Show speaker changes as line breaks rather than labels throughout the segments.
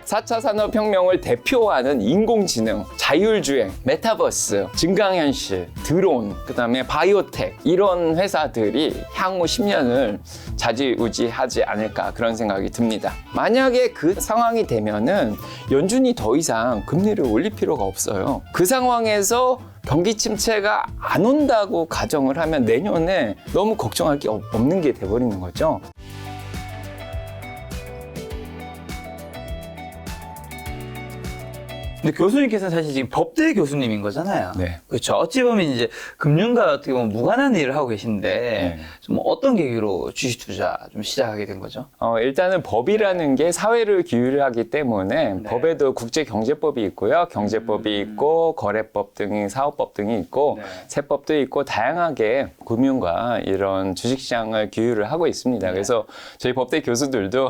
4차 산업혁명을 대표하는 인공지능, 자율주행, 메타버스, 증강현실, 드론, 그다음에 바이오텍 이런 회사들이 향후 10년을 좌지우지하지 않을까 그런 생각이 듭니다. 만약에 그 상황이 되면은 연준이 더 이상 금리를 올릴 필요가 없어요. 그 상황에서 경기 침체가 안 온다고 가정을 하면 내년에 너무 걱정할 게 없는 게 돼버리는 거죠.
근데 교수님께서는 사실 지금 법대 교수님인 거잖아요.
네.
그렇죠. 어찌 보면 이제 금융과 어떻게 보면 무관한 일을 하고 계신데
네.
좀 어떤 계기로 주식 투자 좀 시작하게 된 거죠?
일단은 법이라는 게 사회를 규율하기 때문에
네.
법에도 국제경제법이 있고요. 경제법이 있고 거래법 등이 사업법 등이 있고
네.
세법도 있고 다양하게 금융과 이런 주식시장을 규율을 하고 있습니다. 그래서 저희 법대 교수들도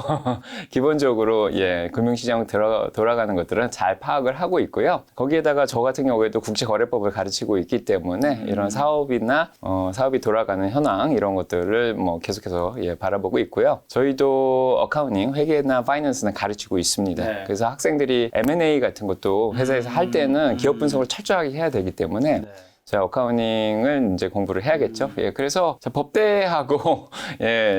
기본적으로 금융시장 돌아가는 것들은 잘 파악을 하고 있고요. 거기에다가 저 같은 경우에도 국제거래법을 가르치고 있기 때문에 이런 사업이나 사업이 돌아가는 현황 이런 것들을 뭐 계속해서 바라보고 있고요. 저희도 어카운팅, 회계나 파이낸스는 가르치고 있습니다.
네.
그래서 학생들이 M&A 같은 것도 회사에서 할 때는 기업 분석을 철저하게 해야 되기 때문에 제가 어카운팅을 이제 공부를 해야겠죠. 그래서 법대하고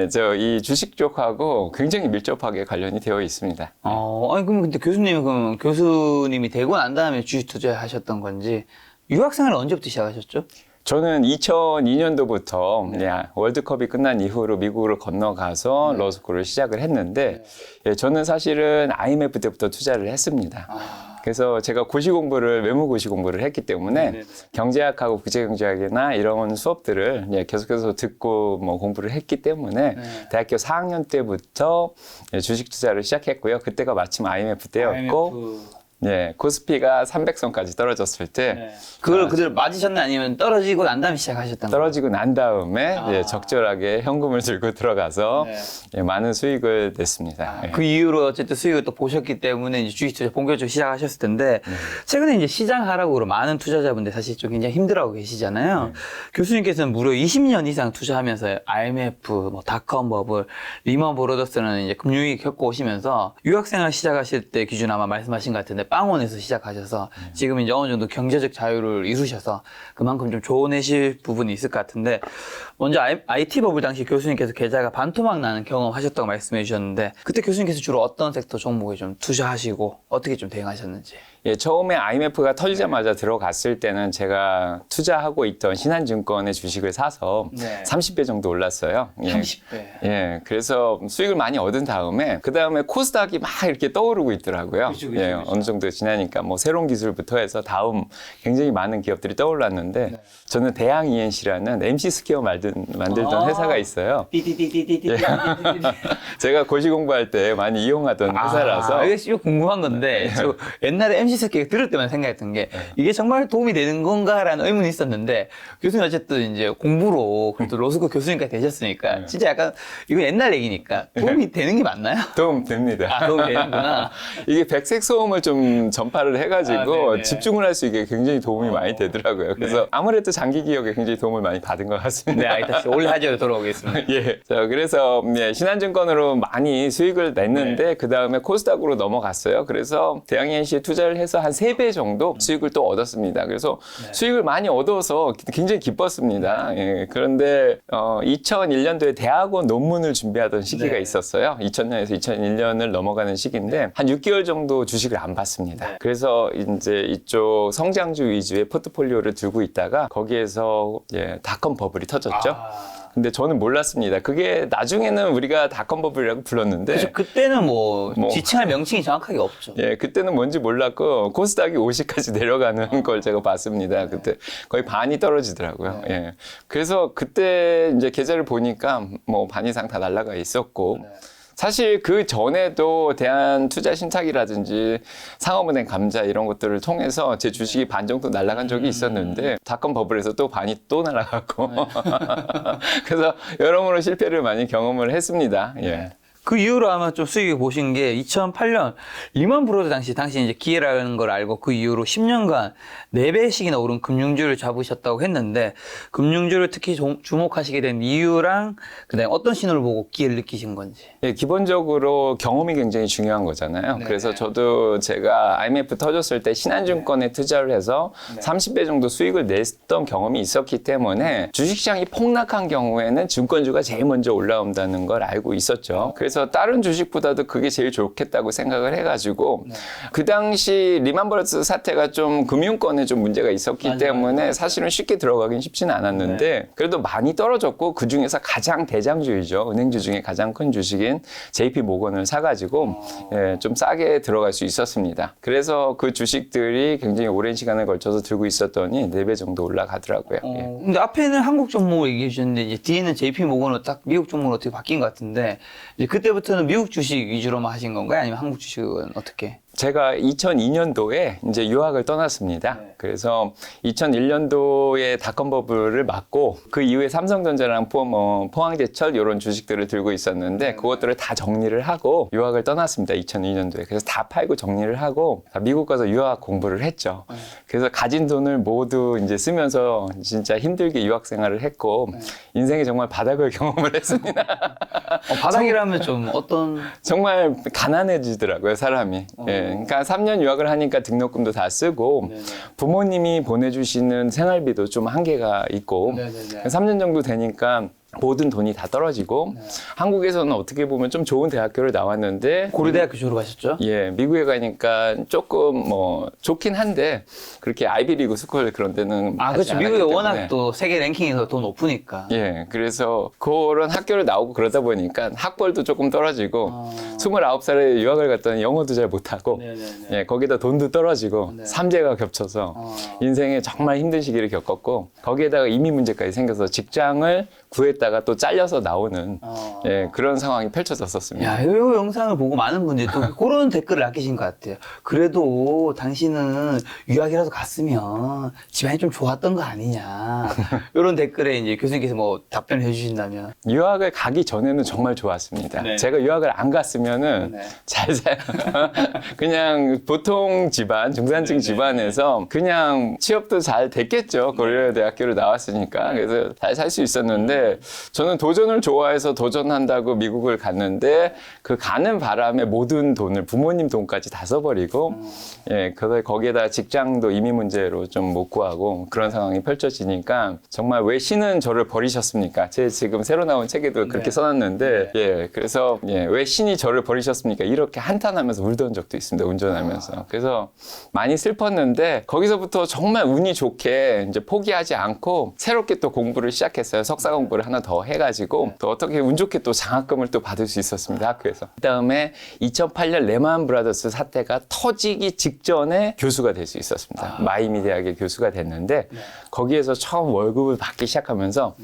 저 이 주식 쪽하고 굉장히 밀접하게 관련이 되어 있습니다.
아니 그럼 근데 교수님은 교수님이 되고 난 다음에 주식 투자하셨던 건지 유학생활 언제부터 시작하셨죠?
저는 2002년도부터 월드컵이 끝난 이후로 미국으로 건너가서 러스쿨을 시작을 했는데 저는 사실은 IMF 때부터 투자를 했습니다. 그래서 제가 외무고시 공부를 했기 때문에 경제학하고 국제경제학이나 이런 수업들을 계속해서 듣고 뭐 공부를 했기 때문에 대학교 4학년 때부터 주식 투자를 시작했고요. 그때가 마침 IMF 때였고 코스피가 300선까지 떨어졌을 때
그걸 그대로 맞으셨나요? 아니면 떨어지고 난 다음에 시작하셨던 거예요?
떨어지고 난 다음에 적절하게 현금을 들고 들어가서 많은 수익을 냈습니다.
그 이후로 어쨌든 수익을 또 보셨기 때문에 이제 주식 투자 본격적으로 시작하셨을 텐데 최근에 이제 시장 하락으로 많은 투자자분들 사실 좀 굉장히 힘들어하고 계시잖아요. 교수님께서는 무려 20년 이상 투자하면서 IMF, 뭐 닷컴 버블, 리먼 브로더스는 이제 금융위기 겪고 오시면서 유학생활 시작하실 때 기준 아마 말씀하신 것 같은데 빵원에서 시작하셔서 지금 이제 어느 정도 경제적 자유를 이루셔서 그만큼 좀 조언하실 부분이 있을 것 같은데 먼저 IT 버블 당시 교수님께서 계좌가 반토막 나는 경험하셨다고 말씀해 주셨는데 그때 교수님께서 주로 어떤 섹터 종목에 좀 투자하시고 어떻게 좀 대응하셨는지.
처음에 IMF가 터지자마자 들어갔을 때는 제가 투자하고 있던 신한증권의 주식을 사서 30배 정도 올랐어요.
30배.
그래서 수익을 많이 얻은 다음에 그 다음에 코스닥이 막 이렇게 떠오르고 있더라고요. 그쵸. 어느 정도 지나니까 뭐 새로운 기술부터 해서 다음 굉장히 많은 기업들이 떠올랐는데 저는 대양 ENC라는 MC 스퀘어 만들던 회사가 있어요. 제가 고시 공부할 때 많이 이용하던 회사라서.
이거 궁금한 건데 저 옛날에 MC 스퀘어 들을 때만 생각했던 게 이게 정말 도움이 되는 건가라는 의문이 있었는데 교수님 어쨌든 이제 공부로 그래도 로스쿨 교수님까지 되셨으니까 진짜 약간 이거 옛날 얘기니까 도움이 되는 게 맞나요?
도움 됩니다.
도움이 되는구나.
이게 백색 소음을 좀 전파를 해가지고 집중을 할 수 있게 굉장히 도움이 많이 되더라고요. 그래서 아무래도 장기 기억에 굉장히 도움을 많이 받은 것 같습니다.
다시 원래 하지로 돌아오겠습니다.
자, 그래서 신한증권으로 많이 수익을 냈는데 그 다음에 코스닥으로 넘어갔어요. 그래서 대양 ENC에 투자를 해서 한 3배 정도 수익을 또 얻었습니다. 그래서 수익을 많이 얻어서 굉장히 기뻤습니다. 그런데 2001년도에 대학원 논문을 준비하던 시기가 있었어요. 2000년에서 2001년을 넘어가는 시기인데 한 6개월 정도 주식을 안 봤습니다. 그래서 이제 이쪽 성장주 위주의 포트폴리오를 들고 있다가 거기에서 닷컴 버블이 터졌죠. 근데 저는 몰랐습니다. 그게 나중에는 우리가 닷컴 버블이라고 불렀는데.
그래서 그때는 뭐 지칭할 명칭이 정확하게 없죠.
그때는 뭔지 몰랐고 코스닥이 50까지 내려가는 걸 제가 봤습니다. 그때 거의 반이 떨어지더라고요. 그래서 그때 이제 계좌를 보니까 뭐 반 이상 다 날라가 있었고. 사실 그 전에도 대한투자신탁이라든지 상업은행 감자 이런 것들을 통해서 제 주식이 반 정도 날아간 적이 있었는데 닷컴 버블에서 또 반이 또 날아갔고 그래서 여러모로 실패를 많이 경험을 했습니다.
그 이후로 아마 좀 수익을 보신 게 2008년 리먼 브로더 당시 이제 기회라는 걸 알고 그 이후로 10년간 4배씩이나 오른 금융주를 잡으셨다고 했는데 금융주를 특히 주목하시게 된 이유랑 그다음에 어떤 신호를 보고 기회를 느끼신 건지.
예, 기본적으로 경험이 굉장히 중요한 거잖아요.
네.
그래서 저도 제가 IMF 터졌을 때 신한증권에 투자를 해서 30배 정도 수익을 냈던 경험이 있었기 때문에 주식시장이 폭락한 경우에는 증권주가 제일 먼저 올라온다는 걸 알고 있었죠. 그래서 다른 주식보다도 그게 제일 좋겠다고 생각을 해가지고 그 당시 리먼브라더스 사태가 좀 금융권에 좀 문제가 있었기 때문에 사실은 쉽게 들어가긴 쉽지는 않았는데 그래도 많이 떨어졌고 그 중에서 가장 대장주이죠. 은행주 중에 가장 큰 주식인 JP 모건을 사가지고 예, 좀 싸게 들어갈 수 있었습니다. 그래서 그 주식들이 굉장히 오랜 시간을 걸쳐서 들고 있었더니 4배 정도 올라가더라고요. 예.
근데 앞에는 한국 종목을 얘기해 주셨는데 이제 뒤에는 JP 모건으로 딱 미국 종목으로 어떻게 바뀐 것 같은데 이제 그때부터는 미국 주식 위주로만 하신 건가요? 아니면 한국 주식은 어떻게?
제가 2002년도에 이제 유학을 떠났습니다. 그래서 2001년도에 닷컴 버블을 맞고 그 이후에 삼성전자랑 포항제철 이런 주식들을 들고 있었는데 그것들을 다 정리를 하고 유학을 떠났습니다. 2002년도에. 그래서 다 팔고 정리를 하고 다 미국 가서 유학 공부를 했죠. 그래서 가진 돈을 모두 이제 쓰면서 진짜 힘들게 유학 생활을 했고 인생에 정말 바닥을 경험을 했습니다.
바닥이라면 좀 어떤?
정말 가난해지더라고요, 사람이. 예, 그러니까 3년 유학을 하니까 등록금도 다 쓰고 부모님이 보내주시는 생활비도 좀 한계가 있고 3년 정도 되니까 모든 돈이 다 떨어지고 한국에서는 어떻게 보면 좀 좋은 대학교를 나왔는데
고려대학교 졸업하셨죠?
예, 미국에 가니까 조금 뭐 좋긴 한데 그렇게 아이비리그 스쿨 그런 데는
그렇죠. 미국에 워낙 또 세계 랭킹에서 더 높으니까.
예, 그래서 그런 학교를 나오고 그러다 보니까 학벌도 조금 떨어지고 29살에 유학을 갔더니 영어도 잘 못하고 예, 거기다 돈도 떨어지고 삼재가 겹쳐서 인생에 정말 힘든 시기를 겪었고 거기에다가 이민 문제까지 생겨서 직장을 구했다가 또 잘려서 나오는 예, 그런 상황이 펼쳐졌었습니다.
야, 이 영상을 보고 많은 분들이 또 그런 댓글을 남기신 것 같아요. 그래도 당신은 유학이라도 갔으면 집안이 좀 좋았던 거 아니냐. 이런 댓글에 이제 교수님께서 뭐 답변을 해주신다면.
유학을 가기 전에는 정말 좋았습니다.
네.
제가 유학을 안 갔으면은 그냥 보통 집안, 중산층 집안에서 그냥 취업도 잘 됐겠죠. 고려대학교를 나왔으니까. 그래서 잘 살 수 있었는데 저는 도전을 좋아해서 도전한다고 미국을 갔는데 그 가는 바람에 모든 돈을 부모님 돈까지 다 써버리고 예, 거기에다 직장도 이민 문제로 좀 못 구하고 그런 상황이 펼쳐지니까 정말 왜 신은 저를 버리셨습니까? 제 지금 새로 나온 책에도 그렇게 써놨는데 예, 그래서 예, 왜 신이 저를 버리셨습니까? 이렇게 한탄하면서 울던 적도 있습니다. 운전하면서. 그래서 많이 슬펐는데 거기서부터 정말 운이 좋게 이제 포기하지 않고 새롭게 또 공부를 시작했어요. 석사 공부를 하나 더 해가지고 또 어떻게 운 좋게 또 장학금을 또 받을 수 있었습니다. 학교에서. 그다음에 2008년 레만 브라더스 사태가 터지기 직전에 교수가 될 수 있었습니다. 마이미 대학의 교수가 됐는데 거기에서 처음 월급을 받기 시작하면서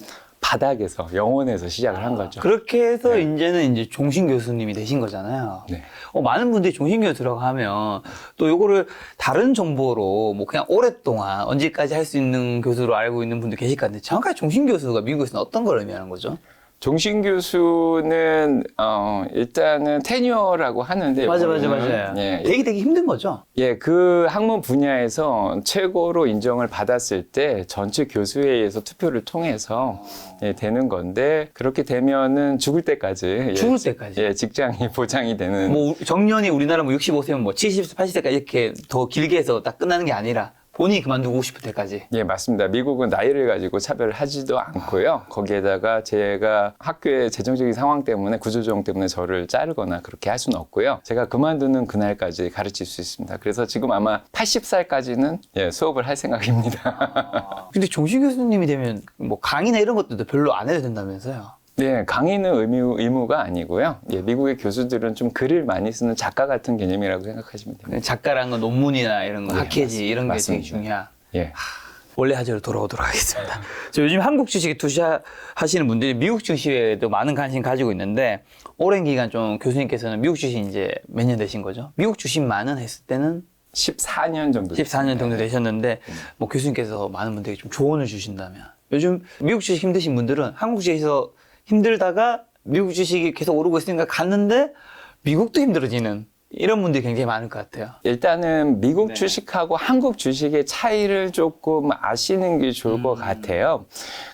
바닥에서 영원에서 시작을 한 거죠.
그렇게 해서 이제는 이제 종신 교수님이 되신 거잖아요.
네.
많은 분들이 종신 교수 들어가면 또 요거를 다른 정보로 뭐 그냥 오랫동안 언제까지 할 수 있는 교수로 알고 있는 분도 계실 것 같은데 정확하게 종신 교수가 미국에서는 어떤 걸 의미하는 거죠?
종신 교수는 일단은 테뉴어라고 하는데
맞아요.
예,
되게 힘든 거죠.
예, 그 학문 분야에서 최고로 인정을 받았을 때 전체 교수회의에서 투표를 통해서 예, 되는 건데 그렇게 되면은 죽을 때까지
죽을 때까지.
예, 직장이 보장이 되는
뭐 정년이 우리나라 뭐 65세면 뭐 70, 80세까지 이렇게 더 길게 해서 딱 끝나는 게 아니라 본인이 그만두고 싶을 때까지.
예, 맞습니다. 미국은 나이를 가지고 차별을 하지도 않고요. 거기에다가 제가 학교의 재정적인 상황 때문에 구조조정 때문에 저를 자르거나 그렇게 할 수는 없고요. 제가 그만두는 그날까지 가르칠 수 있습니다. 그래서 지금 아마 80살까지는 예, 수업을 할 생각입니다.
근데 종신 교수님이 되면 뭐 강의나 이런 것들도 별로 안 해도 된다면서요?
네, 강의는 의무가 아니고요. 예, 미국의 교수들은 좀 글을 많이 쓰는 작가 같은 개념이라고 생각하시면 됩니다.
작가라는 건 논문이나 이런 거,
네,
학회지 이런 게
맞습니다.
되게 중요한.
예.
원래 하재로 돌아오도록 하겠습니다. 저 요즘 한국 주식에 투자하시는 분들이 미국 주식에도 많은 관심 가지고 있는데 오랜 기간 좀 교수님께서는 미국 주식 이제 몇 년 되신 거죠? 미국 주식만은 했을 때는
14년 정도.
14년 정도 되셨는데 뭐 교수님께서 많은 분들에게 좀 조언을 주신다면 요즘 미국 주식 힘드신 분들은 한국 주식에서 힘들다가 미국 주식이 계속 오르고 있으니까 갔는데 미국도 힘들어지는 이런 분들이 굉장히 많을 것 같아요.
일단은 미국
네.
주식하고 한국 주식의 차이를 조금 아시는 게 좋을 것 같아요.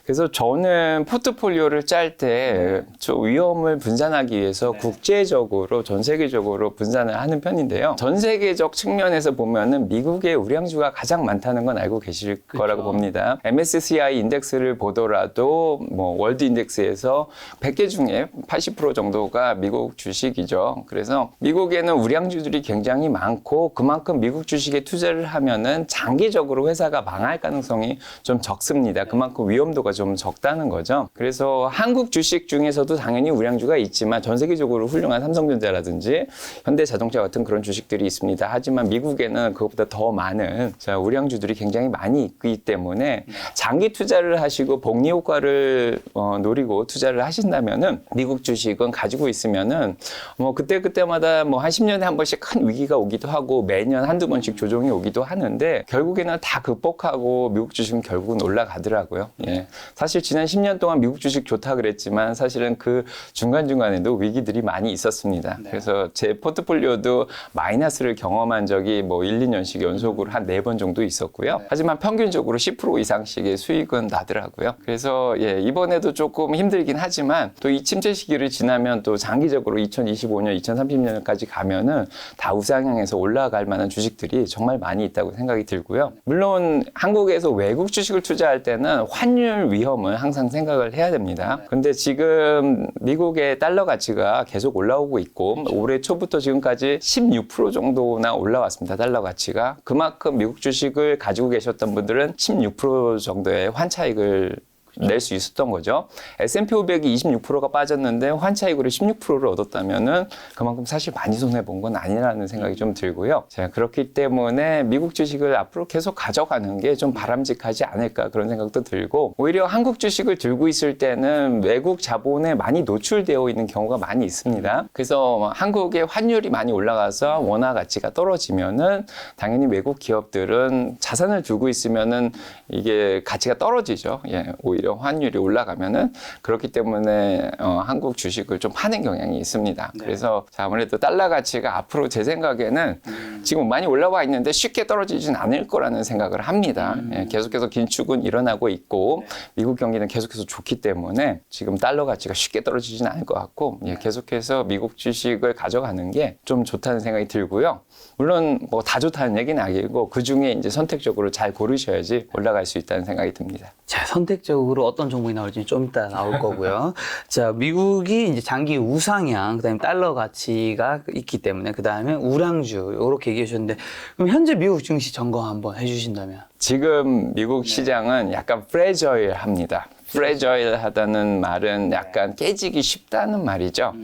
그래서 저는 포트폴리오를 짤 때 좀 위험을 분산하기 위해서
네.
국제적으로 전 세계적으로 분산을 하는 편인데요. 전 세계적 측면에서 보면은 미국의 우량주가 가장 많다는 건 알고 계실 거라고 봅니다. MSCI 인덱스를 보더라도 뭐 월드 인덱스에서 100개 중에 80% 정도가 미국 주식이죠. 그래서 미국에는 우량주들이 굉장히 많고 그만큼 미국 주식에 투자를 하면은 장기적으로 회사가 망할 가능성이 좀 적습니다. 그만큼 위험도가 좀 적다는 거죠. 그래서 한국 주식 중에서도 당연히 우량주가 있지만 전 세계적으로 훌륭한 삼성전자라든지 현대자동차 같은 그런 주식들이 있습니다. 하지만 미국에는 그것보다 더 많은 우량주들이 굉장히 많이 있기 때문에 장기 투자를 하시고 복리 효과를 노리고 투자를 하신다면은 미국 주식은 가지고 있으면은 뭐 그때마다 뭐 한 10년에 한 번씩 큰 위기가 오기도 하고 매년 한두 번씩 조정이 오기도 하는데 결국에는 다 극복하고 미국 주식은 결국은 올라가더라고요. 예. 사실 지난 10년 동안 미국 주식 좋다 그랬지만 사실은 그 중간중간에도 위기들이 많이 있었습니다.
네.
그래서 제 포트폴리오도 마이너스를 경험한 적이 뭐 1, 2년씩 연속으로 한 4번 정도 있었고요.
네.
하지만 평균적으로 10% 이상씩의 수익은 나더라고요. 그래서 예, 이번에도 조금 힘들긴 하지만 또 이 침체 시기를 지나면 또 장기적으로 2025년, 2030년까지 가면은 다 우상향해서 올라갈 만한 주식들이 정말 많이 있다고 생각이 들고요. 물론 한국에서 외국 주식을 투자할 때는 환율 위험을 항상 생각을 해야 됩니다. 근데 지금 미국의 달러 가치가 계속 올라오고 있고 올해 초부터 지금까지 16% 정도나 올라왔습니다. 달러 가치가. 그만큼 미국 주식을 가지고 계셨던 분들은 16% 정도의 환차익을 낼 수 있었던 거죠. S&P 500이 26%가 빠졌는데 환차익으로 16%를 얻었다면은 그만큼 사실 많이 손해본 건 아니라는 생각이 좀 들고요. 자, 그렇기 때문에 미국 주식을 앞으로 계속 가져가는 게 좀 바람직하지 않을까 그런 생각도 들고 오히려 한국 주식을 들고 있을 때는 외국 자본에 많이 노출되어 있는 경우가 많이 있습니다. 그래서 한국의 환율이 많이 올라가서 원화 가치가 떨어지면은 당연히 외국 기업들은 자산을 두고 있으면은 이게 가치가 떨어지죠. 예, 오히려 환율이 올라가면은 그렇기 때문에 한국 주식을 좀 파는 경향이 있습니다.
네.
그래서 아무래도 달러 가치가 앞으로 제 생각에는 지금 많이 올라와 있는데 쉽게 떨어지진 않을 거라는 생각을 합니다. 예, 계속해서 긴축은 일어나고 있고 미국 경기는 계속해서 좋기 때문에 지금 달러 가치가 쉽게 떨어지진 않을 것 같고 예, 계속해서 미국 주식을 가져가는 게 좀 좋다는 생각이 들고요. 물론 뭐 다 좋다는 얘기는 아니고 그 중에 이제 선택적으로 잘 고르셔야지 올라갈 수 있다는 생각이 듭니다.
자, 선택적으로 어떤 종목이 나올지 좀 이따 나올 거고요. 자, 미국이 이제 장기 우상향, 그다음에 달러 가치가 있기 때문에 그다음에 우량주 이렇게 얘기해 주셨는데 그럼 현재 미국 증시 점검 한번 해주신다면?
지금 미국 시장은 약간 프레저일합니다. 프레저일하다는 말은 약간 깨지기 쉽다는 말이죠.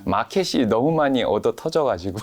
마켓이 너무 많이 얻어 터져가지고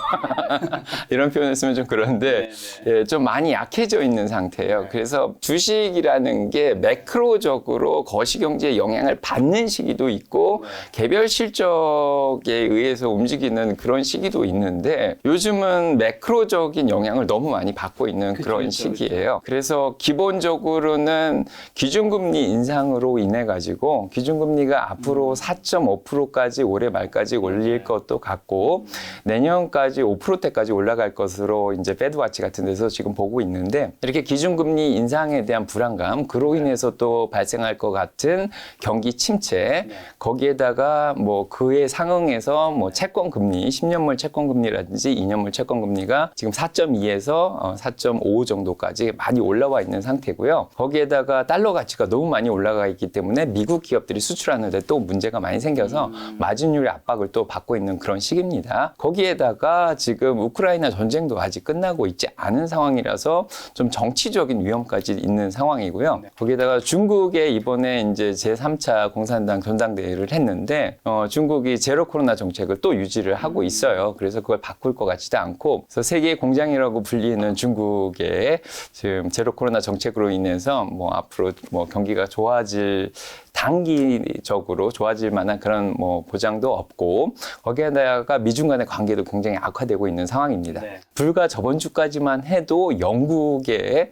이런 표현을 쓰면 좀 그런데 예, 좀 많이 약해져 있는 상태예요. 그래서 주식이라는 게 매크로적으로 거시경제에 영향을 받는 시기도 있고 개별 실적에 의해서 움직이는 그런 시기도 있는데 요즘은 매크로적인 영향을 너무 많이 받고 있는 그런 시기예요. 그래서 기본적으로는 기준금리 인상으로 인해 가지고 기준금리가 앞으로 4.5%까지 올해 말까지 올릴 것도 같고 내년까지 5%대까지 올라갈 것으로 이제 패드와치 같은 데서 지금 보고 있는데 이렇게 기준금리 인상에 대한 불안감 그로 인해서 또 발생할 것 같은 경기 침체 거기에다가 뭐 그에 상응해서 뭐 채권금리 10년물 채권금리라든지 2년물 채권금리가 지금 4.2에서 4.5 정도까지 많이 올라와 있는 상태고요. 거기에다가 달러 가치가 너무 많이 올라가 있기 때문에 미국 기업들이 수출하는데 또 문제가 많이 생겨서 마진율의 압박을 또 받고 있는 그런 시기입니다. 거기에다가 지금 우크라이나 전쟁도 아직 끝나고 있지 않은 상황이라서 좀 정치적인 위험까지 있는 상황이고요. 거기에다가 중국에 이번에 이제 제3차 공산당 전당대회를 했는데 중국이 제로 코로나 정책을 또 유지를 하고 있어요. 그래서 그걸 바꿀 것 같지도 않고 그래서 세계의 공장이라고 불리는 중국의 지금 제로 코로나 정책으로 인해서 뭐 앞으로 뭐 경기가 좋아질 단기적으로 좋아질 만한 그런 뭐 보장도 없고 거기에다가 미중 간의 관계도 굉장히 악화되고 있는 상황입니다.
네.
불과 저번 주까지만 해도 영국의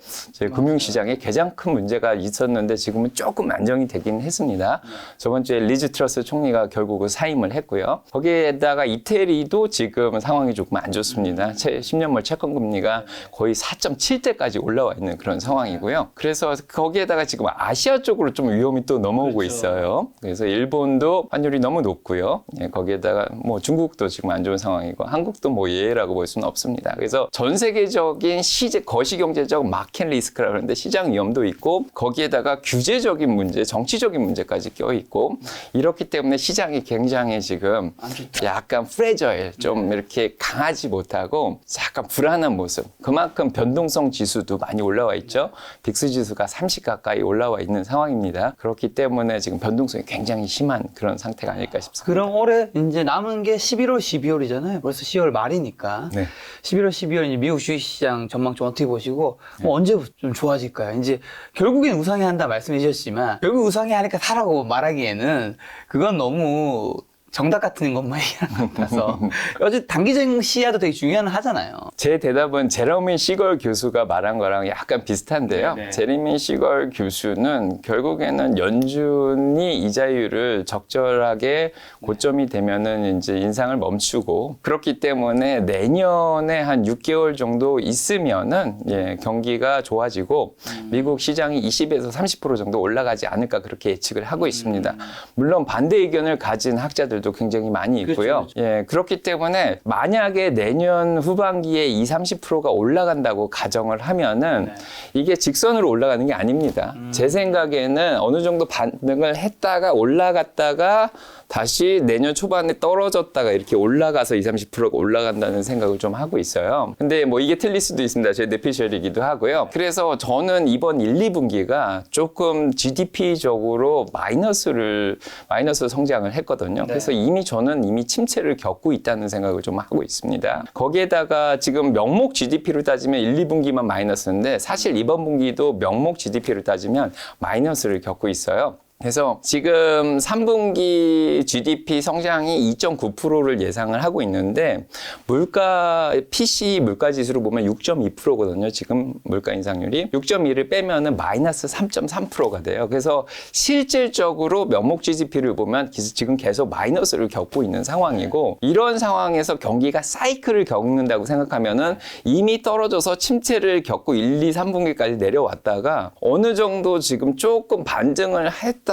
금융시장에 가장 큰 문제가 있었는데 지금은 조금 안정이 되긴 했습니다. 저번 주에 리즈 트러스 총리가 결국은 사임을 했고요. 거기에다가 이태리도 지금 상황이 조금 안 좋습니다. 10년물 채권금리가 거의 4.7대까지 올라와 있는 그런 상황이고요. 그래서 거기에다가 지금 아시아 쪽으로 좀 위험이 또 넘어오고 있어요. 그래서 일본도 환율이 너무 높고요. 예, 거기에다가 뭐 중국도 지금 안 좋은 상황이고 한국도 뭐 예외라고 볼 수는 없습니다. 그래서 전 세계적인 거시경제적 마켓 리스크라 그러는데 시장 위험도 있고 거기에다가 규제적인 문제, 정치적인 문제까지 껴있고 이렇기 때문에 시장이 굉장히 지금 약간 프레저일, 좀 이렇게 강하지 못하고 약간 불안한 모습. 그만큼 변동성 지수도 많이 올라와 있죠. 빅스 지수가 30 가까이 올라와 있는 상황입니다. 그렇기 때문에 지금 변동성이 굉장히 심한 그런 상태가 아닐까 싶습니다.
그럼 올해 이제 남은 게 11월, 12월이잖아요. 벌써 10월 말이니까.
네.
11월, 12월 이제 미국 주식시장 전망 좀 어떻게 보시고 뭐 언제부터 좀 좋아질까요? 이제 결국엔 우상향 한다 말씀해 주셨지만 결국 우상향 하니까 사라고 말하기에는 그건 너무 정답 같은 것만 얘기하는 것 같아서 어쨌든 단기적인 시야도 되게 중요한 하잖아요.
제 대답은 제러미 시걸 교수가 말한 거랑 약간 비슷한데요.
네네.
제러미 시걸 교수는 결국에는 연준이 이자율을 적절하게 고점이 되면은 이제 인상을 멈추고 그렇기 때문에 내년에 한 6개월 정도 있으면은 예, 경기가 좋아지고 미국 시장이 20에서 30% 정도 올라가지 않을까 그렇게 예측을 하고 있습니다. 물론 반대 의견을 가진 학자들 도 굉장히 많이 있고요.
그렇죠.
예, 그렇기 때문에 만약에 내년 후반기에 30%가 올라간다고 가정을 하면은
네.
이게 직선으로 올라가는 게 아닙니다. 제 생각에는 어느 정도 반등을 했다가 올라갔다가 다시 내년 초반에 떨어졌다가 이렇게 올라가서 30%가 올라간다는 생각을 좀 하고 있어요. 근데 뭐 이게 틀릴 수도 있습니다. 제 뇌피셜이기도 하고요. 그래서 저는 이번 1, 2분기가 조금 GDP적으로 마이너스 성장을 했거든요.
네.
그래서 저는 이미 침체를 겪고 있다는 생각을 좀 하고 있습니다. 거기에다가 지금 명목 GDP를 따지면 1, 2분기만 마이너스인데 사실 이번 분기도 명목 GDP를 따지면 마이너스를 겪고 있어요. 그래서 지금 3분기 GDP 성장이 2.9%를 예상을 하고 있는데 PC 물가 지수로 보면 6.2%거든요. 지금 물가 인상률이 6.2를 빼면은 마이너스 3.3%가 돼요. 그래서 실질적으로 명목 GDP를 보면 지금 계속 마이너스를 겪고 있는 상황이고 이런 상황에서 경기가 사이클을 겪는다고 생각하면은 이미 떨어져서 침체를 겪고 1, 2, 3분기까지 내려왔다가 어느 정도 지금 조금 반등을 했다가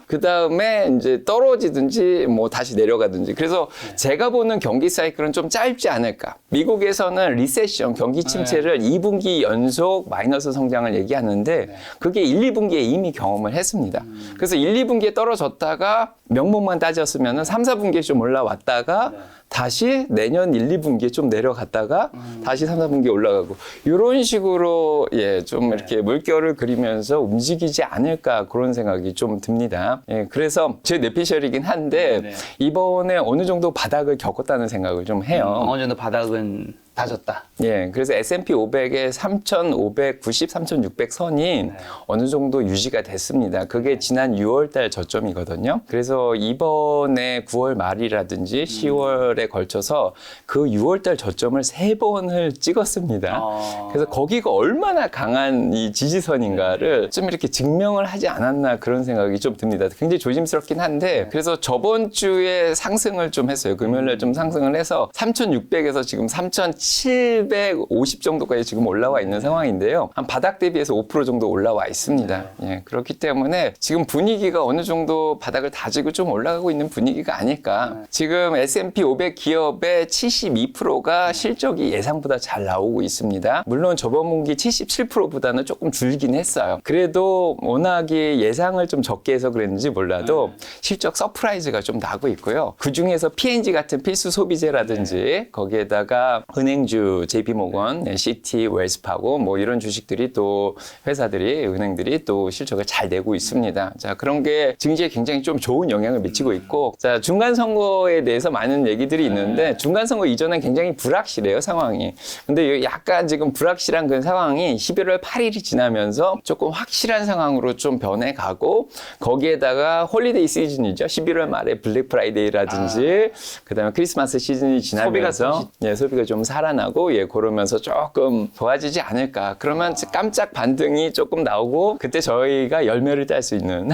그 다음에 이제 떨어지든지 뭐 다시 내려가든지 그래서 제가 보는 경기 사이클은 좀 짧지 않을까. 미국에서는 리세션 경기 침체를 2분기 연속 마이너스 성장을 얘기하는데 그게 1, 2분기에 이미 경험을 했습니다. 그래서 1, 2분기에 떨어졌다가 명목만 따졌으면 3, 4분기에 좀 올라왔다가 다시 내년 1, 2분기에 좀 내려갔다가 다시 3, 4분기에 올라가고 이런 식으로 예, 좀 이렇게 물결을 그리면서 움직이지 않을까 그런 생각이 좀 듭니다. 예, 그래서 제 뇌피셜이긴 한데 이번에 어느 정도 바닥을 겪었다는 생각을 좀 해요.
어느 정도 바닥은 다졌다.
예, 그래서 S&P 500의 3,590, 3,600 선이 어느 정도 유지가 됐습니다. 그게 지난 6월달 저점이거든요. 그래서 이번에 9월 말이라든지 10월에 걸쳐서 그 6월달 저점을 3번을 찍었습니다. 그래서 거기가 얼마나 강한 이 지지선인가를 좀 이렇게 증명을 하지 않았나 그런 생각이 좀 듭니다. 굉장히 조심스럽긴 한데 그래서 저번 주에 상승을 좀 했어요. 금요일에 좀 상승을 해서 3,600에서 지금 3,750 정도까지 지금 올라와 있는 상황인데요. 한 바닥 대비해서 5% 정도 올라와 있습니다. 예, 그렇기 때문에 지금 분위기가 어느 정도 바닥을 다지고 좀 올라가고 있는 분위기가 아닐까. 지금 S&P 500 기업의 72%가 실적이 예상보다 잘 나오고 있습니다. 물론 저번 분기 77%보다는 조금 줄긴 했어요. 그래도 워낙에 예상을 좀 적게 해서 그랬는지 몰라도 실적 서프라이즈가 좀 나고 있고요. 그중에서 P&G 같은 필수 소비재라든지 거기에다가 은행 은행주 JP모건, 시티, 웰스파고 뭐 이런 주식들이 또 회사들이 은행들이 또 실적을 잘 내고 있습니다. 자, 그런 게 증시에 굉장히 좀 좋은 영향을 미치고 있고, 자, 중간 선거에 대해서 많은 얘기들이 있는데 중간 선거 이전엔 굉장히 불확실해요, 상황이. 근데 약간 지금 불확실한 그 상황이 11월 8일이 지나면서 조금 확실한 상황으로 좀 변해가고, 거기에다가 홀리데이 시즌이죠. 11월 말에 블랙 프라이데이라든지 그다음에 크리스마스 시즌이 지나면서 소비가 좀 살아나고 그러면서 조금 좋아지지 않을까. 그러면 깜짝 반등이 조금 나오고 그때 저희가 열매를 딸 수 있는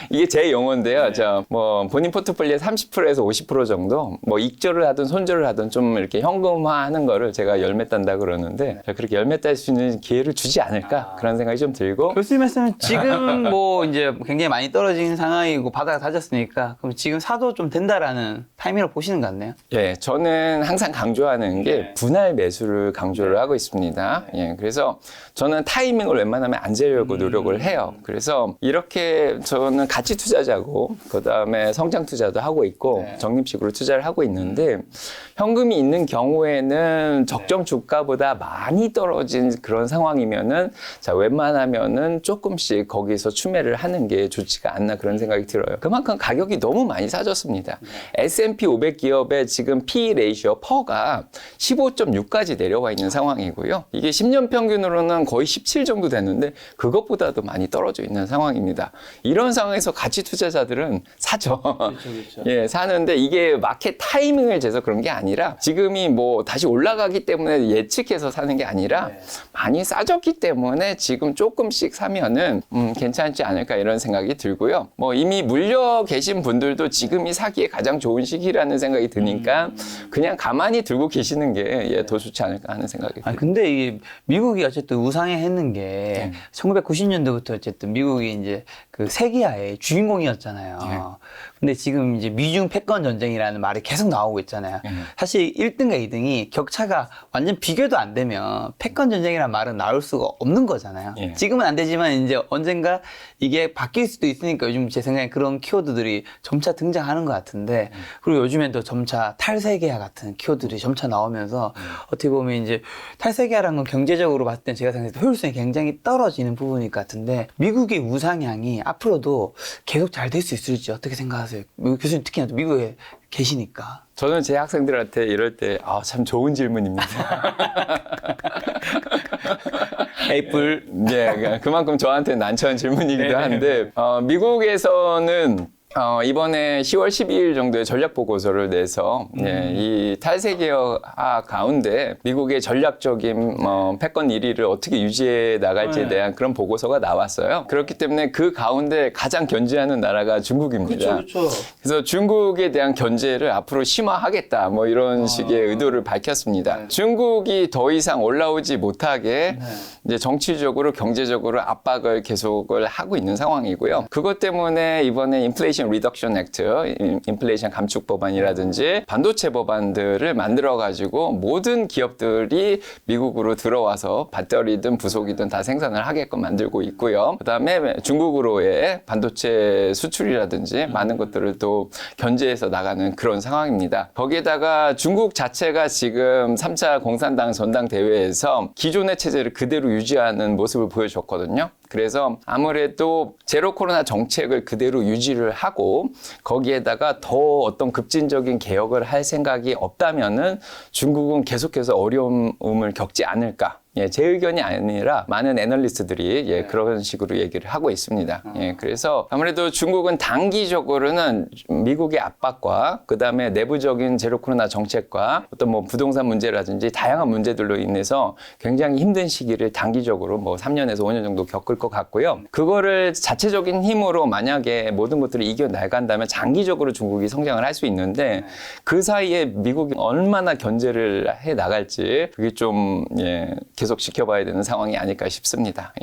이게 제 용어인데요. 저 뭐 본인 포트폴리오의 30%에서 50% 정도 뭐 익절을 하든 손절을 하든 좀 이렇게 현금화하는 거를 제가 열매 딴다 그러는데, 그렇게 열매 딸 수 있는 기회를 주지 않을까 그런 생각이 좀 들고.
교수님 말씀은 지금 뭐 이제 굉장히 많이 떨어진 상황이고 바닥을 다졌으니까 그럼 지금 사도 좀 된다라는 타이밍으로 보시는 것 같네요.
예, 저는 항상 강조하는 게 분할 매수를 강조를 하고 있습니다. 예, 그래서 저는 타이밍을 웬만하면 안 재려고 노력을 해요. 그래서 이렇게 저는 가치 투자자고 그다음에 성장 투자도 하고 있고 적립식으로 투자를 하고 있는데, 현금이 있는 경우에는 적정 주가보다 많이 떨어진 그런 상황이면은 자, 웬만하면은 조금씩 거기서 추매를 하는 게 좋지가 않나 그런 생각이 들어요. 그만큼 가격이 너무 많이 싸졌습니다. S&P 500 기업의 지금 P 레이시오 퍼가 15.6까지 내려와 있는 상황이고요. 이게 10년 평균으로는 거의 17 정도 됐는데 그것보다도 많이 떨어져 있는 상황입니다. 이런 상황에서 가치 투자자들은 사죠.
그렇죠.
예, 사는데 이게 마켓 타이밍을 재서 그런 게 아니라 지금이 뭐 다시 올라가기 때문에 예측해서 사는 게 아니라 많이 싸졌기 때문에 지금 조금씩 사면은 괜찮지 않을까 이런 생각이 들고요. 뭐 이미 물려 계신 분들도 지금이 사기에 가장 좋은 시기라는 생각이 드니까 그냥 가만히 들고 계시는 게 더 좋지 않을까 하는 생각이 듭니다.
근데 이 미국이 어쨌든 우상해 했는 게 1990년도부터 어쨌든 미국이 이제 그 세계화의 주인공이었잖아요. 근데 지금 이제 미중 패권 전쟁이라는 말이 계속 나오고 있잖아요. 사실 1등과 2등이 격차가 완전 비교도 안 되면 패권 전쟁이라는 말은 나올 수가 없는 거잖아요. 지금은 안 되지만 이제 언젠가 이게 바뀔 수도 있으니까 요즘 제 생각에 그런 키워드들이 점차 등장하는 것 같은데, 그리고 요즘엔 또 점차 탈세계화 같은 키워드들이 점차 나오면서 어떻게 보면 이제 탈세계화라는 건 경제적으로 봤을 때 제가 생각했을 때 효율성이 굉장히 떨어지는 부분일 것 같은데, 미국의 우상향이 앞으로도 계속 잘 될 수 있을지 어떻게 생각하세요? 교수님 특히나 또 미국에 계시니까.
저는 제 학생들한테 이럴 때 참 좋은 질문입니다.
에이플.
네, 그만큼 저한테 난처한 질문이기도 한데, 미국에서는 이번에 10월 12일 정도에 전략 보고서를 내서 이 탈세계화 가운데 미국의 전략적인 패권 1위를 어떻게 유지해 나갈지에 대한 그런 보고서가 나왔어요. 그렇기 때문에 그 가운데 가장 견제하는 나라가 중국입니다.
그렇죠.
그래서 중국에 대한 견제를 앞으로 심화하겠다, 뭐 이런 식의 의도를 밝혔습니다. 중국이 더 이상 올라오지 못하게 이제 정치적으로 경제적으로 압박을 계속을 하고 있는 상황이고요. 그것 때문에 이번에 인플레이션 리덕션 액트, 인플레이션 감축 법안이라든지 반도체 법안들을 만들어 가지고 모든 기업들이 미국으로 들어와서 배터리든 부속이든 다 생산을 하게끔 만들고 있고요. 그다음에 중국으로의 반도체 수출이라든지 많은 것들을 또 견제해서 나가는 그런 상황입니다. 거기에다가 중국 자체가 지금 3차 공산당 전당대회에서 기존의 체제를 그대로 유지하는 모습을 보여줬거든요. 그래서 아무래도 제로 코로나 정책을 그대로 유지를 하고 거기에다가 더 어떤 급진적인 개혁을 할 생각이 없다면은 중국은 계속해서 어려움을 겪지 않을까. 제 의견이 아니라 많은 애널리스트들이 그런 식으로 얘기를 하고 있습니다. 그래서 아무래도 중국은 단기적으로는 미국의 압박과 그다음에 내부적인 제로 코로나 정책과 어떤 뭐 부동산 문제라든지 다양한 문제들로 인해서 굉장히 힘든 시기를 단기적으로 뭐 3년에서 5년 정도 겪을 것 같고요. 그거를 자체적인 힘으로 만약에 모든 것들을 이겨나간다면 장기적으로 중국이 성장을 할 수 있는데 그 사이에 미국이 얼마나 견제를 해 나갈지 그게 좀 계속 지켜봐야 되는 상황이 아닐까 싶습니다.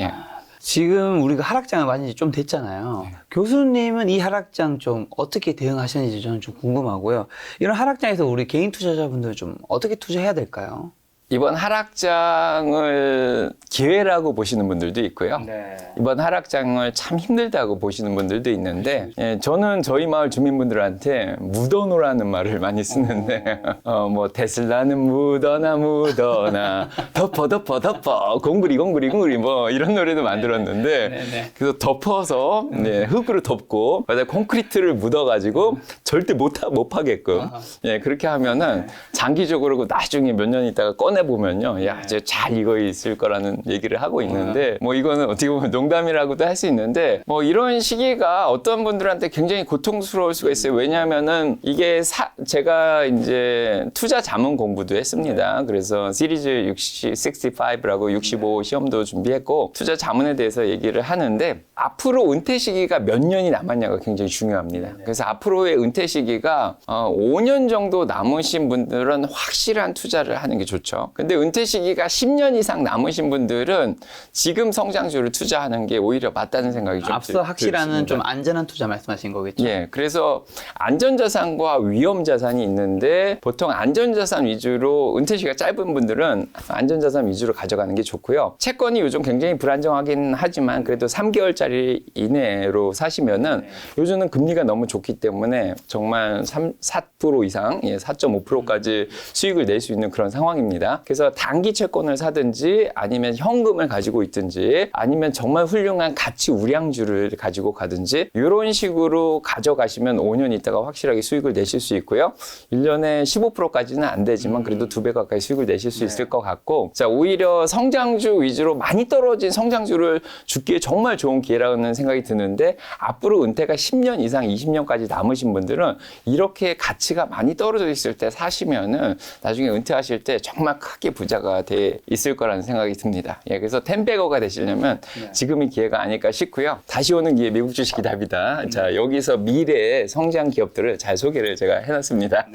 지금 우리가 하락장을 맞은 지 좀 됐잖아요. 교수님은 이 하락장 좀 어떻게 대응하셨는지 저는 좀 궁금하고요. 이런 하락장에서 우리 개인 투자자분들 좀 어떻게 투자해야 될까요?
이번 하락장을 기회라고 보시는 분들도 있고요.
네.
이번 하락장을 참 힘들다고 보시는 분들도 있는데 예, 저는 저희 마을 주민분들한테 묻어놓으라는 말을 많이 쓰는데 뭐 테슬라는 묻어나 덮어 공구리 뭐 이런 노래도 만들었는데
네네.
그래서 덮어서 네, 흙으로 덮고 그다음에 콘크리트를 묻어가지고 절대 못 파게끔 예, 그렇게 하면은 장기적으로 나중에 몇 년 있다가 꺼내 보면요, 야 이제 잘 익어 있을 거라는 얘기를 하고 있는데 뭐 이거는 어떻게 보면 농담이라고도 할 수 있는데 뭐 이런 시기가 어떤 분들한테 굉장히 고통스러울 수가 있어요. 왜냐하면은 이게 제가 이제 투자 자문 공부도 했습니다. 그래서 시리즈 65라고 65 시험도 준비했고 투자 자문에 대해서 얘기를 하는데 앞으로 은퇴 시기가 몇 년이 남았냐가 굉장히 중요합니다. 그래서 앞으로의 은퇴 시기가 5년 정도 남으신 분들은 확실한 투자를 하는 게 좋죠. 근데 은퇴 시기가 10년 이상 남으신 분들은 지금 성장주를 투자하는 게 오히려 맞다는 생각이 좀
앞서 확실한 좀
들습니다.
안전한 투자 말씀하신 거겠죠?
예, 그래서 안전자산과 위험자산이 있는데 보통 안전자산 위주로 은퇴 시기가 짧은 분들은 안전자산 위주로 가져가는 게 좋고요. 채권이 요즘 굉장히 불안정하긴 하지만 그래도 3개월짜리 이내로 사시면은 요즘은 금리가 너무 좋기 때문에 정말 4% 이상, 4.5%까지 수익을 낼 수 있는 그런 상황입니다. 그래서 단기 채권을 사든지 아니면 현금을 가지고 있든지 아니면 정말 훌륭한 가치 우량주를 가지고 가든지 이런 식으로 가져가시면 5년 있다가 확실하게 수익을 내실 수 있고요. 1년에 15%까지는 안 되지만 그래도 2배 가까이 수익을 내실 수 있을 것 같고 자, 오히려 성장주 위주로 많이 떨어진 성장주를 주기에 정말 좋은 기회라는 생각이 드는데 앞으로 은퇴가 10년 이상 20년까지 남으신 분들은 이렇게 가치가 많이 떨어져 있을 때 사시면은 나중에 은퇴하실 때 정말 크게 부자가 돼 있을 거라는 생각이 듭니다. 예, 그래서 텐베거가 되시려면 지금이 기회가 아닐까 싶고요. 다시 오는 기회 미국 주식이 답이다. 자, 여기서 미래의 성장 기업들을 잘 소개를 제가 해놨습니다.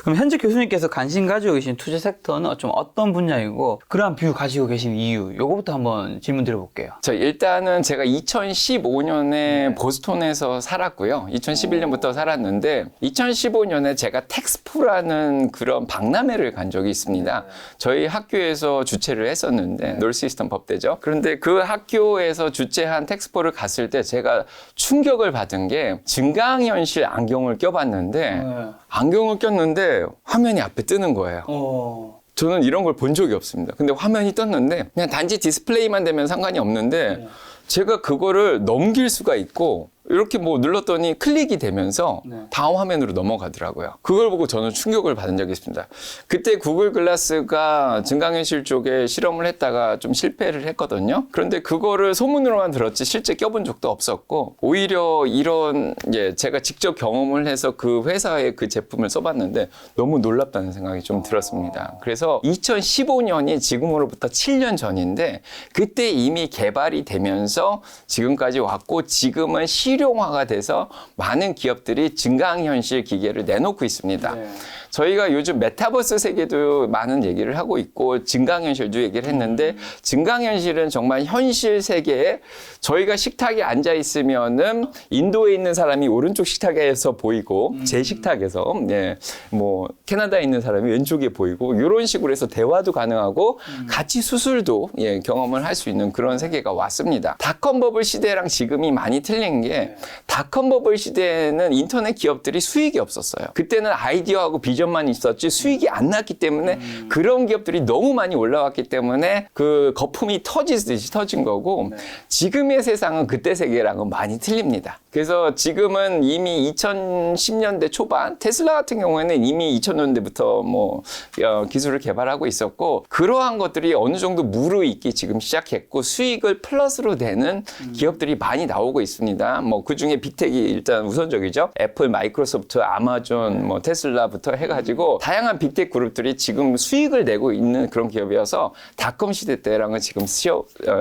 그럼 현재 교수님께서 관심 가지고 계신 투자 섹터는 좀 어떤 분야이고 그러한 뷰 가지고 계신 이유 요거부터 한번 질문 드려볼게요.
저 일단은 제가 2015년에 보스턴에서 살았고요. 2011년부터 살았는데 2015년에 제가 텍스포라는 그런 박람회를 간 적이 있습니다. 저희 학교에서 주최를 했었는데 놀시스턴 법대죠. 그런데 그 학교에서 주최한 텍스포를 갔을 때 제가 충격을 받은 게 증강현실 안경을 껴봤는데 안경을 꼈는데 화면이 앞에 뜨는 거예요. 저는 이런 걸 본 적이 없습니다. 근데 화면이 떴는데 그냥 단지 디스플레이만 되면 상관이 없는데 제가 그거를 넘길 수가 있고 이렇게 뭐 눌렀더니 클릭이 되면서 다음 화면으로 넘어가더라고요. 그걸 보고 저는 충격을 받은 적이 있습니다. 그때 구글 글라스가 증강현실 쪽에 실험을 했다가 좀 실패를 했거든요. 그런데 그거를 소문으로만 들었지 실제 껴본 적도 없었고 오히려 이런 제가 직접 경험을 해서 그 회사의 그 제품을 써봤는데 너무 놀랍다는 생각이 좀 들었습니다. 그래서 2015년이 지금으로부터 7년 전인데 그때 이미 개발이 되면서 지금까지 왔고 지금은 실용화가 돼서 많은 기업들이 증강현실 기계를 내놓고 있습니다. 저희가 요즘 메타버스 세계도 많은 얘기를 하고 있고 증강현실도 얘기를 했는데 증강현실은 정말 현실 세계에 저희가 식탁에 앉아 있으면은 인도에 있는 사람이 오른쪽 식탁에서 보이고 제 식탁에서 뭐 캐나다에 있는 사람이 왼쪽에 보이고 이런 식으로 해서 대화도 가능하고 같이 수술도 경험을 할 수 있는 그런 세계가 왔습니다. 닷컴 버블 시대랑 지금이 많이 틀린 게 닷컴 버블 시대에는 인터넷 기업들이 수익이 없었어요. 그때는 아이디어하고 비전만 있었지 수익이 안 났기 때문에 그런 기업들이 너무 많이 올라왔기 때문에 그 거품이 터지듯이 터진 거고 지금의 세상은 그때 세계랑은 많이 틀립니다. 그래서 지금은 이미 2010년대 초반 테슬라 같은 경우에는 이미 2000년대부터 뭐 기술을 개발하고 있었고 그러한 것들이 어느 정도 무르익기 지금 시작했고 수익을 플러스로 내는 기업들이 많이 나오고 있습니다. 뭐 그중에 빅텍이 일단 우선적이죠. 애플, 마이크로소프트, 아마존, 뭐 테슬라부터 해가지고 다양한 빅텍 그룹들이 지금 수익을 내고 있는 그런 기업이어서 닷컴 시대 때랑은 지금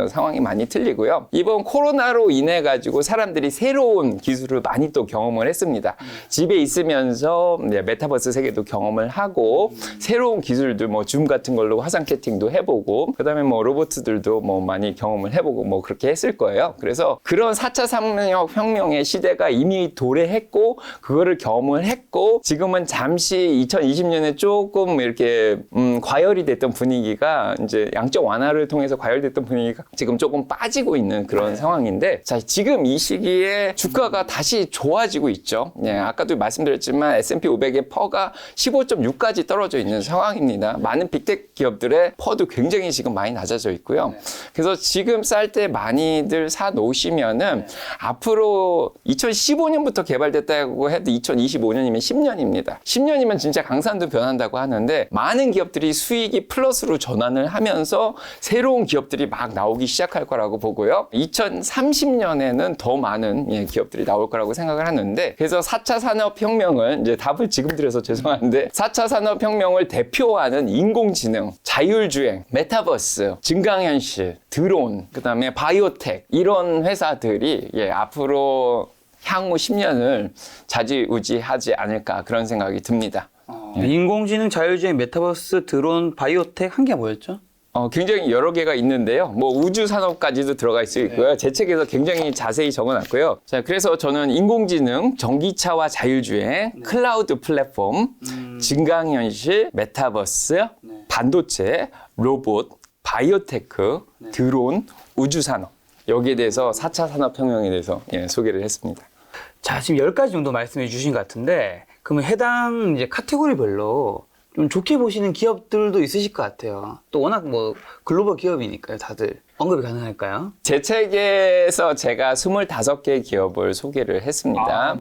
상황이 많이 틀리고요. 이번 코로나로 인해 가지고 사람들이 새로운 기술을 많이 또 경험을 했습니다. 집에 있으면서 메타버스 세계도 경험을 하고 새로운 기술들 뭐 줌 같은 걸로 화상 채팅도 해보고 그다음에 뭐 로봇들도 뭐 많이 경험을 해보고 뭐 그렇게 했을 거예요. 그래서 그런 4차 산업혁명의 시대가 이미 도래했고 그거를 경험을 했고 지금은 잠시 2020년에 조금 이렇게 과열이 됐던 분위기가 이제 양적 완화를 통해서 과열됐던 분위기가 지금 조금 빠지고 있는 그런 상황인데, 자, 지금 이 시기에 주가가 다시 좋아지고 있죠. 예, 아까도 말씀드렸지만 S&P 500의 퍼가 15.6까지 떨어져 있는 상황입니다. 많은 빅텍 기업들의 퍼도 굉장히 지금 많이 낮아져 있고요. 그래서 지금 쌀 때 많이들 사 놓으시면은 앞으로 2015년부터 개발됐다고 해도 2025년이면 10년입니다. 10년이면 진짜 강산도 변한다고 하는데, 많은 기업들이 수익이 플러스로 전환을 하면서 새로운 기업들이 막 나오기 시작할 거라고 보고요. 2030년에는 더 많은 기업들이 나올 거라고 생각을 하는데, 그래서 4차 산업혁명을 이제 답을 지금 드려서 죄송한데, 4차 산업혁명을 대표하는 인공지능, 자율주행, 메타버스, 증강현실, 드론, 그다음에 바이오텍, 이런 회사들이 앞으로 향후 10년을 좌지우지하지 않을까, 그런 생각이 듭니다.
인공지능, 자율주행, 메타버스, 드론, 바이오텍 한 개 뭐였죠?
굉장히 여러 개가 있는데요. 뭐 우주 산업까지도 들어갈 수 있고요. 제 책에서 굉장히 자세히 적어놨고요. 자, 그래서 저는 인공지능, 전기차와 자율주행, 클라우드 플랫폼, 증강현실, 메타버스, 반도체, 로봇, 바이오테크, 드론, 우주 산업, 여기에 대해서 4차 산업혁명에 대해서 소개를 했습니다.
자, 지금 10가지 정도 말씀해 주신 것 같은데, 그러면 해당 이제 카테고리별로 좀 좋게 보시는 기업들도 있으실 것 같아요. 또 워낙 뭐 글로벌 기업이니까요, 다들. 언급이 가능할까요?
제 책에서 제가 25개 기업을 소개를 했습니다.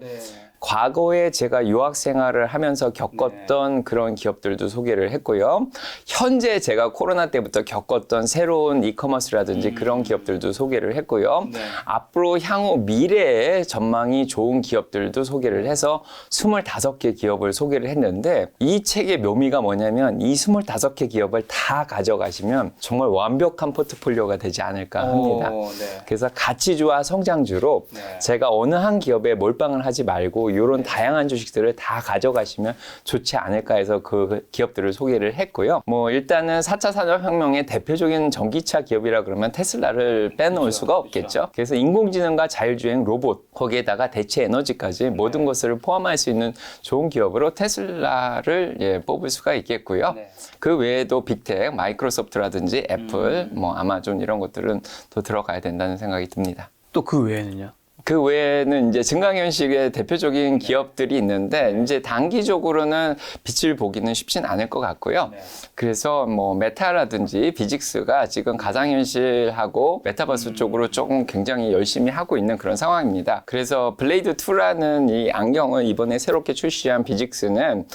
과거에 제가 유학 생활을 하면서 겪었던 그런 기업들도 소개를 했고요. 현재 제가 코로나 때부터 겪었던 새로운 이커머스라든지 그런 기업들도 소개를 했고요. 앞으로 향후 미래의 전망이 좋은 기업들도 소개를 해서 25개 기업을 소개를 했는데, 이 책의 묘미가 뭐냐면 이 25개 기업을 다 가져가시면 정말 완벽한 포트폴리오가 되지 않을까 합니다. 그래서 가치주와 성장주로 제가 어느 한 기업에 몰빵을 하지 말고 이런 다양한 주식들을 다 가져가시면 좋지 않을까 해서 그 기업들을 소개를 했고요. 뭐 일단은 4차 산업혁명의 대표적인 전기차 기업이라 그러면 테슬라를 빼놓을 수가 없겠죠. 그래서 인공지능과 자율주행, 로봇, 거기에다가 대체 에너지까지 모든 것을 포함할 수 있는 좋은 기업으로 테슬라를 뽑을 수가 있겠고요. 그 외에도 빅텍, 마이크로소프트라든지 애플, 뭐 아마존, 이런 것들은 더 들어가야 된다는 생각이 듭니다.
또 그 외에는요?
그 외에는 이제 증강현실의 대표적인 기업들이 있는데, 이제 단기적으로는 빛을 보기는 쉽진 않을 것 같고요. 그래서 뭐 메타라든지 비직스가 지금 가상현실하고 메타버스 쪽으로 조금 굉장히 열심히 하고 있는 그런 상황입니다. 그래서 블레이드 2라는 이 안경을 이번에 새롭게 출시한 비직스는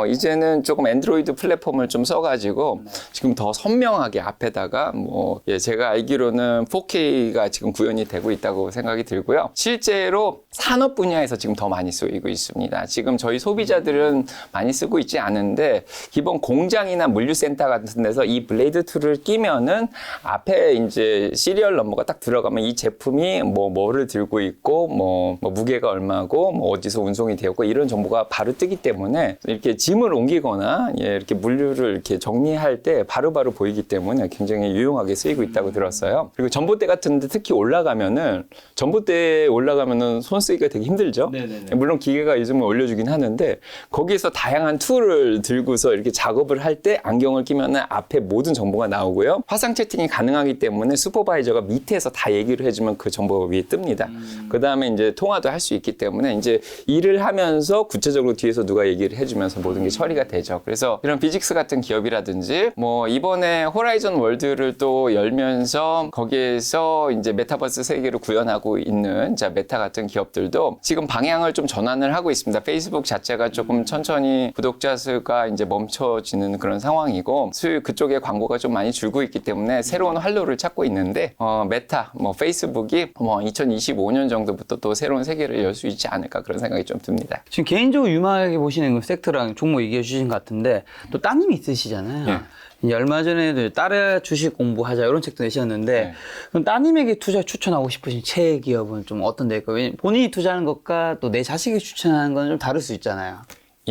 이제는 조금 안드로이드 플랫폼을 좀 써가지고 지금 더 선명하게 앞에다가 뭐 제가 알기로는 4K가 지금 구현이 되고 있다고 생각이 들고요. 실제로 산업 분야에서 지금 더 많이 쓰이고 있습니다. 지금 저희 소비자들은 많이 쓰고 있지 않은데, 기본 공장이나 물류센터 같은 데서 이 블레이드 2를 끼면은 앞에 이제 시리얼 넘버가 딱 들어가면 이 제품이 뭐를 들고 있고 뭐 무게가 얼마고 뭐 어디서 운송이 되었고 이런 정보가 바로 뜨기 때문에 이렇게 짐을 옮기거나 이렇게 물류를 이렇게 정리할 때 바로바로 보이기 때문에 굉장히 유용하게 쓰이고 있다고 들었어요. 그리고 전봇대 같은 데 특히 올라가면은, 전봇대 올라가면은 손 쓰기가 되게 힘들죠. 물론 기계가 요즘은 올려주긴 하는데, 거기에서 다양한 툴을 들고서 이렇게 작업을 할 때 안경을 끼면은 앞에 모든 정보가 나오고요. 화상 채팅이 가능하기 때문에 슈퍼바이저가 밑에서 다 얘기를 해주면 그 정보가 위에 뜹니다. 그 다음에 이제 통화도 할 수 있기 때문에 이제 일을 하면서 구체적으로 뒤에서 누가 얘기를 해주면서 모든 게 처리가 되죠. 그래서 이런 비직스 같은 기업이라든지, 뭐 이번에 호라이즌 월드를 또 열면서 거기에서 이제 메타버스 세계를 구현하고 있는 메타 같은 기업들도 지금 방향을 좀 전환을 하고 있습니다. 페이스북 자체가 조금 천천히 구독자 수가 이제 멈춰지는 그런 상황이고, 그쪽에 광고가 좀 많이 줄고 있기 때문에 새로운 활로를 찾고 있는데, 메타, 뭐 페이스북이 뭐 2025년 정도부터 또 새로운 세계를 열 수 있지 않을까, 그런 생각이 좀 듭니다.
지금 개인적으로 유망하게 보시는 그 섹터랑 종목 얘기해 주신 것 같은데, 또 따님이 있으시잖아요. 이제 얼마 전에도 딸의 주식 공부하자 이런 책도 내셨는데, 그럼 따님에게 투자 추천하고 싶으신 최애 기업은 좀 어떤 데일까요? 왜냐면 본인이 투자하는 것과 또 내 자식이 추천하는 건 좀 다를 수 있잖아요.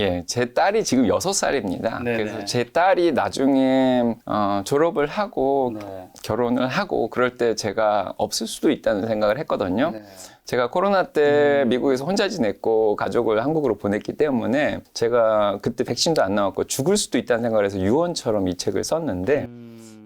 예, 제 딸이 지금 6살입니다.
네네.
그래서 제 딸이 나중에 졸업을 하고
네.
결혼을 하고 그럴 때 제가 없을 수도 있다는 생각을 했거든요.
네.
제가 코로나 때 미국에서 혼자 지냈고 가족을 한국으로 보냈기 때문에 제가 그때 백신도 안 나왔고 죽을 수도 있다는 생각을 해서 유언처럼 이 책을 썼는데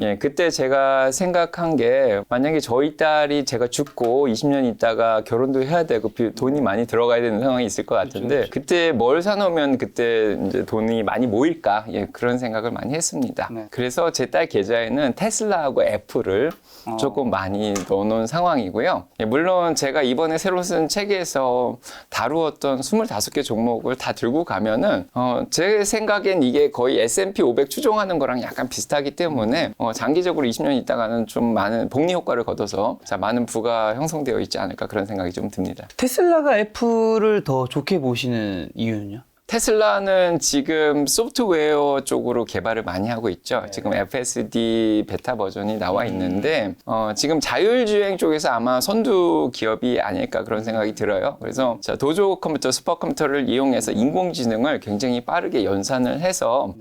예, 그때 제가 생각한 게 만약에 저희 딸이 제가 죽고 20년 있다가 결혼도 해야 되고 돈이 많이 들어가야 되는 상황이 있을 것 같은데
그렇죠.
그때 뭘 사놓으면 그때 이제 돈이 많이 모일까 예, 그런 생각을 많이 했습니다.
네.
그래서 제 딸 계좌에는 테슬라하고 애플을 조금 많이 넣어놓은 상황이고요. 예, 물론 제가 이번에 새로 쓴 책에서 다루었던 25개 종목을 다 들고 가면은 제 생각엔 이게 거의 S&P 500 추종하는 거랑 약간 비슷하기 때문에 장기적으로 20년 있다가는 좀 많은 복리 효과를 거둬서 많은 부가 형성되어 있지 않을까 그런 생각이 좀 듭니다.
테슬라가 애플을 더 좋게 보시는 이유는요?
테슬라는 지금 소프트웨어 쪽으로 개발을 많이 하고 있죠. 지금 FSD 베타 버전이 나와 있는데 지금 자율주행 쪽에서 아마 선두 기업이 아닐까 그런 생각이 들어요. 그래서 도조 컴퓨터, 슈퍼컴퓨터를 이용해서 인공지능을 굉장히 빠르게 연산을 해서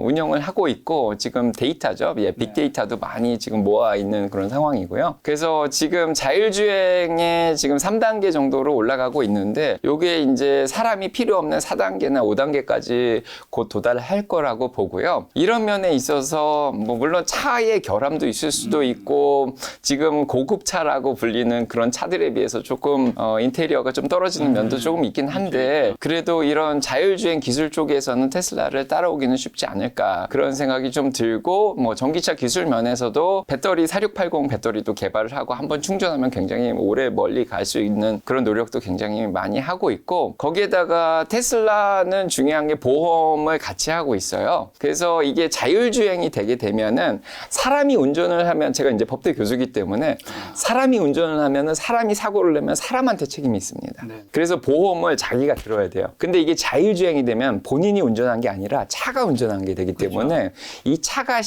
운영을 하고 있고 지금 데이터죠. 예, 빅데이터도 많이 지금 모아 있는 그런 상황이고요. 그래서 지금 자율주행에 지금 3단계 정도로 올라가고 있는데 요게 이제 사람이 필요 없는 4단계나 5단계까지 곧 도달할 거라고 보고요. 이런 면에 있어서 뭐 물론 차의 결함도 있을 수도 있고 지금 고급차라고 불리는 그런 차들에 비해서 조금 인테리어가 좀 떨어지는 면도 조금 있긴 한데 그래도 이런 자율주행 기술 쪽에서는 테슬라를 따라오기는 쉽지 않을까 그런 생각이 좀 들고 뭐 전기차 기술 면에서도 배터리 4680 배터리도 개발을 하고 한번 충전하면 굉장히 오래 멀리 갈 수 있는 그런 노력도 굉장히 많이 하고 있고 거기에다가 테슬라는 중요한 게 보험을 같이 하고 있어요. 그래서 이게 자율주행이 되게 되면은 사람이 운전을 하면 제가 이제 법대 교수이기 때문에 사람이 운전을 하면은 사람이 사고를 내면 사람한테 책임이 있습니다.
네.
그래서 보험을 자기가 들어야 돼요. 근데 이게 자율주행이 되면 본인이 운전한 게 아니라 차가 운전한 게 되기 때문에 이 차가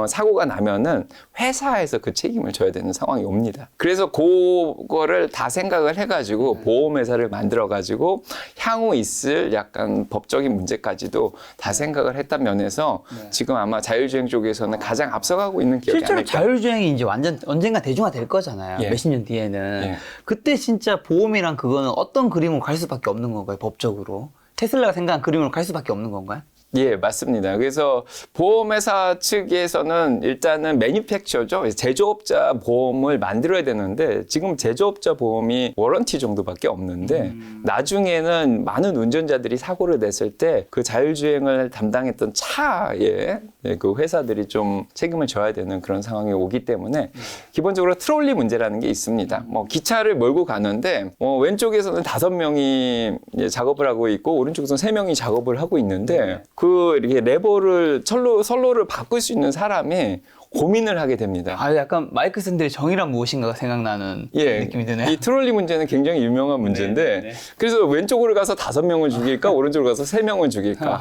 사고가 나면은 회사에서 그 책임을 져야 되는 상황이 옵니다. 그래서 그거를 다 생각을 해가지고 보험회사를 만들어가지고 향후 있을 약간 법적인 문제까지도 다 생각을 했단 면에서 지금 아마 자율주행 쪽에서는 가장 앞서가고 있는 기업이
실제로
아닐까.
자율주행이 이제 완전 언젠가 대중화 될 거잖아요.
예.
몇십 년 뒤에는.
예.
그때 진짜 보험이랑 그거는 어떤 그림으로 갈 수밖에 없는 건가요? 법적으로. 테슬라가 생각한 그림으로 갈 수밖에 없는 건가요?
예, 맞습니다. 그래서 보험회사 측에서는 일단은 매니팩처죠. 제조업자 보험을 만들어야 되는데 지금 제조업자 보험이 워런티 정도밖에 없는데 나중에는 많은 운전자들이 사고를 냈을 때 그 자율주행을 담당했던 차에 그 회사들이 좀 책임을 져야 되는 그런 상황이 오기 때문에 기본적으로 트롤리 문제라는 게 있습니다. 뭐 기차를 몰고 가는데 왼쪽에서는 5명이 작업을 하고 있고 오른쪽에서는 3명이 작업을 하고 있는데 그 이렇게 레버를 선로를 바꿀 수 있는 사람이 고민을 하게 됩니다.
아, 약간 마이크 샌들의 정의란 무엇인가가 생각나는 느낌이 드네요.
이 트롤리 문제는 굉장히 유명한 문제인데 그래서 왼쪽으로 가서 5명을 죽일까 오른쪽으로 가서 3명을 죽일까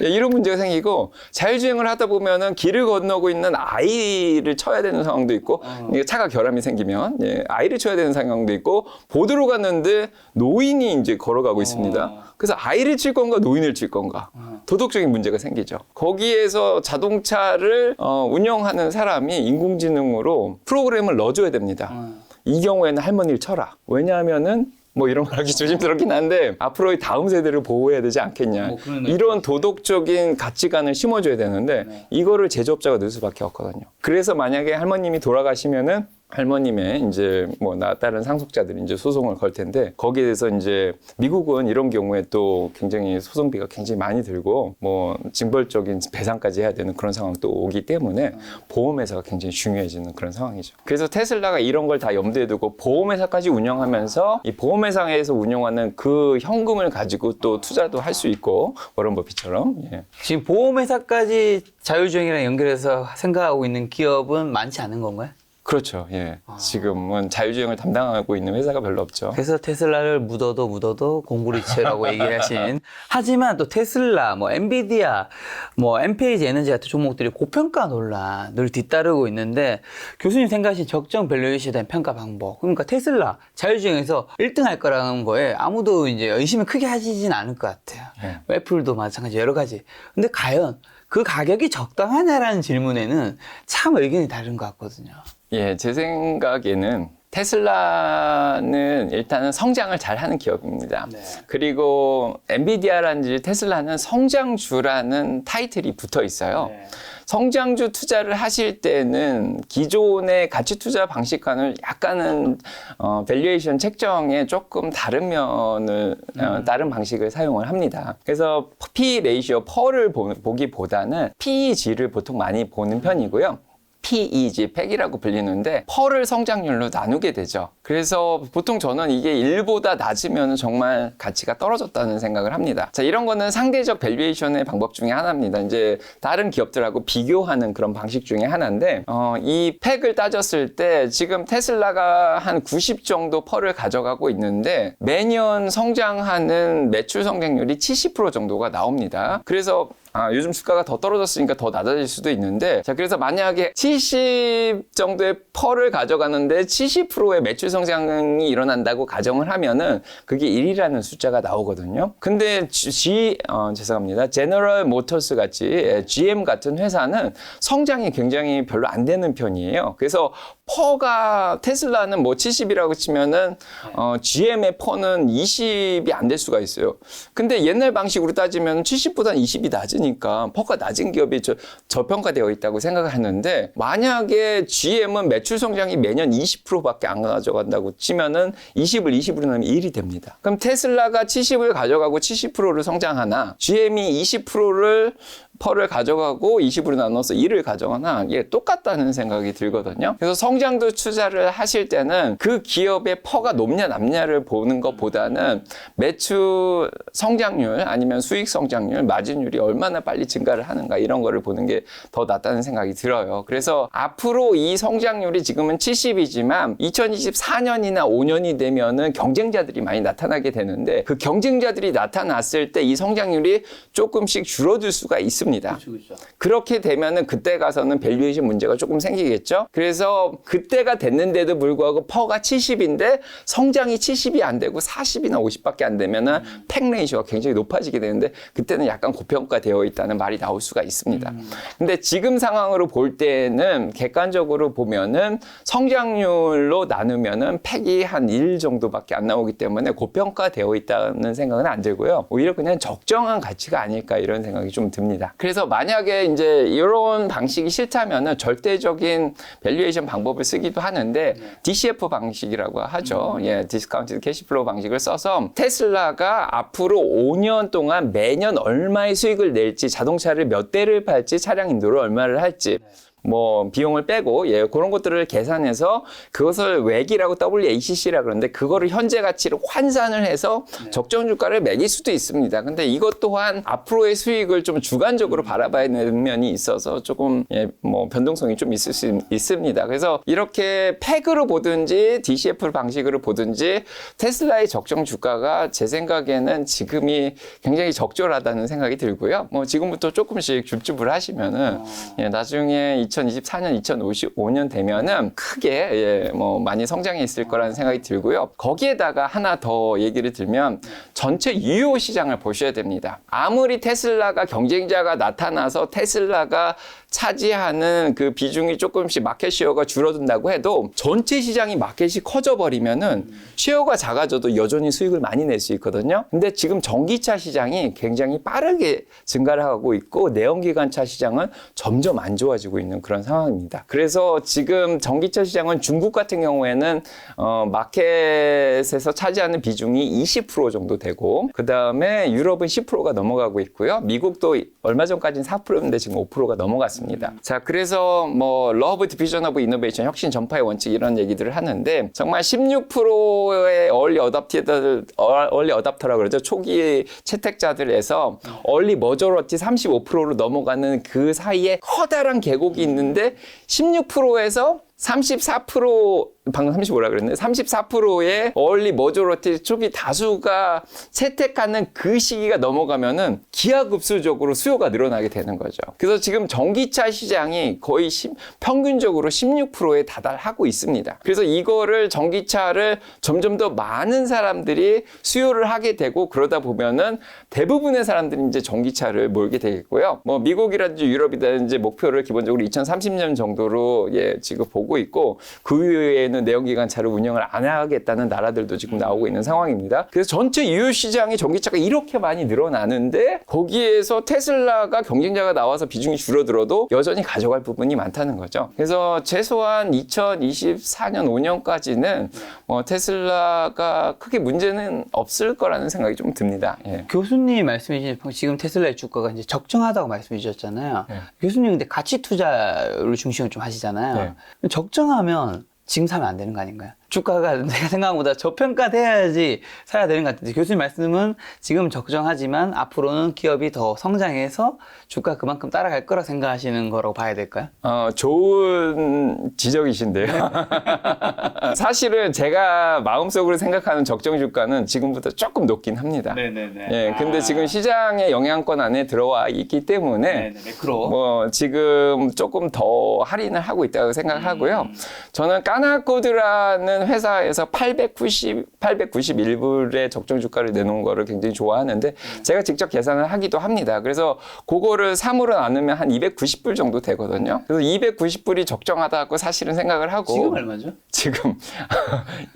예, 이런 문제가 생기고 자율주행을 하다 보면은 길을 건너고 있는 아이를 쳐야 되는 상황도 있고 이게 차가 결함이 생기면 아이를 쳐야 되는 상황도 있고 보도로 갔는데 노인이 이제 걸어가고 있습니다. 그래서 아이를 칠 건가 노인을 칠 건가 도덕적인 문제가 생기죠. 거기에서 자동차를 운영하는 사람이 인공지능으로 프로그램을 넣어줘야 됩니다. 이 경우에는 할머니를 쳐라. 왜냐하면은 뭐 이런 말 하기 조심스럽긴 한데 앞으로의 다음 세대를 보호해야 되지 않겠냐. 이런 도덕적인 가치관을 심어줘야 되는데 이거를 제조업자가 넣을 수밖에 없거든요. 그래서 만약에 할머님이 돌아가시면은 할머님의 이제 뭐 나 다른 상속자들이 이제 소송을 걸 텐데 거기에 대해서 이제 미국은 이런 경우에 또 굉장히 소송비가 굉장히 많이 들고 뭐 징벌적인 배상까지 해야 되는 그런 상황도 오기 때문에 보험회사가 굉장히 중요해지는 그런 상황이죠. 그래서 테슬라가 이런 걸 다 염두에 두고 보험회사까지 운영하면서 이 보험회사에서 운영하는 그 현금을 가지고 또 투자도 할 수 있고 워런 버핏처럼
지금 보험회사까지 자율주행이랑 연결해서 생각하고 있는 기업은 많지 않은 건가요?
그렇죠. 예. 지금은 자율주행을 담당하고 있는 회사가 별로 없죠.
그래서 테슬라를 묻어도 공구리체라고 얘기하신. 하지만 또 테슬라, 뭐 엔비디아, 뭐 엠페이지 에너지 같은 종목들이 고평가 논란을 뒤따르고 있는데 교수님 생각하신 적정 밸류에이션에 대한 평가 방법. 그러니까 테슬라 자율주행에서 1등 할 거라는 거에 아무도 이제 의심을 크게 하시진 않을 것 같아요.
네.
애플도 마찬가지 여러 가지. 근데 과연 그 가격이 적당하냐라는 질문에는 참 의견이 다른 것 같거든요.
예, 제 생각에는 테슬라는 일단은 성장을 잘하는 기업입니다.
네.
그리고 엔비디아라든지 테슬라는 성장주라는 타이틀이 붙어 있어요. 성장주 투자를 하실 때는 기존의 가치 투자 방식과는 약간은 밸류에이션 책정에 조금 다른 면을 다른 방식을 사용을 합니다. 그래서 P 레이시오 퍼를 보기보다는 PEG를 보통 많이 보는 편이고요. PEG, 팩이라고 불리는데 퍼를 성장률로 나누게 되죠. 그래서 보통 저는 이게 1보다 낮으면 정말 가치가 떨어졌다는 생각을 합니다. 자, 이런 거는 상대적 밸류에이션의 방법 중에 하나입니다. 이제 다른 기업들하고 비교하는 그런 방식 중에 하나인데 이 팩을 따졌을 때 지금 테슬라가 한 90 정도 퍼를 가져가고 있는데 매년 성장하는 매출 성장률이 70% 정도가 나옵니다. 그래서 요즘 주가가 더 떨어졌으니까 더 낮아질 수도 있는데, 자, 그래서 만약에 70 정도의 퍼를 가져가는데 70%의 매출 성장이 일어난다고 가정을 하면은 그게 1이라는 숫자가 나오거든요. 근데 죄송합니다. 제너럴 모터스 같이 GM 같은 회사는 성장이 굉장히 별로 안 되는 편이에요. 그래서 퍼가 테슬라는 뭐 70이라고 치면은 GM의 퍼는 20이 안 될 수가 있어요. 근데 옛날 방식으로 따지면 70보다는 20이 낮으니까 퍼가 낮은 기업이 저평가되어 있다고 생각을 하는데, 만약에 GM은 매출 성장이 매년 20%밖에 안 가져간다고 치면은 20을 20으로 넣으면 1이 됩니다. 그럼 테슬라가 70을 가져가고 70%를 성장하나 GM이 20%를 퍼를 가져가고 20으로 나눠서 1을 가져가나 이게 똑같다는 생각이 들거든요. 그래서 성장도 투자를 하실 때는 그 기업의 퍼가 높냐 낮냐를 보는 것보다는 매출 성장률 아니면 수익 성장률, 마진율이 얼마나 빨리 증가를 하는가 이런 거를 보는 게 더 낫다는 생각이 들어요. 그래서 앞으로 이 성장률이 지금은 70이지만 2024년이나 5년이 되면은 경쟁자들이 많이 나타나게 되는데, 그 경쟁자들이 나타났을 때 이 성장률이 조금씩 줄어들 수가 있습니다.
그렇죠.
그렇게 되면은 그때 가서는 밸류에이션 문제가 조금 생기겠죠. 그래서 그때가 됐는데도 불구하고 퍼가 70인데 성장이 70이 안 되고 40이나 50밖에 안 되면은 팩 레이시오가 굉장히 높아지게 되는데, 그때는 약간 고평가되어 있다는 말이 나올 수가 있습니다. 근데 지금 상황으로 볼 때는 객관적으로 보면은 성장률로 나누면은 팩이 한 1 정도밖에 안 나오기 때문에 고평가되어 있다는 생각은 안 들고요. 오히려 그냥 적정한 가치가 아닐까 이런 생각이 좀 듭니다. 그래서 만약에 이제 이런 방식이 싫다면은 절대적인 밸류에이션 방법을 쓰기도 하는데 DCF 방식이라고 하죠. 예, 디스카운티드 캐시플로우 방식을 써서 테슬라가 앞으로 5년 동안 매년 얼마의 수익을 낼지, 자동차를 몇 대를 팔지, 차량 인도를 얼마를 할지, 뭐 비용을 빼고 그런 것들을 계산해서 그것을 외기라고 WACC라 그러는데, 그거를 현재 가치로 환산을 해서 적정 주가를 매길 수도 있습니다. 근데 이것 또한 앞으로의 수익을 좀 주관적으로 바라봐야 되는 면이 있어서 조금 뭐 변동성이 좀 있을 수 있습니다. 그래서 이렇게 팩으로 보든지 DCF 방식으로 보든지 테슬라의 적정 주가가 제 생각에는 지금이 굉장히 적절하다는 생각이 들고요. 뭐 지금부터 조금씩 줍줍을 하시면은 나중에 2024년, 2055년 되면은 크게 뭐 많이 성장해 있을 거라는 생각이 들고요. 거기에다가 하나 더 얘기를 들면 전체 유효 시장을 보셔야 됩니다. 아무리 테슬라가 경쟁자가 나타나서 테슬라가 차지하는 그 비중이 조금씩 마켓 쉐어가 줄어든다고 해도 전체 시장이 마켓이 커져버리면은 쉐어가 작아져도 여전히 수익을 많이 낼 수 있거든요. 근데 지금 전기차 시장이 굉장히 빠르게 증가를 하고 있고 내연기관차 시장은 점점 안 좋아지고 있는 그런 상황입니다. 그래서 지금 전기차 시장은 중국 같은 경우에는 마켓에서 차지하는 비중이 20% 정도 되고, 그 다음에 유럽은 10%가 넘어가고 있고요. 미국도 얼마 전까지는 4%였는데 지금 5%가 넘어갔습니다. 자, 그래서 뭐 러브 디비전 오브 이노베이션, 혁신 전파의 원칙 이런 얘기들을 하는데, 정말 16%의 얼리 어답터라고 그러죠. 초기 채택자들에서 얼리 머저러티 35%로 넘어가는 그 사이에 커다란 계곡이 있는데 16%에서 34% 방금 35라 그랬네. 34%의 얼리 머저리티 초기 다수가 채택하는 그 시기가 넘어가면은 기하급수적으로 수요가 늘어나게 되는 거죠. 그래서 지금 전기차 시장이 거의 평균적으로 16%에 다달하고 있습니다. 그래서 이거를 전기차를 점점 더 많은 사람들이 수요를 하게 되고 그러다 보면은 대부분의 사람들이 이제 전기차를 몰게 되겠고요. 뭐 미국이라든지 유럽이라든지 목표를 기본적으로 2030년 정도로 지금 보고 있고 그 이후에는 내연기관차를 운영을 안 하겠다는 나라들도 지금 나오고 있는 상황입니다. 그래서 전체 유효 시장의 전기차가 이렇게 많이 늘어나는데 거기에서 테슬라가 경쟁자가 나와서 비중이 줄어들어도 여전히 가져갈 부분이 많다는 거죠. 그래서 최소한 2024년 5년까지는 테슬라가 크게 문제는 없을 거라는 생각이 좀 듭니다. 예.
교수님 말씀해 주신 지금 테슬라의 주가가 이제 적정하다고 말씀해 주셨잖아요.
네.
교수님 근데 가치 투자를 중심으로 좀 하시잖아요. 적정하면 지금 사면 안 되는 거 아닌가요? 주가가 내가 생각한 것보다 저평가돼야지 사야 되는 것 같은데 교수님 말씀은 지금 적정하지만 앞으로는 기업이 더 성장해서 주가 그만큼 따라갈 거라 생각하시는 거라고 봐야 될까요?
좋은 지적이신데요. 사실은 제가 마음속으로 생각하는 적정 주가는 지금부터 조금 높긴 합니다.
네네네.
예, 근데 지금 시장의 영향권 안에 들어와 있기 때문에
매크로.
지금 조금 더 할인을 하고 있다고 생각하고요. 저는 까나코드라는 회사에서 891불의 적정 주가를 내놓은 거를 굉장히 좋아하는데 제가 직접 계산을 하기도 합니다. 그래서 그거를 3으로 나누면 한 290불 정도 되거든요. 그래서 290불이 적정하다고 사실은 생각을 하고
지금 얼마죠?
지금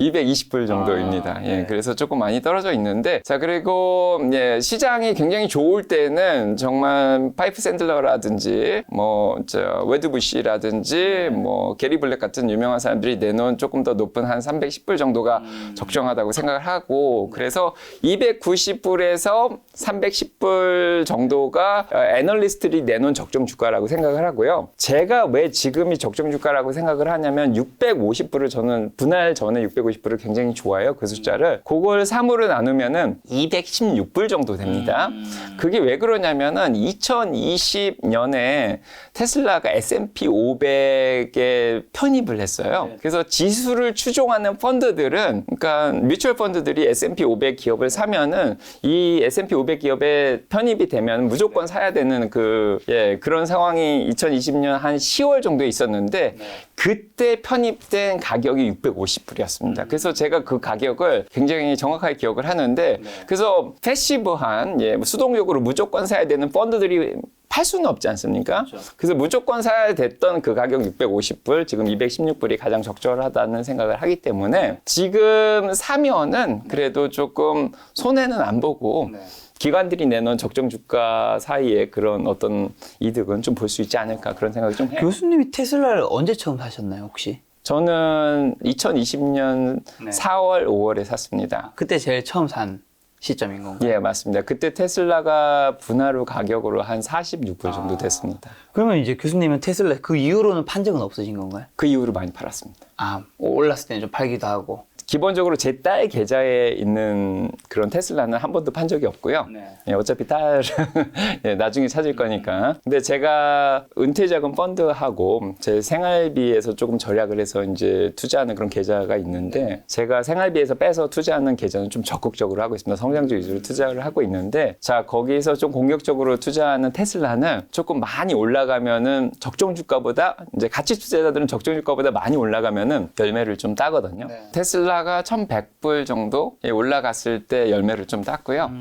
220불 정도입니다. 예, 그래서 조금 많이 떨어져 있는데 자 그리고 시장이 굉장히 좋을 때는 정말 파이프 샌들러라든지 웨드 부시라든지 게리 블랙 같은 유명한 사람들이 내놓은 조금 더 높은 한 310불 정도가 적정하다고 생각을 하고 그래서 290불에서 310불 정도가 애널리스트들이 내놓은 적정 주가라고 생각을 하고요. 제가 왜 지금이 적정 주가라고 생각을 하냐면 650불을 저는 분할 전에 650불을 굉장히 좋아해요. 그 숫자를. 그걸 3으로 나누면은 216불 정도 됩니다. 그게 왜 그러냐면은 2020년에 테슬라가 S&P 500에 편입을 했어요. 그래서 지수를 추종하는 펀드들은 그러니까 뮤추얼 펀드들이 S&P 500 기업을 사면은 이 S&P 500 기업에 편입이 되면 무조건 사야 되는 그런 상황이 2020년 한 10월 정도에 있었는데 그때 편입된 가격이 650불이었습니다. 그래서 제가 그 가격을 굉장히 정확하게 기억을 하는데 그래서 패시브한 수동적으로 무조건 사야 되는 펀드들이 팔 수는 없지 않습니까? 그렇죠. 그래서 무조건 사야 됐던 그 가격 650불, 지금 216불이 가장 적절하다는 생각을 하기 때문에 지금 사면은 그래도 조금 손해는 안 보고 기관들이 내놓은 적정 주가 사이에 그런 어떤 이득은 좀 볼 수 있지 않을까 그런 생각이 좀 해요.
교수님이 테슬라를 언제 처음 사셨나요, 혹시?
저는 2020년 4월, 5월에 샀습니다.
그때 제일 처음 산 시점인 건가요?
예, 맞습니다. 그때 테슬라가 분할 가격으로 한 46불 정도 됐습니다.
그러면 이제 교수님은 테슬라 그 이후로는 판 적은 없으신 건가요?
그 이후로 많이 팔았습니다.
올랐을 때는 좀 팔기도 하고.
기본적으로 제 딸 계좌에 있는 그런 테슬라는 한 번도 판 적이 없고요. 어차피 딸은 나중에 찾을 거니까. 근데 제가 은퇴자금 펀드하고 제 생활비에서 조금 절약을 해서 이제 투자하는 그런 계좌가 있는데 제가 생활비에서 빼서 투자하는 계좌는 좀 적극적으로 하고 있습니다. 성장주 위주로 투자를 하고 있는데 자 거기서 좀 공격적으로 투자하는 테슬라는 조금 많이 올라가면은 적정 주가보다 이제 가치 투자자들은 적정 주가보다 많이 올라가면은 열매를 좀 따거든요. 테슬라가 1100불 정도 올라갔을 때 열매를 좀 땄고요.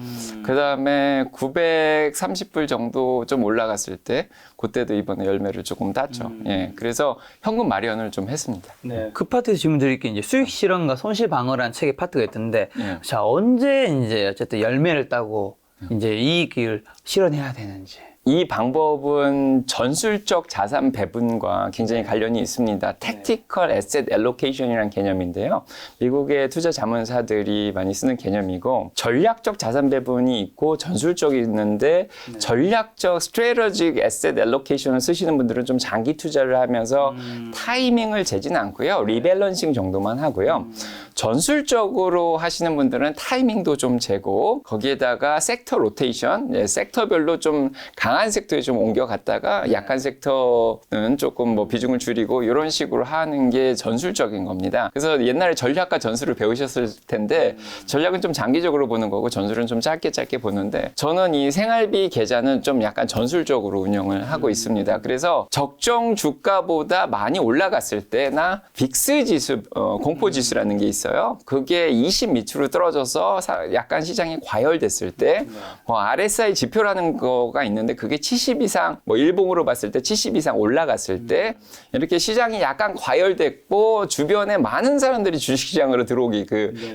그 다음에 930불 정도 좀 올라갔을 때 그때도 이번에 열매를 조금 땄죠. 그래서 현금 마련을 좀 했습니다.
그 파트에서 질문 드릴 게 이제 수익 실현과 손실 방어라는 책의 파트가 있던데 자 언제 이제 어쨌든 열매를 따고 이제 이익을 실현해야 되는지.
이 방법은 전술적 자산 배분과 굉장히 관련이 있습니다. Tactical Asset Allocation이라는 개념인데요. 미국의 투자 자문사들이 많이 쓰는 개념이고 전략적 자산 배분이 있고 전술적이 있는데 전략적 Strategic Asset Allocation을 쓰시는 분들은 좀 장기 투자를 하면서 타이밍을 재지는 않고요. 리밸런싱 정도만 하고요. 전술적으로 하시는 분들은 타이밍도 좀 재고 거기에다가 섹터 로테이션, 섹터별로 좀 강한 강한 섹터에 좀 옮겨갔다가 약한 섹터는 조금 뭐 비중을 줄이고 이런 식으로 하는 게 전술적인 겁니다. 그래서 옛날에 전략과 전술을 배우셨을 텐데 전략은 좀 장기적으로 보는 거고 전술은 좀 짧게 보는데 저는 이 생활비 계좌는 좀 약간 전술적으로 운영을 하고 있습니다. 그래서 적정 주가보다 많이 올라갔을 때나 빅스 지수, 공포 지수라는 게 있어요. 그게 20 밑으로 떨어져서 약간 시장이 과열됐을 때 RSI 지표라는 거가 있는데 그게 70 이상, 뭐 일봉으로 봤을 때 70 이상 올라갔을 때 이렇게 시장이 약간 과열됐고 주변에 많은 사람들이 주식시장으로 들어오기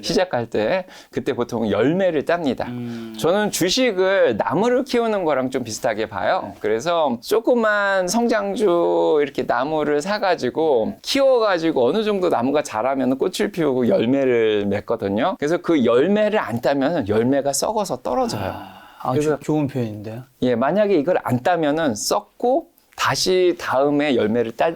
시작할 때 그때 보통 열매를 땁니다. 저는 주식을 나무를 키우는 거랑 좀 비슷하게 봐요. 그래서 조그만 성장주 이렇게 나무를 사가지고 키워가지고 어느 정도 나무가 자라면 꽃을 피우고 열매를 맺거든요. 그래서 그 열매를 안 따면 열매가 썩어서 떨어져요.
그래서 좋은 표현인데요.
예, 만약에 이걸 안 따면은 썩고 다시 다음에 열매를 딸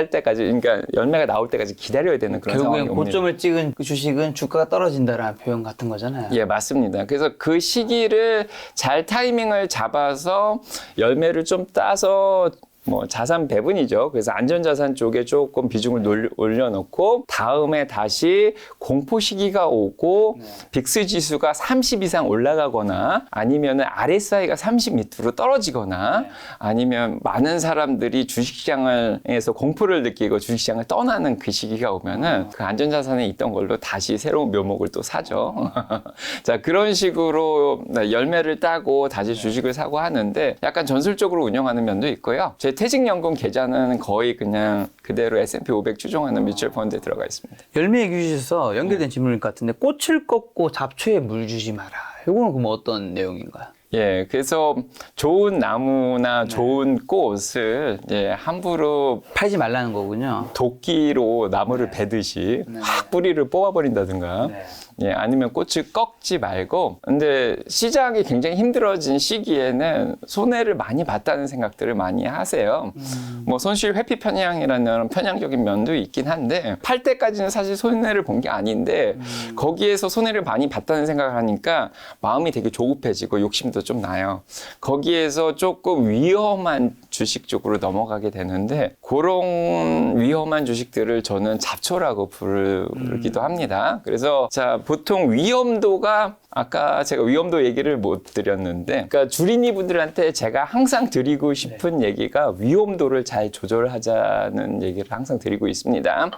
때까지, 그러니까 열매가 나올 때까지 기다려야 되는 그런 상황이
결국엔
옵니다.
고점을 찍은 그 주식은 주가가 떨어진다라는 표현 같은 거잖아요.
예, 맞습니다. 그래서 그 시기를 잘 타이밍을 잡아서 열매를 좀 따서 뭐 자산 배분이죠. 그래서 안전자산 쪽에 조금 비중을 올려놓고 다음에 다시 공포 시기가 오고 빅스 지수가 30 이상 올라가거나 아니면은 RSI가 30 밑으로 떨어지거나 아니면 많은 사람들이 주식시장에서 공포를 느끼고 주식시장을 떠나는 그 시기가 오면은 그 안전자산에 있던 걸로 다시 새로운 묘목을 또 사죠. 자, 그런 식으로 열매를 따고 다시 주식을 사고 하는데 약간 전술적으로 운영하는 면도 있고요. 제 퇴직연금 계좌는 거의 그냥 그대로 S&P 500 추종하는 뮤추얼 펀드에 들어가 있습니다.
열매 얘기 주셔서 연결된 질문일 것 같은데 꽃을 꺾고 잡초에 물 주지 마라. 이거는 그럼 어떤 내용인가요?
예, 그래서 좋은 나무나 좋은 꽃을 함부로
팔지 말라는 거군요.
도끼로 나무를 베듯이 확 뿌리를 뽑아버린다든가 아니면 꽃을 꺾지 말고 근데 시장이 굉장히 힘들어진 시기에는 손해를 많이 봤다는 생각들을 많이 하세요. 뭐 손실 회피 편향이라는 편향적인 면도 있긴 한데 팔 때까지는 사실 손해를 본 게 아닌데 거기에서 손해를 많이 봤다는 생각을 하니까 마음이 되게 조급해지고 욕심도 좀 나요. 거기에서 조금 위험한 주식 쪽으로 넘어가게 되는데 그런 위험한 주식들을 저는 잡초라고 부르기도 합니다. 그래서 자 보통 위험도가 아까 제가 위험도 얘기를 못 드렸는데 그러니까 주린이 분들한테 제가 항상 드리고 싶은 얘기가 위험도를 잘 조절하자는 얘기를 항상 드리고 있습니다.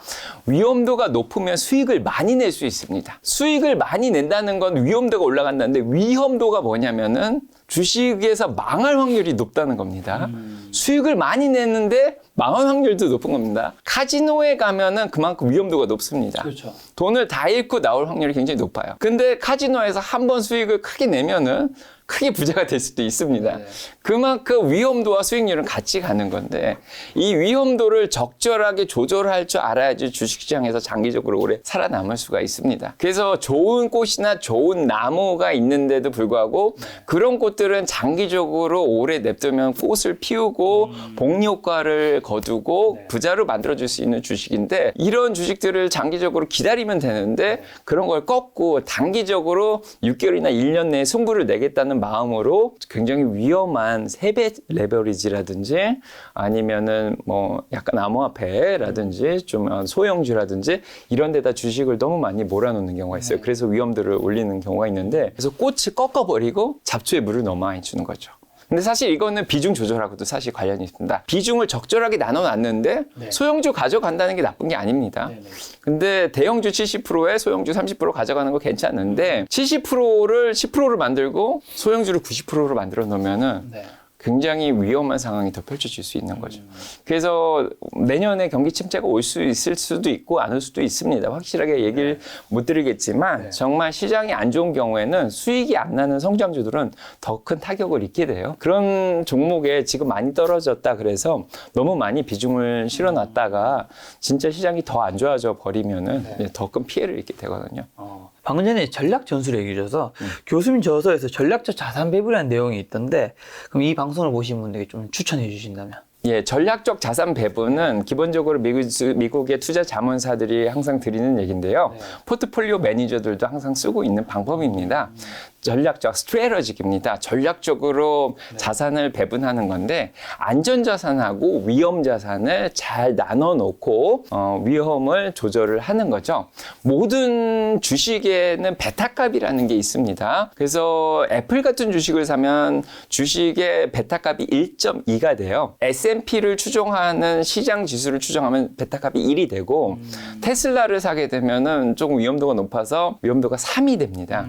위험도가 높으면 수익을 많이 낼 수 있습니다. 수익을 많이 낸다는 건 위험도가 올라간다는데 위험도가 뭐냐면은 주식에서 망할 확률이 높다는 겁니다. 수익을 많이 내는데 망할 확률도 높은 겁니다. 카지노에 가면은 그만큼 위험도가 높습니다.
그렇죠.
돈을 다 잃고 나올 확률이 굉장히 높아요. 근데 카지노에서 한 번 수익을 크게 내면은 크게 부자가 될 수도 있습니다. 그만큼 위험도와 수익률은 같이 가는 건데 이 위험도를 적절하게 조절할 줄 알아야지 주식시장에서 장기적으로 오래 살아남을 수가 있습니다. 그래서 좋은 꽃이나 좋은 나무가 있는데도 불구하고 그런 꽃들은 장기적으로 오래 냅두면 꽃을 피우고 복리효과를 거두고 부자로 만들어줄 수 있는 주식인데 이런 주식들을 장기적으로 기다리면 되는데 그런 걸 꺾고 단기적으로 6개월이나 1년 내에 승부를 내겠다는 마음으로 굉장히 위험한 세배 레버리지라든지 아니면은 뭐 약간 암호화폐라든지 좀 소형주라든지 이런 데다 주식을 너무 많이 몰아놓는 경우가 있어요. 그래서 위험도를 올리는 경우가 있는데 그래서 꽃을 꺾어버리고 잡초에 물을 너무 많이 주는 거죠. 근데 사실 이거는 비중 조절하고도 사실 관련이 있습니다. 비중을 적절하게 나눠놨는데 소형주 가져간다는 게 나쁜 게 아닙니다. 근데 대형주 70%에 소형주 30% 가져가는 거 괜찮은데 70%를 10%를 만들고 소형주를 90%로 만들어 놓으면은 굉장히 위험한 상황이 더 펼쳐질 수 있는 거죠. 그래서 내년에 경기 침체가 올 수 있을 수도 있고 안 올 수도 있습니다. 확실하게 얘기를 못 드리겠지만 정말 시장이 안 좋은 경우에는 수익이 안 나는 성장주들은 더 큰 타격을 입게 돼요. 그런 종목에 지금 많이 떨어졌다 그래서 너무 많이 비중을 실어놨다가 진짜 시장이 더 안 좋아져 버리면은 더 큰 피해를 입게 되거든요.
방금 전에 전략 전술을 얘기해 주셔서 교수님 저서에서 전략적 자산 배분이라는 내용이 있던데 그럼 이 방송을 보신 분들에게 좀 추천해 주신다면?
예, 전략적 자산 배분은 기본적으로 미국의 투자 자문사들이 항상 드리는 얘기인데요. 포트폴리오 매니저들도 항상 쓰고 있는 방법입니다. 전략적 스트래터지입니다. 전략적으로 자산을 배분하는 건데 안전자산하고 위험자산을 잘 나눠놓고 위험을 조절을 하는 거죠. 모든 주식에는 베타값이라는 게 있습니다. 그래서 애플 같은 주식을 사면 주식의 베타값이 1.2가 돼요. S&P를 추종하는 시장 지수를 추정하면 베타값이 1이 되고 테슬라를 사게 되면은 조금 위험도가 높아서 위험도가 3이 됩니다.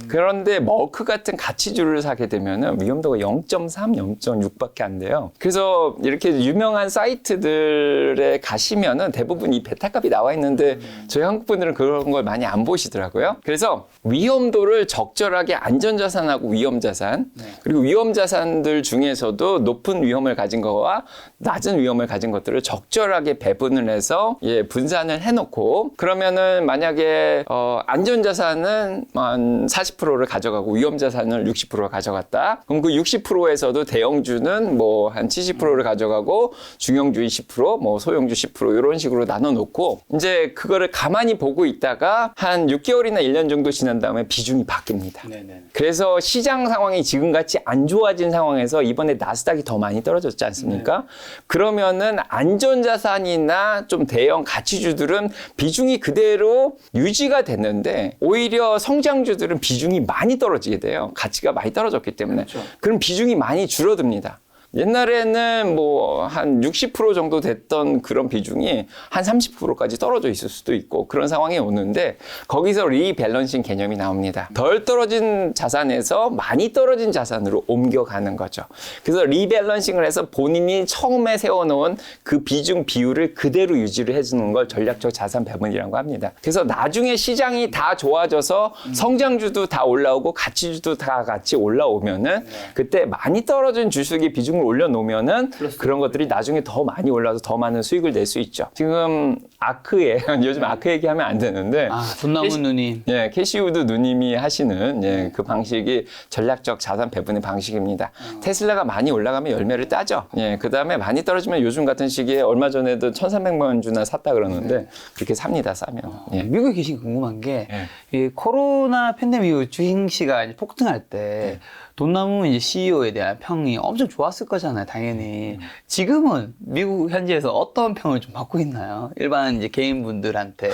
그런데 머크 같은 가치주를 사게 되면은 위험도가 0.3, 0.6밖에 안 돼요. 그래서 이렇게 유명한 사이트들에 가시면은 대부분 이 베타값이 나와 있는데 저희 한국 분들은 그런 걸 많이 안 보시더라고요. 그래서 위험도를 적절하게 안전자산하고 위험자산, 그리고 위험자산들 중에서도 높은 위험을 가진 거와 낮은 위험을 가진 것들을 적절하게 배분을 해서 분산을 해놓고 그러면은 만약에 안전자산은 한 40%를 가져가고 위험자산을 60%를 가져갔다. 그럼 그 60%에서도 대형주는 뭐 한 70%를 가져가고 중형주 20%, 뭐 소형주 10% 이런 식으로 나눠놓고 이제 그거를 가만히 보고 있다가 한 6개월이나 1년 정도 지난 다음에 비중이 바뀝니다.
네네.
그래서 시장 상황이 지금같이 안 좋아진 상황에서 이번에 나스닥이 더 많이 떨어졌지 않습니까? 그러면은 안전자산이나 좀 대형 가치주들은 비중이 그대로 유지가 됐는데 오히려 성장주들은 비중이 많이 떨어지게 돼요. 가치가 많이 떨어졌기 때문에.
그렇죠.
그럼 비중이 많이 줄어듭니다. 옛날에는 뭐 한 60% 정도 됐던 그런 비중이 한 30%까지 떨어져 있을 수도 있고 그런 상황이 오는데 거기서 리밸런싱 개념이 나옵니다. 덜 떨어진 자산에서 많이 떨어진 자산으로 옮겨가는 거죠. 그래서 리밸런싱을 해서 본인이 처음에 세워놓은 그 비중 비율을 그대로 유지를 해주는 걸 전략적 자산 배분이라고 합니다. 그래서 나중에 시장이 다 좋아져서 성장주도 다 올라오고 가치주도 다 같이 올라오면은 그때 많이 떨어진 주식의 비중을 올려놓으면은 그런 것들이 나중에 더 많이 올라서 더 많은 수익을 낼 수 있죠. 지금 아크에 요즘 아크 얘기하면 안 되는데
돈 남은 누님.
예, 캐시우드 누님이 하시는 그 방식이 전략적 자산 배분의 방식입니다. 테슬라가 많이 올라가면 열매를 따죠. 예, 그 다음에 많이 떨어지면 요즘 같은 시기에 얼마 전에도 1,300만 원 주나 샀다 그러는데 그렇게 삽니다, 싸면. 예.
미국에 계신 궁금한 게 이 코로나 팬데믹 이후 주식시가 이제 폭등할 때 돈 남으면 이제 CEO에 대한 평이 엄청 좋았을 거잖아요, 당연히. 지금은 미국 현지에서 어떤 평을 좀 받고 있나요? 일반 이제 개인분들한테.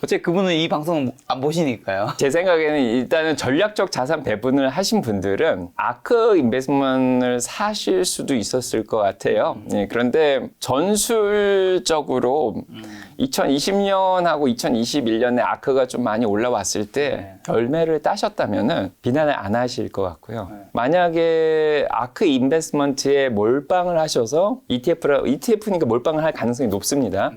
어차피 그분은 이 방송 안 보시니까요.
제 생각에는 일단은 전략적 자산 배분을 하신 분들은 아크 인베스트먼트를 사실 수도 있었을 것 같아요. 예, 그런데 전술적으로 2020년하고 2021년에 아크가 좀 많이 올라왔을 때 열매를 따셨다면은 비난을 안 하실 것 같고요. 만약에 아크 인베스트먼트에 몰빵을 하셔서 ETF니까 몰빵을 할 가능성이 높습니다.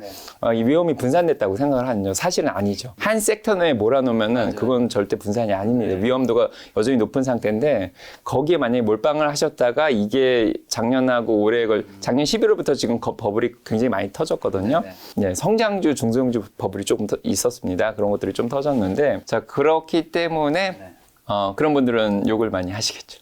이 위험이 분산됐다고 생각을 하는데 사실은 아니죠. 한 섹터 내에 몰아놓으면은 그건 절대 분산이 아닙니다. 위험도가 여전히 높은 상태인데 거기에 만약에 몰빵을 하셨다가 이게 작년하고 올해 작년 11월부터 지금 버블이 굉장히 많이 터졌거든요. 네, 성장주, 중소형주 버블이 조금 있었습니다. 그런 것들이 좀 터졌는데 자 그렇기 때문에 그런 분들은 욕을 많이 하시겠죠.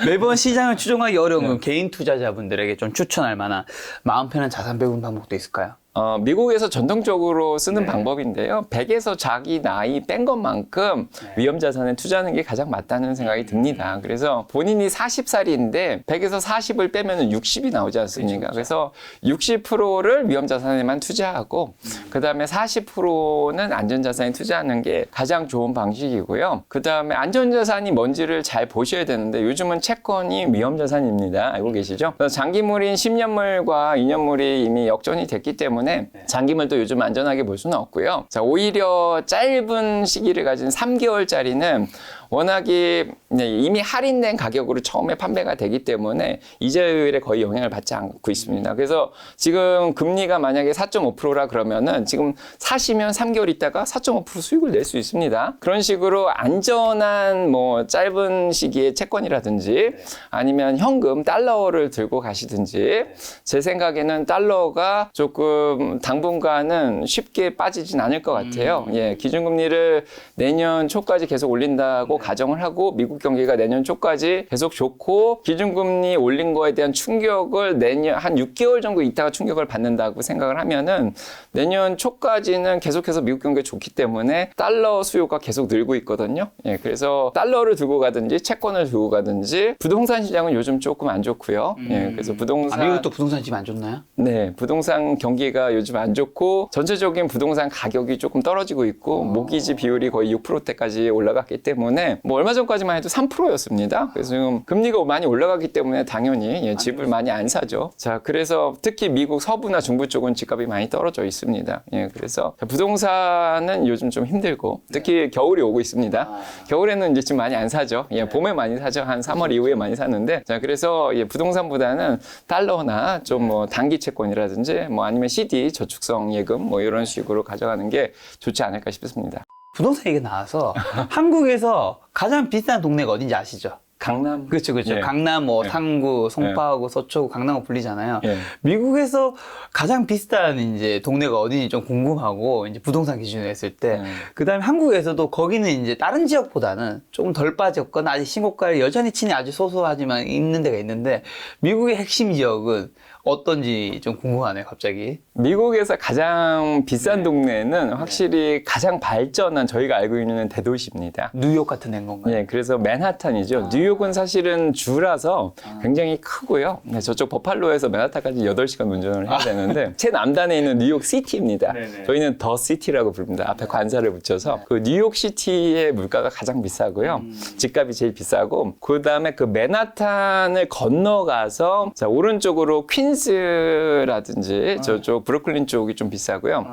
매번 시장을 추종하기 어려운 개인 투자자분들에게 좀 추천할 만한 마음 편한 자산 배분 방법도 있을까요?
미국에서 전통적으로 쓰는 방법인데요. 100에서 자기 나이 뺀 것만큼 위험자산에 투자하는 게 가장 맞다는 생각이 듭니다. 그래서 본인이 40살인데 100에서 40을 빼면 60이 나오지 않습니까? 그래서 60%를 위험자산에만 투자하고 그 다음에 40%는 안전자산에 투자하는 게 가장 좋은 방식이고요. 그 다음에 안전자산이 뭔지를 잘 보셔야 되는데 요즘은 채권이 위험자산입니다. 알고 계시죠? 그래서 장기물인 10년물과 2년물이 이미 역전이 됐기 때문에 장기물도 요즘 안전하게 볼 수는 없고요. 자, 오히려 짧은 시기를 가진 3개월짜리는 워낙에 이미 할인된 가격으로 처음에 판매가 되기 때문에 이자율에 거의 영향을 받지 않고 있습니다. 그래서 지금 금리가 만약에 4.5%라 그러면은 지금 사시면 3개월 있다가 4.5% 수익을 낼 수 있습니다. 그런 식으로 안전한 뭐 짧은 시기에 채권이라든지 아니면 현금, 달러를 들고 가시든지 제 생각에는 달러가 조금 당분간은 쉽게 빠지진 않을 것 같아요. 예, 기준금리를 내년 초까지 계속 올린다고 가정을 하고 미국 경기가 내년 초까지 계속 좋고 기준금리 올린 거에 대한 충격을 내년 한 6개월 정도 있다가 충격을 받는다고 생각을 하면은 내년 초까지는 계속해서 미국 경기가 좋기 때문에 달러 수요가 계속 늘고 있거든요. 예, 그래서 달러를 두고 가든지 채권을 두고 가든지 부동산 시장은 요즘 조금 안 좋고요. 예, 그래서 부동산
미국도 부동산 지금 안 좋나요?
네, 부동산 경기가 요즘 안 좋고 전체적인 부동산 가격이 조금 떨어지고 있고 모기지 비율이 거의 6%대까지 올라갔기 때문에 뭐 얼마 전까지만 해도 3%였습니다. 그래서 지금 금리가 많이 올라가기 때문에 당연히 예, 집을 많이 안 사죠. 자, 그래서 특히 미국 서부나 중부 쪽은 집값이 많이 떨어져 있습니다. 예, 그래서 부동산은 요즘 좀 힘들고 특히 겨울이 오고 있습니다. 겨울에는 이제 집 많이 안 사죠. 예, 봄에 많이 사죠. 한 3월 이후에 많이 사는데 자, 그래서 예, 부동산보다는 달러나 좀 뭐 단기 채권이라든지 뭐 아니면 CD 저축성 예금 뭐 이런 식으로 가져가는 게 좋지 않을까 싶습니다.
부동산 얘기 나와서 한국에서 가장 비싼 동네가 어딘지 아시죠?
강남.
그렇죠, 그렇죠.
예.
강남, 뭐
예.
상구, 송파구, 서초구, 강남구 불리잖아요.
예.
미국에서 가장 비싼 이제 동네가 어딘지 좀 궁금하고 이제 부동산 기준으로 했을 때, 그다음에 한국에서도 거기는 이제 다른 지역보다는 조금 덜 빠졌거나 아직 신고가를 여전히 치는 아주 소소하지만 있는 데가 있는데 미국의 핵심 지역은 어떤지 좀 궁금하네요, 갑자기.
미국에서 가장 비싼 동네는 확실히 가장 발전한 저희가 알고 있는 대도시입니다.
뉴욕 같은 데인 건가요?
예, 그래서 맨하탄이죠. 뉴욕은 사실은 주라서 굉장히 크고요. 네, 저쪽 버팔로에서 맨하탄까지 8시간 운전을 해야 되는데 최남단에 있는 뉴욕 시티입니다.
네네.
저희는 더 시티라고 부릅니다. 앞에 관사를 붙여서 그 뉴욕 시티의 물가가 가장 비싸고요. 집값이 제일 비싸고 그다음에 그 맨하탄을 건너가서 자, 오른쪽으로 퀸즈라든지 저쪽 브루클린 쪽이 좀 비싸고요.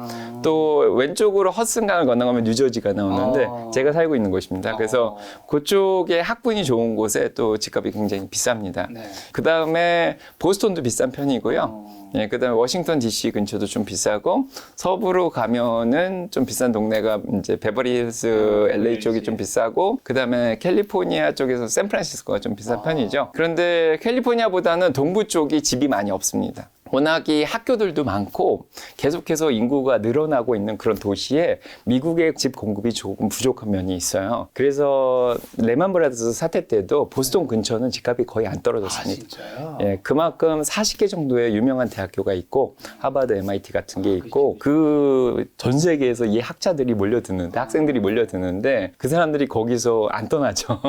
또 왼쪽으로 허슨강을 건너가면 뉴저지가 나오는데 제가 살고 있는 곳입니다. 그래서 그쪽에 학군이 좋은 곳에 또 집값이 굉장히 비쌉니다.
네.
그 다음에 보스턴도 비싼 편이고요. 예, 그 다음에 워싱턴 DC 근처도 좀 비싸고 서부로 가면은 좀 비싼 동네가 이제 베버리힐스 LA 쪽이 좀 비싸고 그 다음에 캘리포니아 쪽에서 샌프란시스코가 좀 비싼 편이죠. 그런데 캘리포니아보다는 동부 쪽이 집이 많이 없습니다. 워낙에 학교들도 많고 계속해서 인구가 늘어나고 있는 그런 도시에 미국의 집 공급이 조금 부족한 면이 있어요. 그래서 레만 브라더스 사태 때도 보스턴 근처는 집값이 거의 안 떨어졌습니다.
진짜요?
예, 그만큼 40개 정도의 유명한 대학교가 있고 하버드, MIT 같은 게 있고 그 전 세계에서 이 학자들이 몰려드는데 학생들이 몰려드는데 그 사람들이 거기서 안 떠나죠.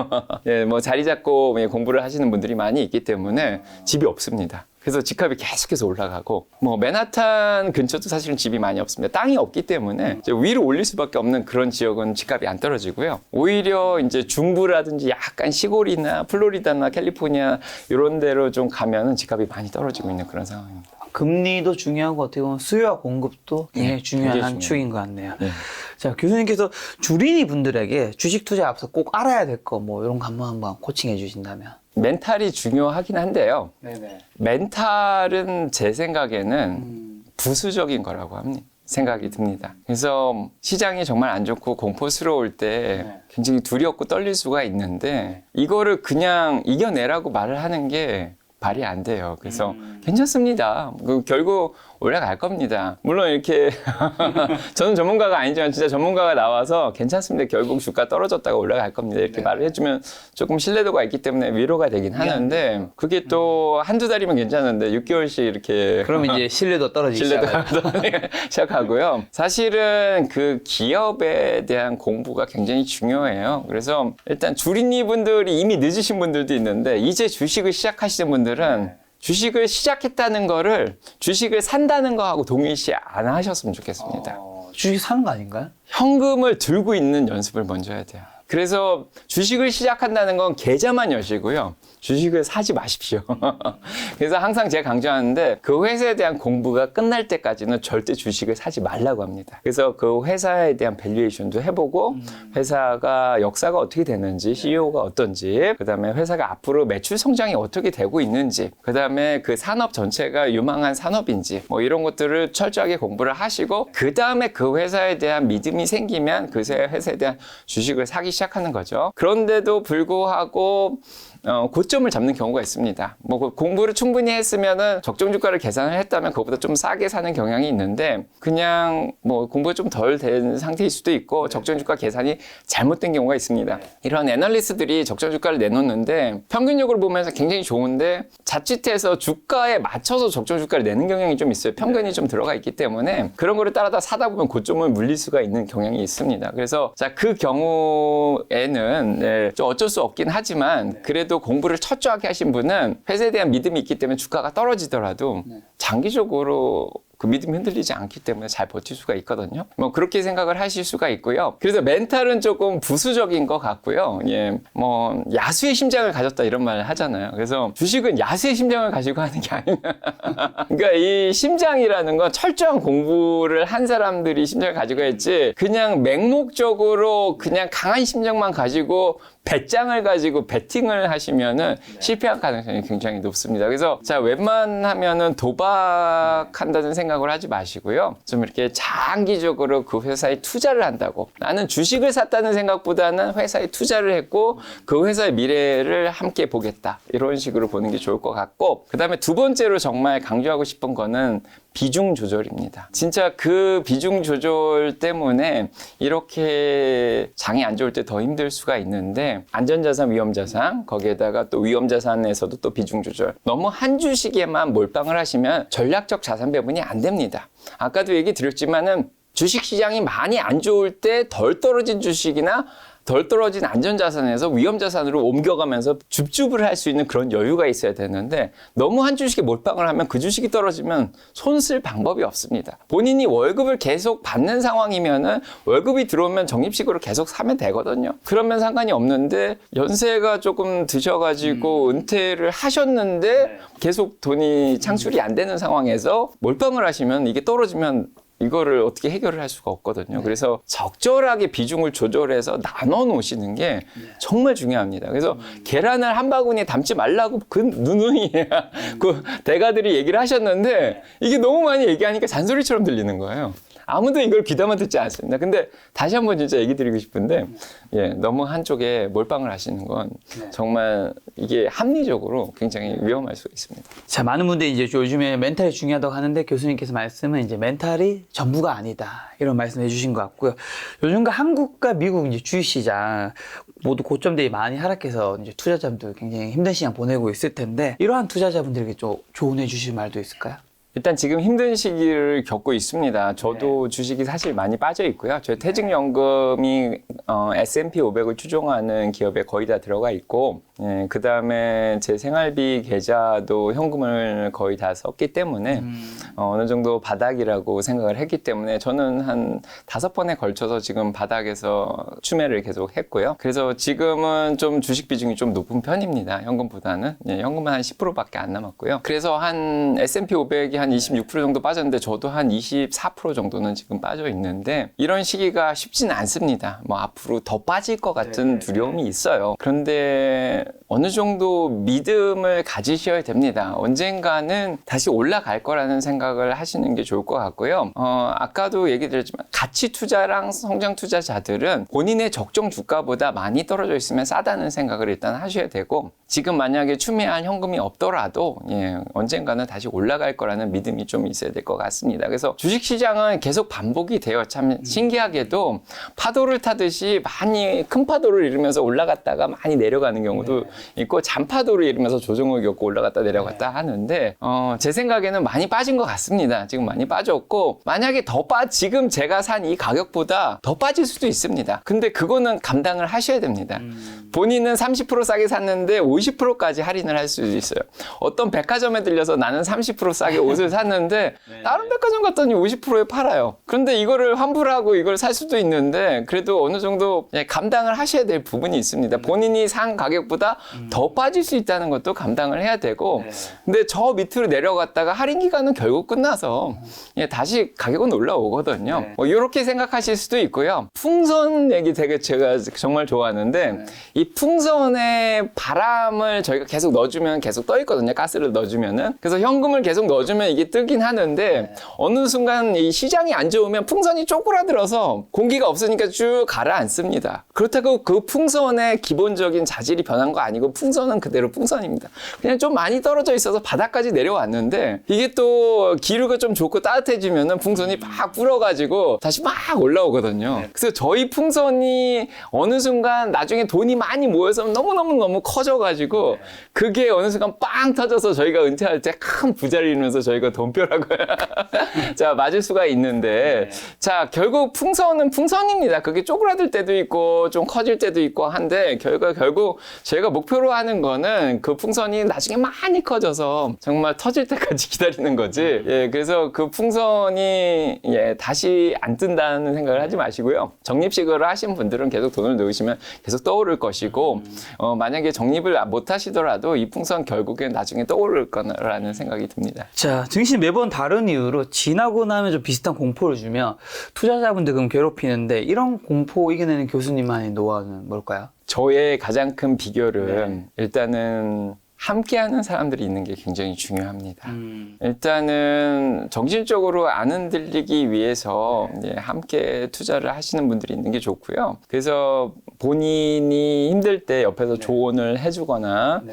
예, 뭐 자리 잡고 공부를 하시는 분들이 많이 있기 때문에 집이 없습니다. 그래서 집값이 계속해서 올라가고 뭐 맨하탄 근처도 사실은 집이 많이 없습니다. 땅이 없기 때문에 이제 위로 올릴 수밖에 없는 그런 지역은 집값이 안 떨어지고요. 오히려 이제 중부라든지 약간 시골이나 플로리다나 캘리포니아 이런 데로 좀 가면은 집값이 많이 떨어지고 있는 그런 상황입니다.
금리도 중요하고 어떻게 보면 수요와 공급도 굉장히 중요한
굉장히
한
중요해요.
축인 것 같네요.
네.
자, 교수님께서 주린이 분들에게 주식 투자 앞서 꼭 알아야 될 거 뭐 이런 거 한번 코칭해 주신다면.
멘탈이 중요하긴 한데요.
네네.
멘탈은 제 생각에는 부수적인 거라고 합니다. 생각이 듭니다. 그래서 시장이 정말 안 좋고 공포스러울 때 굉장히 두렵고 떨릴 수가 있는데 이거를 그냥 이겨내라고 말을 하는 게 말이 안 돼요. 그래서 괜찮습니다. 결국 올라갈 겁니다. 물론 이렇게 저는 전문가가 아니지만 진짜 전문가가 나와서 괜찮습니다. 결국 주가 떨어졌다가 올라갈 겁니다. 이렇게 말을 해주면 조금 신뢰도가 있기 때문에 위로가 되긴 하는데 그게 또 한두 달이면 괜찮은데 6개월씩 이렇게
그러면 이제 신뢰도 떨어지기 시작해요.
시작하고요. 사실은 그 기업에 대한 공부가 굉장히 중요해요. 그래서 일단 주린이 분들이 이미 늦으신 분들도 있는데 이제 주식을 시작하시는 분들은 주식을 시작했다는 거를 주식을 산다는 거하고 동일시 안 하셨으면 좋겠습니다.
주식 사는 거 아닌가요?
현금을 들고 있는 연습을 먼저 해야 돼요. 그래서 주식을 시작한다는 건 계좌만 여시고요. 주식을 사지 마십시오. 그래서 항상 제가 강조하는데 그 회사에 대한 공부가 끝날 때까지는 절대 주식을 사지 말라고 합니다. 그래서 그 회사에 대한 밸류에이션도 해보고 회사가 역사가 어떻게 되는지 CEO가 어떤지 그다음에 회사가 앞으로 매출 성장이 어떻게 되고 있는지 그다음에 그 산업 전체가 유망한 산업인지 뭐 이런 것들을 철저하게 공부를 하시고 그다음에 그 회사에 대한 믿음이 생기면 그 회사에 대한 주식을 사기 시작하는 거죠. 그런데도 불구하고 고점을 잡는 경우가 있습니다. 뭐 공부를 충분히 했으면은 적정 주가를 계산을 했다면 그것보다 좀 싸게 사는 경향이 있는데 그냥 뭐 공부가 좀 덜 된 상태일 수도 있고 적정 주가 계산이 잘못된 경우가 있습니다. 이런 애널리스트들이 적정 주가를 내놓는데 평균적으로 보면서 굉장히 좋은데 자칫해서 주가에 맞춰서 적정 주가를 내는 경향이 좀 있어요. 편견이 좀 들어가 있기 때문에 그런 거를 따라다 사다 보면 고점을 물릴 수가 있는 경향이 있습니다. 그래서 자, 그 경우에는 네, 좀 어쩔 수 없긴 하지만 그래도 공부를 철저하게 하신 분은 회사에 대한 믿음이 있기 때문에 주가가 떨어지더라도 장기적으로 그 믿음이 흔들리지 않기 때문에 잘 버틸 수가 있거든요. 뭐 그렇게 생각을 하실 수가 있고요. 그래서 멘탈은 조금 부수적인 것 같고요. 예, 뭐 야수의 심장을 가졌다 이런 말을 하잖아요. 그래서 주식은 야수의 심장을 가지고 하는 게 아니라 그러니까 이 심장이라는 건 철저한 공부를 한 사람들이 심장을 가지고 했지 그냥 맹목적으로 그냥 강한 심장만 가지고 배짱을 가지고 배팅을 하시면은 실패할 가능성이 굉장히 높습니다. 그래서 자, 웬만하면은 도박한다는 생각을 하지 마시고요. 좀 이렇게 장기적으로 그 회사에 투자를 한다고. 나는 주식을 샀다는 생각보다는 회사에 투자를 했고 그 회사의 미래를 함께 보겠다. 이런 식으로 보는 게 좋을 것 같고 그다음에 두 번째로 정말 강조하고 싶은 거는 비중 조절입니다. 진짜 그 비중 조절 때문에 이렇게 장이 안 좋을 때 더 힘들 수가 있는데 안전자산, 위험자산, 거기에다가 또 위험자산에서도 또 비중 조절. 너무 한 주식에만 몰빵을 하시면 전략적 자산 배분이 안 됩니다. 아까도 얘기 드렸지만은 주식시장이 많이 안 좋을 때 덜 떨어진 주식이나 덜 떨어진 안전자산에서 위험자산으로 옮겨가면서 줍줍을 할 수 있는 그런 여유가 있어야 되는데 너무 한 주식에 몰빵을 하면 그 주식이 떨어지면 손 쓸 방법이 없습니다. 본인이 월급을 계속 받는 상황이면은 월급이 들어오면 적립식으로 계속 사면 되거든요. 그러면 상관이 없는데 연세가 조금 드셔가지고 은퇴를 하셨는데 계속 돈이 창출이 안 되는 상황에서 몰빵을 하시면 이게 떨어지면 이거를 어떻게 해결을 할 수가 없거든요. 그래서 적절하게 비중을 조절해서 나눠 놓으시는 게 정말 중요합니다. 그래서 계란을 한 바구니에 담지 말라고 그 누누이 그 대가들이 얘기를 하셨는데 이게 너무 많이 얘기하니까 잔소리처럼 들리는 거예요. 아무도 이걸 귀담아 듣지 않습니다. 근데 다시 한번 진짜 얘기 드리고 싶은데 예, 너무 한쪽에 몰빵을 하시는 건 정말 이게 합리적으로 굉장히 위험할 수가 있습니다.
자, 많은 분들이 이제 요즘에 멘탈이 중요하다고 하는데 교수님께서 말씀은 이제 멘탈이 전부가 아니다. 이런 말씀 해주신 것 같고요. 요즘과 한국과 미국 이제 주식시장 모두 고점대에 많이 하락해서 이제 투자자분들 굉장히 힘든 시장 보내고 있을 텐데 이러한 투자자분들에게 좀 조언해 주실 말도 있을까요?
일단 지금 힘든 시기를 겪고 있습니다. 저도 주식이 사실 많이 빠져 있고요. 저희 퇴직연금이 S&P 500을 추종하는 기업에 거의 다 들어가 있고 예, 그다음에 제 생활비 계좌도 현금을 거의 다 썼기 때문에 어느 정도 바닥이라고 생각을 했기 때문에 저는 한 5번에 걸쳐서 지금 바닥에서 추매를 계속 했고요. 그래서 지금은 좀 주식 비중이 좀 높은 편입니다. 현금보다는. 예, 현금은 한 10%밖에 안 남았고요. 그래서 한 S&P 500이 한 26% 정도 빠졌는데 저도 한 24% 정도는 지금 빠져 있는데 이런 시기가 쉽지는 않습니다. 뭐 앞으로 더 빠질 것 같은 두려움이 있어요. 그런데 어느 정도 믿음을 가지셔야 됩니다. 언젠가는 다시 올라갈 거라는 생각을 하시는 게 좋을 것 같고요. 아까도 얘기 드렸지만 가치 투자랑 성장 투자자들은 본인의 적정 주가보다 많이 떨어져 있으면 싸다는 생각을 일단 하셔야 되고 지금 만약에 추매할 현금이 없더라도 예, 언젠가는 다시 올라갈 거라는 믿음이 좀 있어야 될 것 같습니다. 그래서 주식시장은 계속 반복이 돼요. 참 신기하게도 파도를 타듯이 많이 큰 파도를 일으면서 올라갔다가 많이 내려가는 경우도 있고 잔파도를 일으면서 조정을 겪고 올라갔다 내려갔다 하는데 제 생각에는 많이 빠진 것 같습니다. 지금 많이 빠졌고 만약에 지금 제가 산 이 가격보다 더 빠질 수도 있습니다. 근데 그거는 감당을 하셔야 됩니다. 본인은 30% 싸게 샀는데 50%까지 할인을 할 수도 있어요. 어떤 백화점에 들려서 나는 30% 싸게 옷을 샀는데 다른 백화점 갔더니 50%에 팔아요. 그런데 이거를 환불하고 이걸 살 수도 있는데 그래도 어느 정도 감당을 하셔야 될 부분이 있습니다. 본인이 산 가격보다 더 빠질 수 있다는 것도 감당을 해야 되고 근데 저 밑으로 내려갔다가 할인 기간은 결국 끝나서 다시 가격은 올라오거든요. 뭐 이렇게 생각하실 수도 있고요. 풍선 얘기 되게 제가 정말 좋아하는데 이 풍선에 바람을 저희가 계속 넣어주면 계속 떠 있거든요. 가스를 넣어주면은. 그래서 현금을 계속 넣어주면 보면 이게 뜨긴 하는데 어느 순간 이 시장이 안 좋으면 풍선이 쪼그라들어서 공기가 없으니까 쭉 가라앉습니다. 그렇다고 그 풍선의 기본적인 자질이 변한 거 아니고 풍선은 그대로 풍선입니다. 그냥 좀 많이 떨어져 있어서 바닥까지 내려왔는데 이게 또 기류가 좀 좋고 따뜻해지면은 풍선이 막 불어가지고 다시 막 올라오거든요. 그래서 저희 풍선이 어느 순간 나중에 돈이 많이 모여서 너무 커져가지고 그게 어느 순간 빵 터져서 저희가 은퇴할 때 큰 부자를 이루면서 저희가 돈벼락을 자 맞을 수가 있는데 자 결국 풍선은 풍선입니다. 그게 쪼그라들 때도 있고 좀 커질 때도 있고 한데 결국 저희가 목표로 하는 거는 그 풍선이 나중에 많이 커져서 정말 터질 때까지 기다리는 거지. 예, 그래서 그 풍선이 다시 안 뜬다는 생각을 하지 마시고요. 적립식을 하신 분들은 계속 돈을 넣으시면 계속 떠오를 것이고 만약에 적립을 못 하시더라도 이 풍선 결국엔 나중에 떠오를 거라는 생각이 듭니다.
자, 증시 매번 다른 이유로 지나고 나면 좀 비슷한 공포를 주면 투자자분들 그럼 괴롭히는데 이런 공포 이겨내는 교수님만의 노하우는 뭘까요?
저의 가장 큰 비결은 일단은 함께하는 사람들이 있는 게 굉장히 중요합니다. 일단은 정신적으로 안 흔들리기 위해서 함께 투자를 하시는 분들이 있는 게 좋고요. 그래서 본인이 힘들 때 옆에서 조언을 해주거나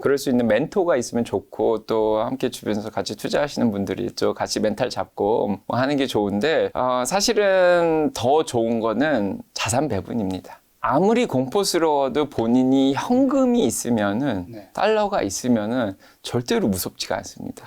그럴 수 있는 멘토가 있으면 좋고 또 함께 주변에서 같이 투자하시는 분들이 있죠. 같이 멘탈 잡고 하는 게 좋은데 사실은 더 좋은 거는 자산 배분입니다. 아무리 공포스러워도 본인이 현금이 있으면은 달러가 있으면은 절대로 무섭지가 않습니다.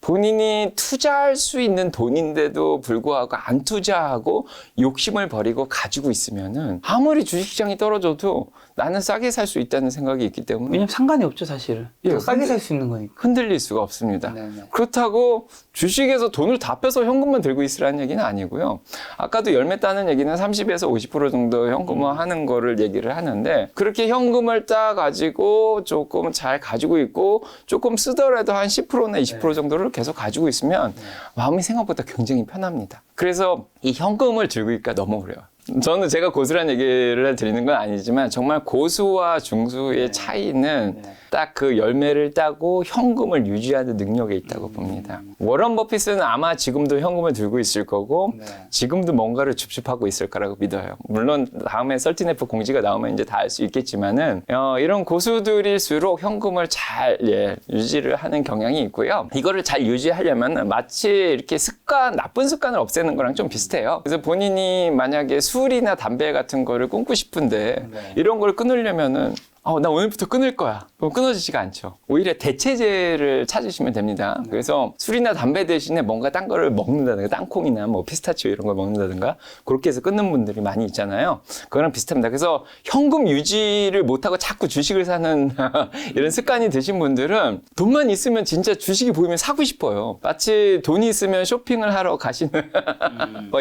본인이 투자할 수 있는 돈인데도 불구하고 안 투자하고 욕심을 버리고 가지고 있으면은 아무리 주식시장이 떨어져도 나는 싸게 살 수 있다는 생각이 있기 때문에
왜냐면 상관이 없죠, 사실은. 더 싸게 살 수 있는 거니까.
흔들릴 수가 없습니다. 그렇다고 주식에서 돈을 다 빼서 현금만 들고 있으라는 얘기는 아니고요. 아까도 열매 따는 얘기는 30에서 50% 정도 현금화 하는 거를 얘기를 하는데 그렇게 현금을 따가지고 조금 잘 가지고 있고 조금 쓰더라도 한 10%나 20% 정도를 계속 가지고 있으면 마음이 생각보다 굉장히 편합니다. 그래서 이 현금을 들고 있기가 너무 어려워요. 저는 제가 고수란 얘기를 드리는 건 아니지만 정말 고수와 중수의 차이는 딱 그 열매를 따고 현금을 유지하는 능력에 있다고 봅니다. 워런 버핏은 아마 지금도 현금을 들고 있을 거고 지금도 뭔가를 줍줍하고 있을 거라고 믿어요. 물론 다음에 썰티네프 공지가 나오면 이제 다 알 수 있겠지만은 이런 고수들일수록 현금을 잘 유지를 하는 경향이 있고요. 이거를 잘 유지하려면 마치 이렇게 나쁜 습관을 없애는 거랑 좀 비슷해요. 그래서 본인이 만약에 술이나 담배 같은 거를 끊고 싶은데 이런 걸 끊으려면은 나 오늘부터 끊을 거야. 그럼 끊어지지가 않죠. 오히려 대체제를 찾으시면 됩니다. 그래서 술이나 담배 대신에 뭔가 딴 거를 먹는다든가 땅콩이나 뭐 피스타치오 이런 걸 먹는다든가 그렇게 해서 끊는 분들이 많이 있잖아요. 그거랑 비슷합니다. 그래서 현금 유지를 못하고 자꾸 주식을 사는 이런 습관이 드신 분들은 돈만 있으면 진짜 주식이 보이면 사고 싶어요. 마치 돈이 있으면 쇼핑을 하러 가시는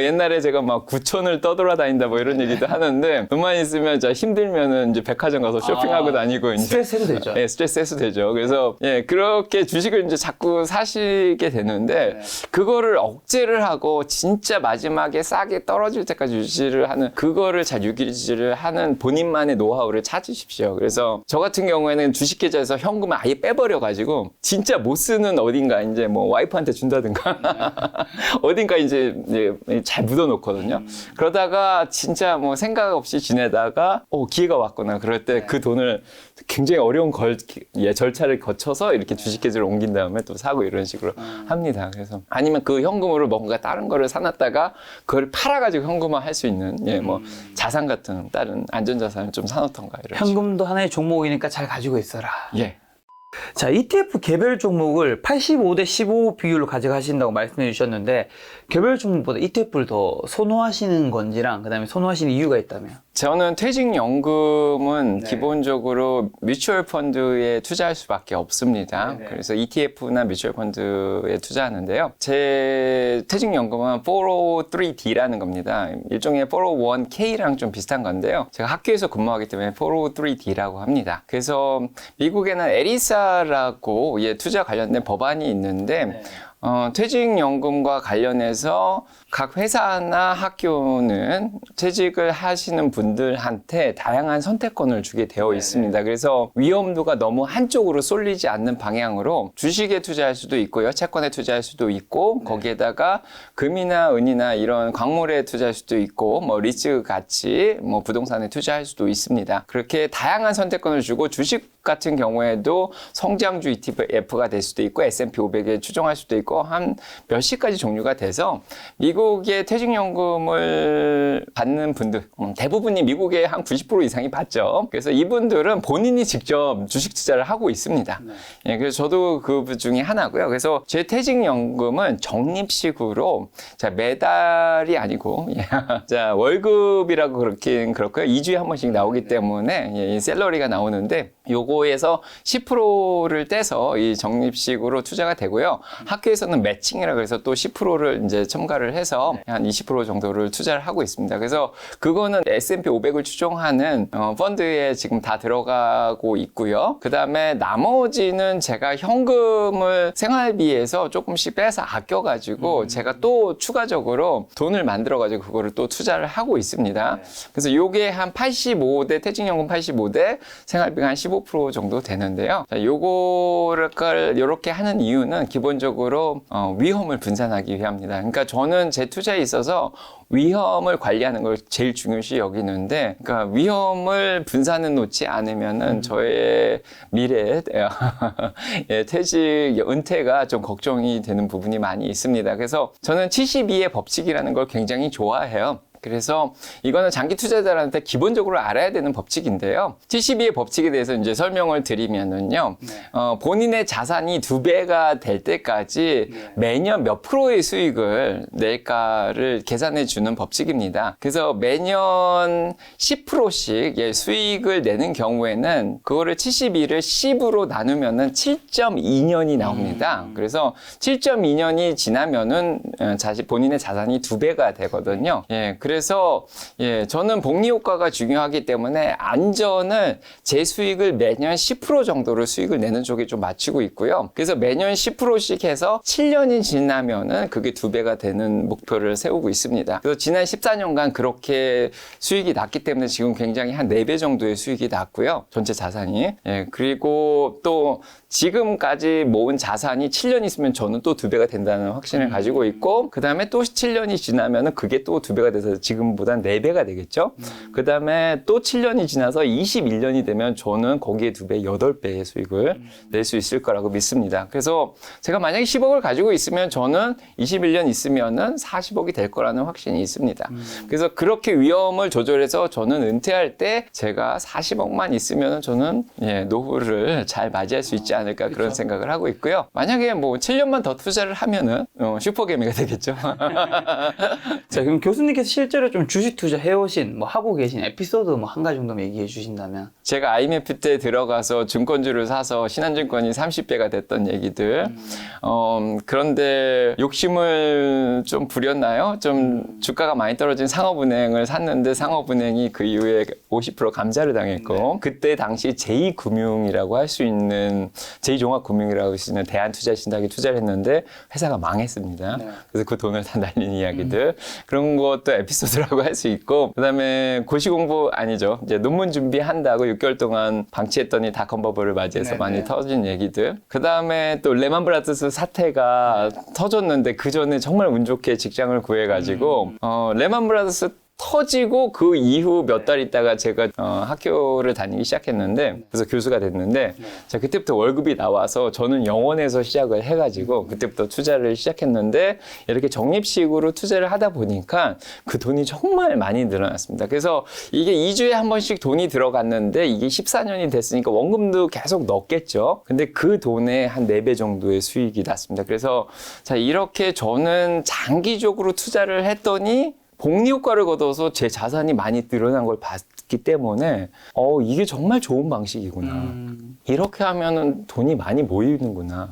옛날에 제가 막 9천을 떠돌아다닌다 뭐 이런 얘기도 하는데 돈만 있으면 힘들면은 이제 백화점 가서 쇼핑하고 다니고 이제
스트레스 해도 되죠.
네, 스트레스 해소 되죠. 그래서 그렇게 주식을 이제 자꾸 사시게 되는데 그거를 억제를 하고 진짜 마지막에 싸게 떨어질 때까지 유지를 하는 그거를 잘 유지를 하는 본인만의 노하우를 찾으십시오. 그래서 저 같은 경우에는 주식 계좌에서 현금을 아예 빼버려 가지고 진짜 못 쓰는 어딘가 이제 뭐 와이프한테 준다든가 어딘가 이제 잘 묻어놓거든요. 그러다가 진짜 뭐 생각 없이 지내다가 기회가 왔거나 그럴 때 그 돈을 굉장히 어려운 절차를 거쳐서 이렇게 주식 계좌를 옮긴 다음에 또 사고 이런 식으로 합니다. 그래서 아니면 그 현금으로 뭔가 다른 거를 사놨다가 그걸 팔아가지고 현금화 할 수 있는 뭐 자산 같은 다른 안전자산을 좀 사놓던가 이런
현금도 하나의 종목이니까 잘 가지고 있어라. 자, ETF 개별 종목을 85대 15 비율로 가져가신다고 말씀해 주셨는데 개별 종목보다 ETF를 더 선호하시는 건지랑 그다음에 선호하시는 이유가 있다면?
저는 퇴직연금은 기본적으로 뮤추얼 펀드에 투자할 수밖에 없습니다. 그래서 ETF나 뮤추얼 펀드에 투자하는데요. 제 퇴직연금은 403D라는 겁니다. 일종의 401K랑 좀 비슷한 건데요. 제가 학교에서 근무하기 때문에 403D라고 합니다. 그래서 미국에는 에리사라고 투자 관련된 법안이 있는데 퇴직연금과 관련해서 각 회사나 학교는 퇴직을 하시는 분들한테 다양한 선택권을 주게 되어 있습니다. 그래서 위험도가 너무 한쪽으로 쏠리지 않는 방향으로 주식에 투자할 수도 있고요. 채권에 투자할 수도 있고 거기에다가 금이나 은이나 이런 광물에 투자할 수도 있고 뭐 리츠 가치, 뭐 부동산에 투자할 수도 있습니다. 그렇게 다양한 선택권을 주고 주식 같은 경우에도 성장주 ETF가 될 수도 있고 S&P 500에 추종할 수도 있고 한 몇십 가지 종류가 돼서 미국의 퇴직연금을 받는 분들 대부분이 미국의 한 90% 이상이 받죠. 그래서 이분들은 본인이 직접 주식 투자를 하고 있습니다. 예, 그래서 저도 그 중에 하나고요. 그래서 제 퇴직연금은 적립식으로 자 매달이 아니고 자 월급이라고 그렇긴 그렇고요. 2주에 한 번씩 나오기 때문에 이 샐러리가 나오는데 요거에서 10%를 떼서 이 적립식으로 투자가 되고요. 학교에서는 매칭이라 그래서 또 10%를 이제 첨가를 해서 한 20% 정도를 투자를 하고 있습니다. 그래서 그거는 S&P 500을 추종하는 펀드에 지금 다 들어가고 있고요. 그 다음에 나머지는 제가 현금을 생활비에서 조금씩 빼서 아껴가지고 제가 또 추가적으로 돈을 만들어가지고 그거를 또 투자를 하고 있습니다. 그래서 요게 한 85대, 퇴직연금 85대, 생활비가 한 15% 정도 되는데요. 자, 요거를 이렇게 하는 이유는 기본적으로 위험을 분산하기 위함입니다. 그러니까 저는 제 투자에 있어서 위험을 관리하는 걸 제일 중요시 여기는데, 그러니까 위험을 분산해 놓지 않으면은 저의 미래, 예, 퇴직, 은퇴가 좀 걱정이 되는 부분이 많이 있습니다. 그래서 저는 72의 법칙이라는 걸 굉장히 좋아해요. 그래서 이거는 장기 투자자들한테 기본적으로 알아야 되는 법칙인데요. 72의 법칙에 대해서 이제 설명을 드리면은요, 본인의 자산이 2배가 될 때까지 매년 몇 프로의 수익을 낼까를 계산해 주는 법칙입니다. 그래서 매년 10%씩 수익을 내는 경우에는 그거를 72를 10으로 나누면은 7.2년이 나옵니다. 그래서 7.2년이 지나면은 본인의 자산이 2배가 되거든요. 예. 그래서 저는 복리 효과가 중요하기 때문에 안전을 제 수익을 매년 10% 정도로 수익을 내는 쪽에 좀 맞추고 있고요. 그래서 매년 10%씩 해서 7년이 지나면은 그게 2배가 되는 목표를 세우고 있습니다. 그래서 지난 14년간 그렇게 수익이 났기 때문에 지금 굉장히 한 4배 정도의 수익이 났고요. 전체 자산이. 그리고 또 지금까지 모은 자산이 7년 있으면 저는 또 2배가 된다는 확신을 가지고 있고, 그 다음에 또 7년이 지나면은 그게 또 2배가 돼서 지금보다 4배가 되겠죠. 그 다음에 또 7년이 지나서 21년이 되면 저는 거기에 2배, 8배의 수익을 낼 수 있을 거라고 믿습니다. 그래서 제가 만약에 10억을 가지고 있으면 저는 21년 있으면은 40억이 될 거라는 확신이 있습니다. 그래서 그렇게 위험을 조절해서 저는 은퇴할 때 제가 40억만 있으면 저는 노후를 잘 맞이할 수 있지 않을까 그런 생각을 하고 있고요. 만약에 뭐 7년만 더 투자를 하면은 슈퍼개미가 되겠죠.
자, 그럼 교수님께서 실제로 좀 주식 투자 해오신, 뭐 하고 계신 에피소드 뭐 한 가지 정도만 얘기해 주신다면.
제가 IMF 때 들어가서 증권주를 사서 신한증권이 30배가 됐던 얘기들. 그런데 욕심을 좀 부렸나요? 좀 주가가 많이 떨어진 상업은행을 샀는데 상업은행이 그 이후에 50% 감자를 당했고, 그때 당시 제2금융이라고 할 수 있는, 제2종합금융이라고 할 수 있는 대한투자신탁에 투자를 했는데 회사가 망했습니다. 그래서 그 돈을 다 날린 이야기들. 그런 것도 에피소드라고 할 수 있고, 그 다음에 고시 공부 아니죠. 이제 논문 준비한다고 6개월 동안 방치했더니 닷컴 버블을 맞이해서 많이 터진 얘기들. 그 다음에 또 레만 브라더스 사태가 터졌는데 그 전에 정말 운 좋게 직장을 구해가지고, 레만 브라더스 터지고 그 이후 몇 달 있다가 제가 학교를 다니기 시작했는데, 그래서 교수가 됐는데, 자, 그때부터 월급이 나와서 저는 영원에서 시작을 해가지고 그때부터 투자를 시작했는데, 이렇게 적립식으로 투자를 하다 보니까 그 돈이 정말 많이 늘어났습니다. 그래서 이게 2주에 한 번씩 돈이 들어갔는데 이게 14년이 됐으니까 원금도 계속 넣겠죠. 근데 그 돈에 한 4배 정도의 수익이 났습니다. 그래서 자, 이렇게 저는 장기적으로 투자를 했더니 복리 효과를 거둬서 제 자산이 많이 늘어난 걸 봤기 때문에 이게 정말 좋은 방식이구나. 이렇게 하면은 돈이 많이 모이는구나.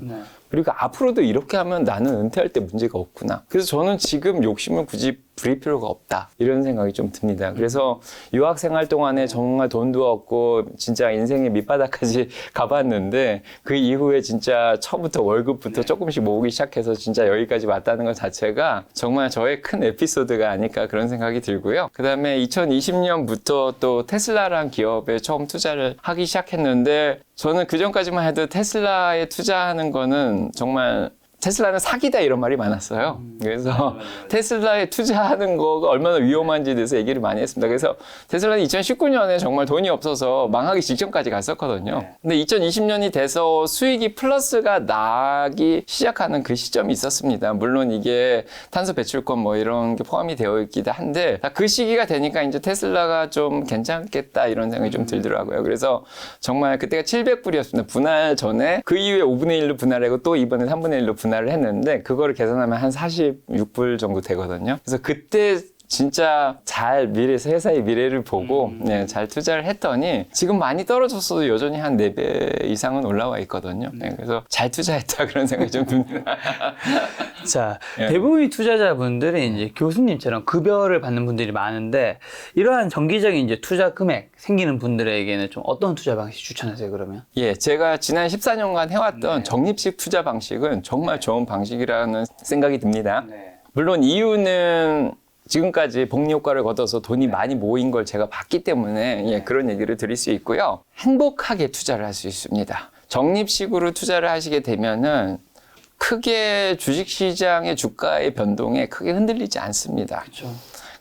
그리고 앞으로도 이렇게 하면 나는 은퇴할 때 문제가 없구나. 그래서 저는 지금 욕심을 굳이 부릴 필요가 없다. 이런 생각이 좀 듭니다. 그래서 유학생활 동안에 정말 돈도 없고 진짜 인생의 밑바닥까지 가봤는데 그 이후에 진짜 처음부터 월급부터 조금씩 모으기 시작해서 진짜 여기까지 왔다는 것 자체가 정말 저의 큰 에피소드가 아닐까 그런 생각이 들고요. 그 다음에 2020년부터 또 테슬라라는 기업에 처음 투자를 하기 시작했는데 저는 그전까지만 해도 테슬라에 투자하는 거는 정말 테슬라는 사기다 이런 말이 많았어요. 그래서 테슬라에 투자하는 거가 얼마나 위험한지에 대해서 얘기를 많이 했습니다. 그래서 테슬라는 2019년에 정말 돈이 없어서 망하기 직전까지 갔었거든요. 근데 2020년이 돼서 수익이 플러스가 나기 시작하는 그 시점이 있었습니다. 물론 이게 탄소 배출권 뭐 이런 게 포함이 되어 있기도 한데 그 시기가 되니까 이제 테슬라가 좀 괜찮겠다 이런 생각이 좀 들더라고요. 그래서 정말 그때가 700불이었습니다. 분할 전에 그 이후에 5분의 1로 분할하고 또 이번에 3분의 1로 분할을 했는데 그거를 계산하면 한 46불 정도 되거든요. 그래서 그때 진짜 잘 회사의 미래를 보고 잘 투자를 했더니 지금 많이 떨어졌어도 여전히 한 4배 이상은 올라와 있거든요. 그래서 잘 투자했다 그런 생각이 좀 듭니다.
자, 대부분의 투자자분들은 이제 교수님처럼 급여를 받는 분들이 많은데 이러한 정기적인 이제 투자 금액 생기는 분들에게는 좀 어떤 투자 방식 추천하세요, 그러면?
예, 제가 지난 14년간 해왔던 적립식 투자 방식은 정말 좋은 방식이라는 생각이 듭니다. 물론 이유는 지금까지 복리 효과를 거둬서 돈이 많이 모인 걸 제가 봤기 때문에 그런 얘기를 드릴 수 있고요. 행복하게 투자를 할 수 있습니다. 적립식으로 투자를 하시게 되면은 크게 주식시장의 주가의 변동에 크게 흔들리지 않습니다.
그렇죠.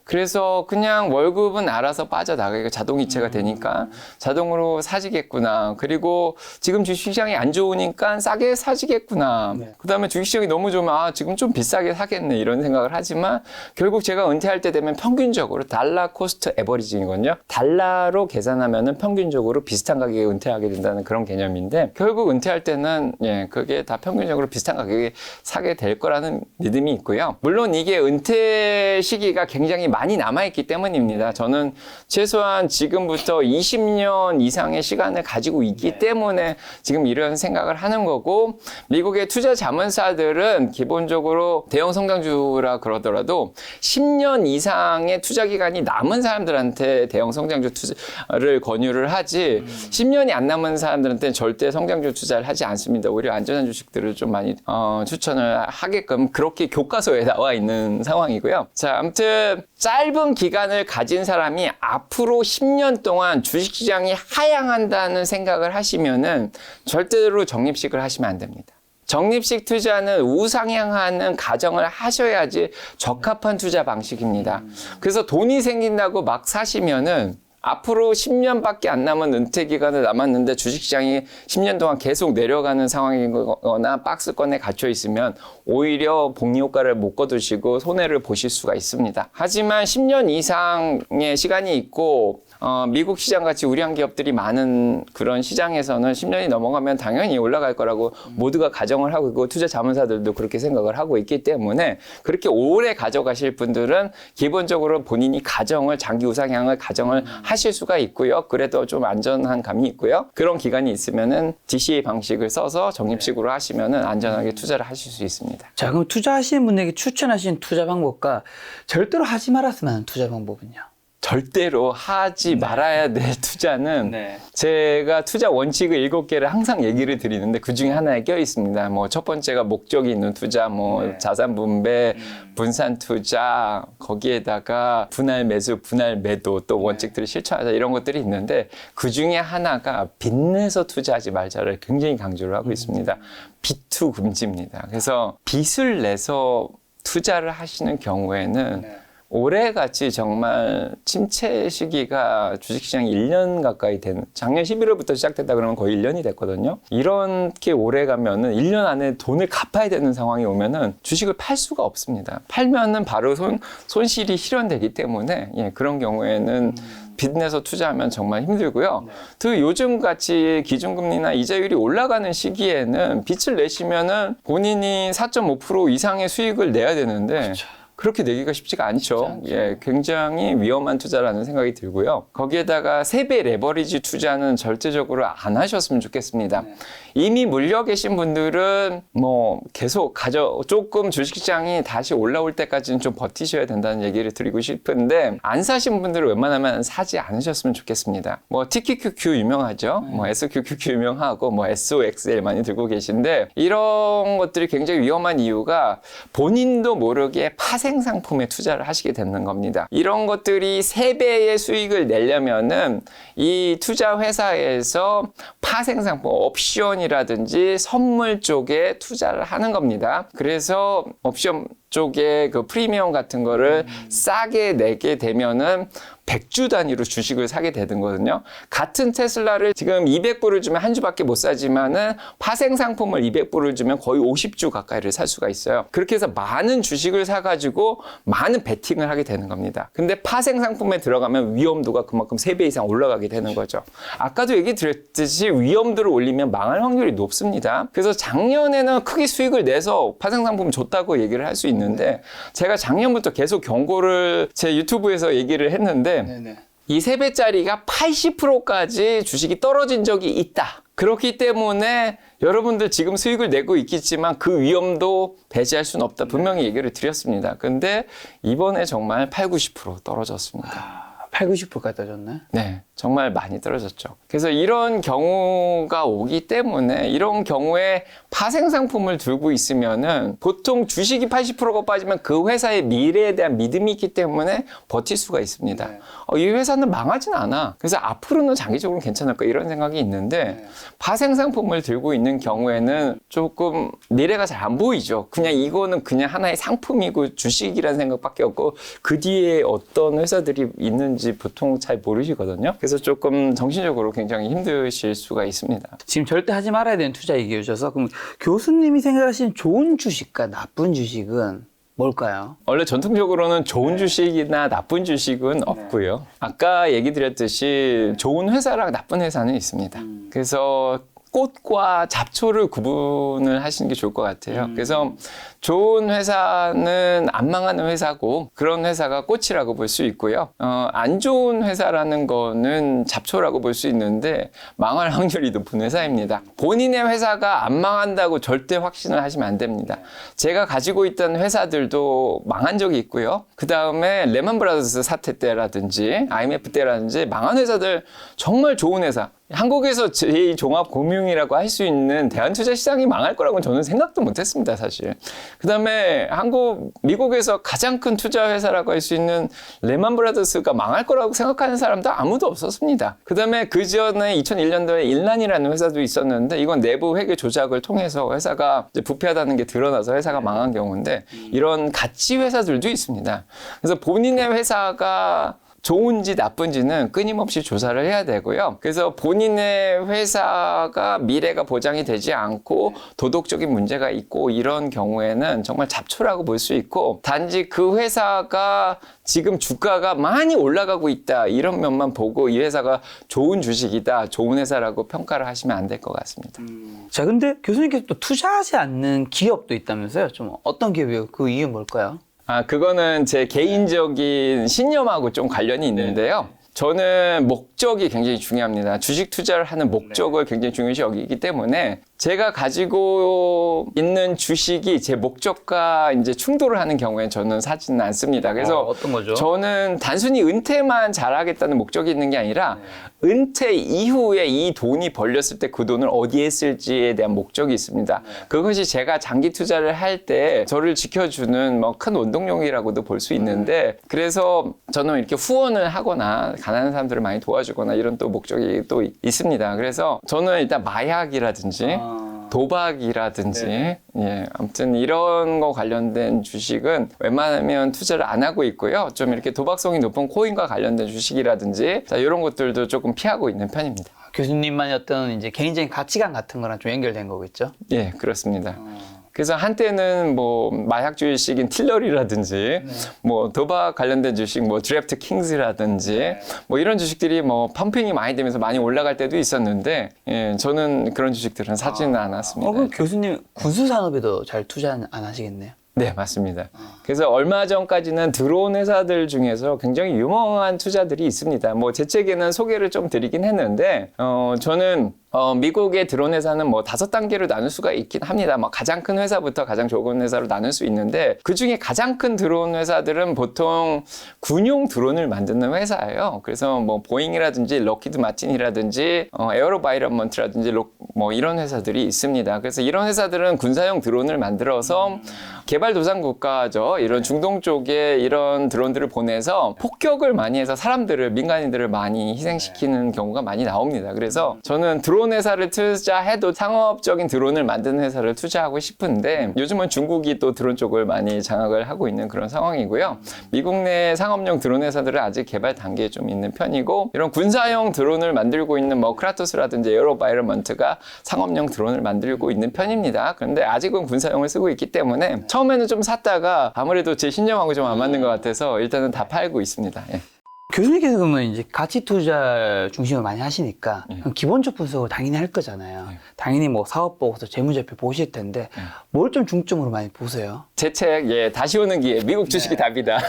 그래서 그냥 월급은 알아서 빠져나가기가 자동이체가 되니까 자동으로 사지겠구나. 그리고 지금 주식시장이 안 좋으니까 싸게 사지겠구나. 그다음에 주식시장이 너무 좋으면 지금 좀 비싸게 사겠네 이런 생각을 하지만 결국 제가 은퇴할 때 되면 평균적으로 달러 코스트 에버리징이거든요. 달러로 계산하면은 평균적으로 비슷한 가격에 은퇴하게 된다는 그런 개념인데 결국 은퇴할 때는 그게 다 평균적으로 비슷한 가격에 사게 될 거라는 믿음이 있고요. 물론 이게 은퇴 시기가 굉장히 많이 남아있기 때문입니다. 저는 최소한 지금부터 20년 이상의 시간을 가지고 있기 때문에 지금 이런 생각을 하는 거고 미국의 투자 자문사들은 기본적으로 대형 성장주라 그러더라도 10년 이상의 투자 기간이 남은 사람들한테 대형 성장주 투자를 권유를 하지 10년이 안 남은 사람들한테는 절대 성장주 투자를 하지 않습니다. 오히려 안전한 주식들을 좀 많이 추천을 하게끔 그렇게 교과서에 나와 있는 상황이고요. 자, 아무튼 짧은 기간을 가진 사람이 앞으로 10년 동안 주식시장이 하향한다는 생각을 하시면은 절대로 적립식을 하시면 안 됩니다. 적립식 투자는 우상향하는 가정을 하셔야지 적합한 투자 방식입니다. 그래서 돈이 생긴다고 막 사시면은 앞으로 10년밖에 안 남은 은퇴 기간을 남았는데 주식시장이 10년 동안 계속 내려가는 상황이거나 박스권에 갇혀 있으면 오히려 복리 효과를 못 거두시고 손해를 보실 수가 있습니다. 하지만 10년 이상의 시간이 있고 미국 시장같이 우량 기업들이 많은 그런 시장에서는 10년이 넘어가면 당연히 올라갈 거라고 모두가 가정을 하고 있고 투자 자문사들도 그렇게 생각을 하고 있기 때문에 그렇게 오래 가져가실 분들은 기본적으로 본인이 장기 우상향을 가정을 하실 수가 있고요. 그래도 좀 안전한 감이 있고요. 그런 기간이 있으면은 DCA 방식을 써서 적립식으로 하시면은 안전하게 투자를 하실 수 있습니다.
자, 그럼 투자하시는 분에게 추천하신 투자 방법과 절대로 하지 말았으면 하는 투자 방법은요?
절대로 하지 말아야 될 투자는 제가 투자 원칙을 7개를 항상 얘기를 드리는데 그 중에 하나에 껴 있습니다. 뭐 첫 번째가 목적이 있는 투자, 자산 분배, 분산 투자, 거기에다가 분할 매수, 분할 매도 또 원칙들을 실천하자 이런 것들이 있는데 그 중에 하나가 빚내서 투자하지 말자를 굉장히 강조를 하고 있습니다. 빚투 금지입니다. 그래서 빚을 내서 투자를 하시는 경우에는 올해같이 정말 침체 시기가 주식시장이 1년 가까이 되는 작년 11월부터 시작됐다 그러면 거의 1년이 됐거든요. 이렇게 오래 가면은 1년 안에 돈을 갚아야 되는 상황이 오면은 주식을 팔 수가 없습니다. 팔면은 바로 손실이 실현되기 때문에 그런 경우에는 빚내서 투자하면 정말 힘들고요. 또 요즘 같이 기준금리나 이자율이 올라가는 시기에는 빚을 내시면은 본인이 4.5% 이상의 수익을 내야 되는데 그렇게 내기가 쉽지가 않죠. 예, 굉장히 위험한 투자라는 생각이 들고요. 거기에다가 3배 레버리지 투자는 절대적으로 안 하셨으면 좋겠습니다. 이미 물려 계신 분들은 뭐 계속 조금 주식시장이 다시 올라올 때까지는 좀 버티셔야 된다는 얘기를 드리고 싶은데 안 사신 분들은 웬만하면 사지 않으셨으면 좋겠습니다. 뭐 TQQQ 유명하죠. 뭐 SQQQ 유명하고 뭐 SOXL 많이 들고 계신데 이런 것들이 굉장히 위험한 이유가 본인도 모르게 파생 상품에 투자를 하시게 되는 겁니다. 이런 것들이 3배의 수익을 내려면은 이 투자 회사에서 파생 상품, 옵션이라든지 선물 쪽에 투자를 하는 겁니다. 그래서 옵션 쪽에 그 프리미엄 같은 거를 싸게 내게 되면은 100주 단위로 주식을 사게 되는 거거든요. 같은 테슬라를 지금 200불을 주면 한 주밖에 못 사지만은 파생 상품을 200불을 주면 거의 50주 가까이를 살 수가 있어요. 그렇게 해서 많은 주식을 사가지고 많은 베팅을 하게 되는 겁니다. 근데 파생 상품에 들어가면 위험도가 그만큼 3배 이상 올라가게 되는 거죠. 아까도 얘기 드렸듯이 위험도를 올리면 망할 확률이 높습니다. 그래서 작년에는 크게 수익을 내서 파생 상품 줬다고 얘기를 할 수 있는데 제가 작년부터 계속 경고를 제 유튜브에서 얘기를 했는데 이 3배짜리가 80%까지 주식이 떨어진 적이 있다. 그렇기 때문에 여러분들 지금 수익을 내고 있겠지만 그 위험도 배제할 수는 없다. 분명히 얘기를 드렸습니다. 근데 이번에 정말 80-90% 떨어졌습니다.
80-90%까지 떨어졌네.
네, 정말 많이 떨어졌죠. 그래서 이런 경우가 오기 때문에 이런 경우에 파생 상품을 들고 있으면은 보통 주식이 80%가 빠지면 그 회사의 미래에 대한 믿음이 있기 때문에 버틸 수가 있습니다. 이 회사는 망하진 않아. 그래서 앞으로는 장기적으로 괜찮을 까 이런 생각이 있는데 파생 상품을 들고 있는 경우에는 조금 미래가 잘 안 보이죠. 그냥 이거는 그냥 하나의 상품이고 주식이라는 생각밖에 없고 그 뒤에 어떤 회사들이 있는지 보통 잘 모르시거든요. 그래서 조금 정신적으로 굉장히 힘드실 수가 있습니다.
지금 절대 하지 말아야 되는 투자 얘기해 주셔서 그럼 교수님이 생각하시는 좋은 주식과 나쁜 주식은 뭘까요?
원래 전통적으로는 좋은 주식이나 나쁜 주식은 없고요. 아까 얘기 드렸듯이 좋은 회사랑 나쁜 회사는 있습니다. 그래서 꽃과 잡초를 구분을 하시는 게 좋을 것 같아요. 그래서 좋은 회사는 안 망하는 회사고 그런 회사가 꽃이라고 볼 수 있고요. 안 좋은 회사라는 거는 잡초라고 볼 수 있는데 망할 확률이 높은 회사입니다. 본인의 회사가 안 망한다고 절대 확신을 하시면 안 됩니다. 제가 가지고 있던 회사들도 망한 적이 있고요. 그 다음에 레먼 브라더스 사태 때라든지 IMF 때라든지 망한 회사들 정말 좋은 회사 한국에서 제2종합금융이라고 할 수 있는 대한투자시장이 망할 거라고는 저는 생각도 못했습니다, 사실. 그 다음에 미국에서 가장 큰 투자회사라고 할 수 있는 레먼 브라더스가 망할 거라고 생각하는 사람도 아무도 없었습니다. 그 다음에 그 전에 2001년도에 일란이라는 회사도 있었는데 이건 내부 회계 조작을 통해서 회사가 이제 부패하다는 게 드러나서 회사가 망한 경우인데 이런 가치 회사들도 있습니다. 그래서 본인의 회사가 좋은지 나쁜지는 끊임없이 조사를 해야 되고요. 그래서 본인의 회사가 미래가 보장이 되지 않고 도덕적인 문제가 있고 이런 경우에는 정말 잡초라고 볼 수 있고 단지 그 회사가 지금 주가가 많이 올라가고 있다 이런 면만 보고 이 회사가 좋은 주식이다, 좋은 회사라고 평가를 하시면 안 될 것 같습니다.
자, 근데 교수님께서 또 투자하지 않는 기업도 있다면서요? 좀 어떤 기업이요? 그 이유 뭘까요?
그거는 제 개인적인 신념하고 좀 관련이 있는데요. 저는 목적이 굉장히 중요합니다. 주식 투자를 하는 목적을 굉장히 중요시 여기기 때문에 제가 가지고 있는 주식이 제 목적과 이제 충돌을 하는 경우에 저는 사지는 않습니다. 그래서
어떤 거죠?
저는 단순히 은퇴만 잘하겠다는 목적이 있는 게 아니라 은퇴 이후에 이 돈이 벌렸을 때 그 돈을 어디에 쓸지에 대한 목적이 있습니다. 그것이 제가 장기 투자를 할 때 저를 지켜주는 뭐 큰 원동력이라고도 볼 수 있는데 그래서 저는 이렇게 후원을 하거나 가난한 사람들을 많이 도와주거나 이런 또 목적이 또 있습니다. 그래서 저는 일단 마약이라든지 도박이라든지 예, 아무튼 이런 거 관련된 주식은 웬만하면 투자를 안 하고 있고요. 좀 이렇게 도박성이 높은 코인과 관련된 주식이라든지 자, 이런 것들도 조금 피하고 있는 편입니다.
교수님만의 어떤 이제 개인적인 가치관 같은 거랑 좀 연결된 거겠죠?
예, 그렇습니다. 그래서 한때는 뭐 마약 주식인 틸러리라든지 뭐 도박 관련된 주식 뭐 드래프트 킹스라든지 뭐 이런 주식들이 뭐 펌핑이 많이 되면서 많이 올라갈 때도 있었는데 예, 저는 그런 주식들은 사지는 않았습니다.
그럼 교수님 군수 산업에도 잘 투자 안 하시겠네요?
네, 맞습니다. 그래서 얼마 전까지는 드론 회사들 중에서 굉장히 유명한 투자들이 있습니다. 뭐 제 책에는 소개를 좀 드리긴 했는데, 저는 미국의 드론 회사는 뭐 5단계로 나눌 수가 있긴 합니다. 뭐 가장 큰 회사부터 가장 적은 회사로 나눌 수 있는데, 그 중에 가장 큰 드론 회사들은 보통 군용 드론을 만드는 회사예요. 그래서 뭐 보잉이라든지 럭키드 마틴이라든지 에어로바이런먼트라든지 뭐 이런 회사들이 있습니다. 그래서 이런 회사들은 군사용 드론을 만들어서 개발도상국가죠. 이런 중동 쪽에 이런 드론들을 보내서 폭격을 많이 해서 민간인들을 많이 희생시키는 경우가 많이 나옵니다. 그래서 저는 드론 회사를 투자해도 상업적인 드론을 만드는 회사를 투자하고 싶은데, 요즘은 중국이 또 드론 쪽을 많이 장악을 하고 있는 그런 상황이고요. 미국 내 상업용 드론 회사들은 아직 개발 단계에 좀 있는 편이고, 이런 군사용 드론을 만들고 있는 뭐 크라토스라든지 에어로바이런먼트가 상업용 드론을 만들고 있는 편입니다. 그런데 아직은 군사용을 쓰고 있기 때문에 처음에는 좀 샀다가 아무래도 제 신념하고 좀 안 맞는 것 같아서 일단은 다 팔고 있습니다. 예.
교수님께서 그러면 이제 가치 투자 중심을 많이 하시니까 그럼 기본적 분석을 당연히 할 거잖아요. 당연히 뭐 사업 보고서 재무제표 보실 텐데 뭘 좀 중점으로 많이 보세요?
제 책, 다시 오는 기회, 미국 주식이 답이다.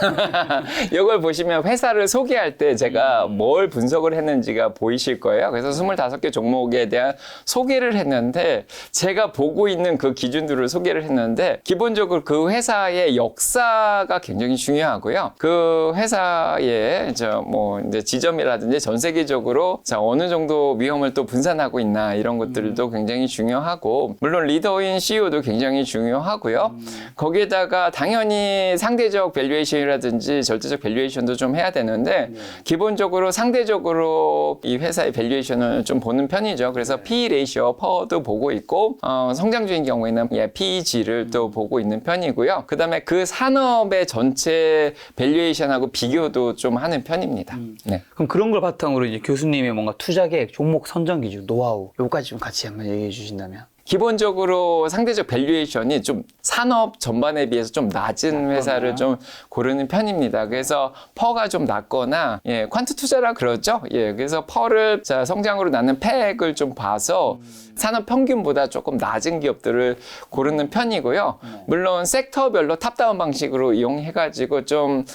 이걸 보시면 회사를 소개할 때 제가 뭘 분석을 했는지가 보이실 거예요. 그래서 25개 종목에 대한 소개를 했는데, 제가 보고 있는 그 기준들을 소개를 했는데, 기본적으로 그 회사의 역사가 굉장히 중요하고요. 그 회사의 이제 지점이라든지 전 세계적으로 어느 정도 위험을 또 분산하고 있나, 이런 것들도 굉장히 중요하고, 물론 리더인 CEO도 굉장히 중요하고요. 거기에다가 당연히 상대적 밸류에이션이라든지 절대적 밸류에이션도 좀 해야 되는데, 기본적으로 상대적으로 이 회사의 밸류에이션을 좀 보는 편이죠. 그래서 PE 레이시오, 퍼도 보고 있고, 성장주인 경우에는 PEG를 또 보고 있는 편이고요. 그 다음에 그 산업의 전체 밸류에이션하고 비교도 좀 하는 편입니다. 네.
그럼 그런 걸 바탕으로 이제 교수님의 뭔가 투자 계획, 종목 선정 기준, 노하우, 요거까지 좀 같이 한번 얘기해 주신다면?
기본적으로 상대적 밸류에이션이 좀 산업 전반에 비해서 좀 낮은 회사를 좀 고르는 편입니다. 그래서 퍼가 좀 낮거나, 퀀트 투자라 그러죠. 그래서 퍼를 성장으로 낳는 팩을 좀 봐서 산업 평균보다 조금 낮은 기업들을 고르는 편이고요. 물론 섹터별로 탑다운 방식으로 이용해가지고 좀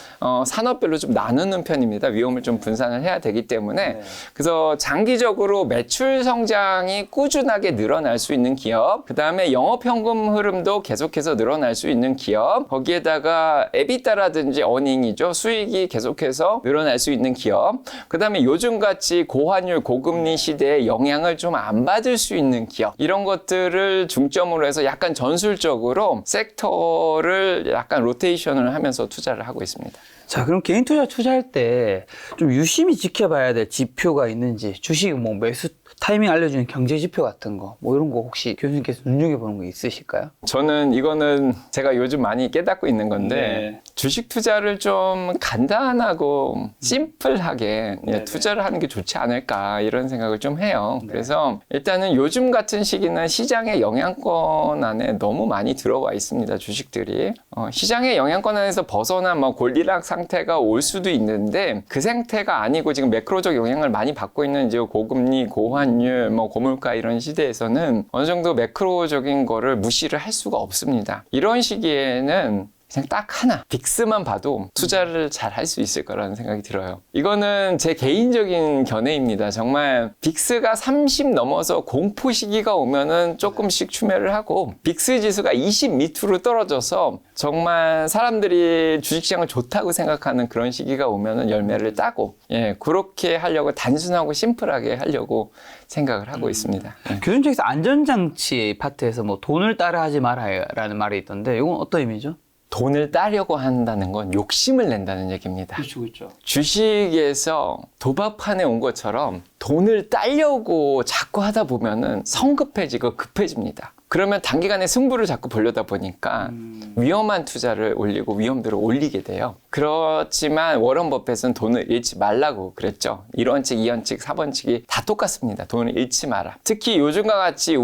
산업별로 좀 나누는 편입니다. 위험을 좀 분산을 해야 되기 때문에. 그래서 장기적으로 매출 성장이 꾸준하게 늘어날 수 있는 기업, 그 다음에 영업현금 흐름도 계속해서 늘어날 수 있는 기업, 거기에다가 에비타라든지 어닝이죠. 수익이 계속해서 늘어날 수 있는 기업, 그 다음에 요즘같이 고환율, 고금리 시대에 영향을 좀 안 받을 수 있는 기업, 이런 것들을 중점으로 해서 약간 전술적으로 섹터를 약간 로테이션을 하면서 투자를 하고 있습니다.
자, 그럼 개인 투자할 때 좀 유심히 지켜봐야 될 지표가 있는지, 주식 뭐 매수 타이밍 알려주는 경제 지표 같은 거, 뭐 이런 거 혹시 교수님께서 눈여겨보는 거 있으실까요?
저는 이거는 제가 요즘 많이 깨닫고 있는 건데, 주식 투자를 좀 간단하고 심플하게 투자를 하는 게 좋지 않을까, 이런 생각을 좀 해요. 그래서 일단은 요즘 같은 시기는 시장의 영향권 안에 너무 많이 들어와 있습니다, 주식들이. 시장의 영향권 안에서 벗어난 뭐 골디락 상태가 올 수도 있는데, 그 상태가 아니고 지금 매크로적 영향을 많이 받고 있는 이제 고금리, 고환율, 뭐 고물가 이런 시대에서는 어느 정도 매크로적인 거를 무시를 할 수가 없습니다. 이런 시기에는 그냥 딱 하나, 빅스만 봐도 투자를 잘 할 수 있을 거라는 생각이 들어요. 이거는 제 개인적인 견해입니다. 정말 빅스가 30 넘어서 공포 시기가 오면은 조금씩 추매를 하고, 빅스 지수가 20 밑으로 떨어져서 정말 사람들이 주식시장을 좋다고 생각하는 그런 시기가 오면은 열매를 따고, 그렇게 하려고, 단순하고 심플하게 하려고 생각을 하고 있습니다.
교수님께서 안전장치 파트에서 뭐 돈을 따라 하지 말아라는 말이 있던데, 이건 어떤 의미죠?
돈을 따려고 한다는 건 욕심을 낸다는 얘기입니다.
그렇죠.
주식에서 도박판에 온 것처럼 돈을 따려고 자꾸 하다 보면은 성급해지고 급해집니다. 그러면 단기간에 승부를 자꾸 보려다 보니까 위험한 투자를 올리고 위험도를 올리게 돼요. 그렇지만 워런 버핏은 돈을 잃지 말라고 그랬죠. 1원칙, 2원칙, 4번칙이 다 똑같습니다. 돈을 잃지 마라. 특히 요즘과 같이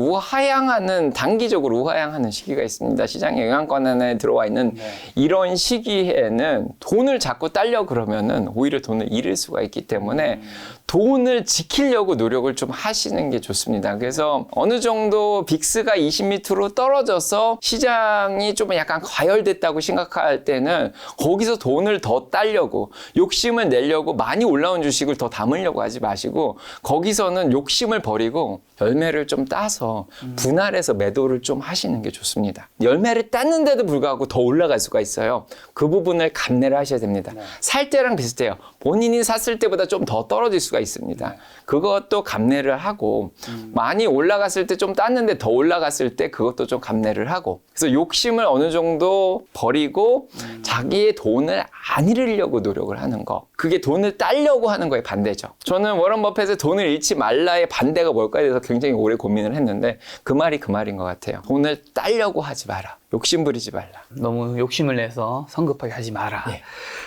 단기적으로 우하향하는 시기가 있습니다. 시장의 영향권 안에 들어와 있는 이런 시기에는 돈을 자꾸 따려 그러면은 오히려 돈을 잃을 수가 있기 때문에 돈을 지키려고 노력을 좀 하시는 게 좋습니다. 그래서 어느 정도 빅스가 20 밑으로 떨어져서 시장이 좀 약간 과열됐다고 생각할 때는 거기서 돈을 더 따려고 욕심을 내려고 많이 올라온 주식을 더 담으려고 하지 마시고 거기서는 욕심을 버리고 열매를 좀 따서 분할해서 매도를 좀 하시는 게 좋습니다. 열매를 땄는데도 불구하고 더 올라갈 수가 있어요. 그 부분을 감내를 하셔야 됩니다. 살 때랑 비슷해요. 본인이 샀을 때보다 좀 더 떨어질 수가 있습니다. 그것도 감내를 하고 많이 올라갔을 때 좀 땄는데 더 올라갔을 때 그것도 좀 감내를 하고 그래서 욕심을 어느 정도 버리고 자기의 돈을 안 잃으려고 노력을 하는 거 그게 돈을 따려고 하는 거에 반대죠. 저는 워런 버핏의 돈을 잃지 말라의 반대가 뭘까에 대해서 굉장히 오래 고민을 했는데 그 말이 그 말인 것 같아요. 돈을 따려고 하지 마라. 욕심 부리지 말라.
너무 욕심을 내서 성급하게 하지 마라.
네.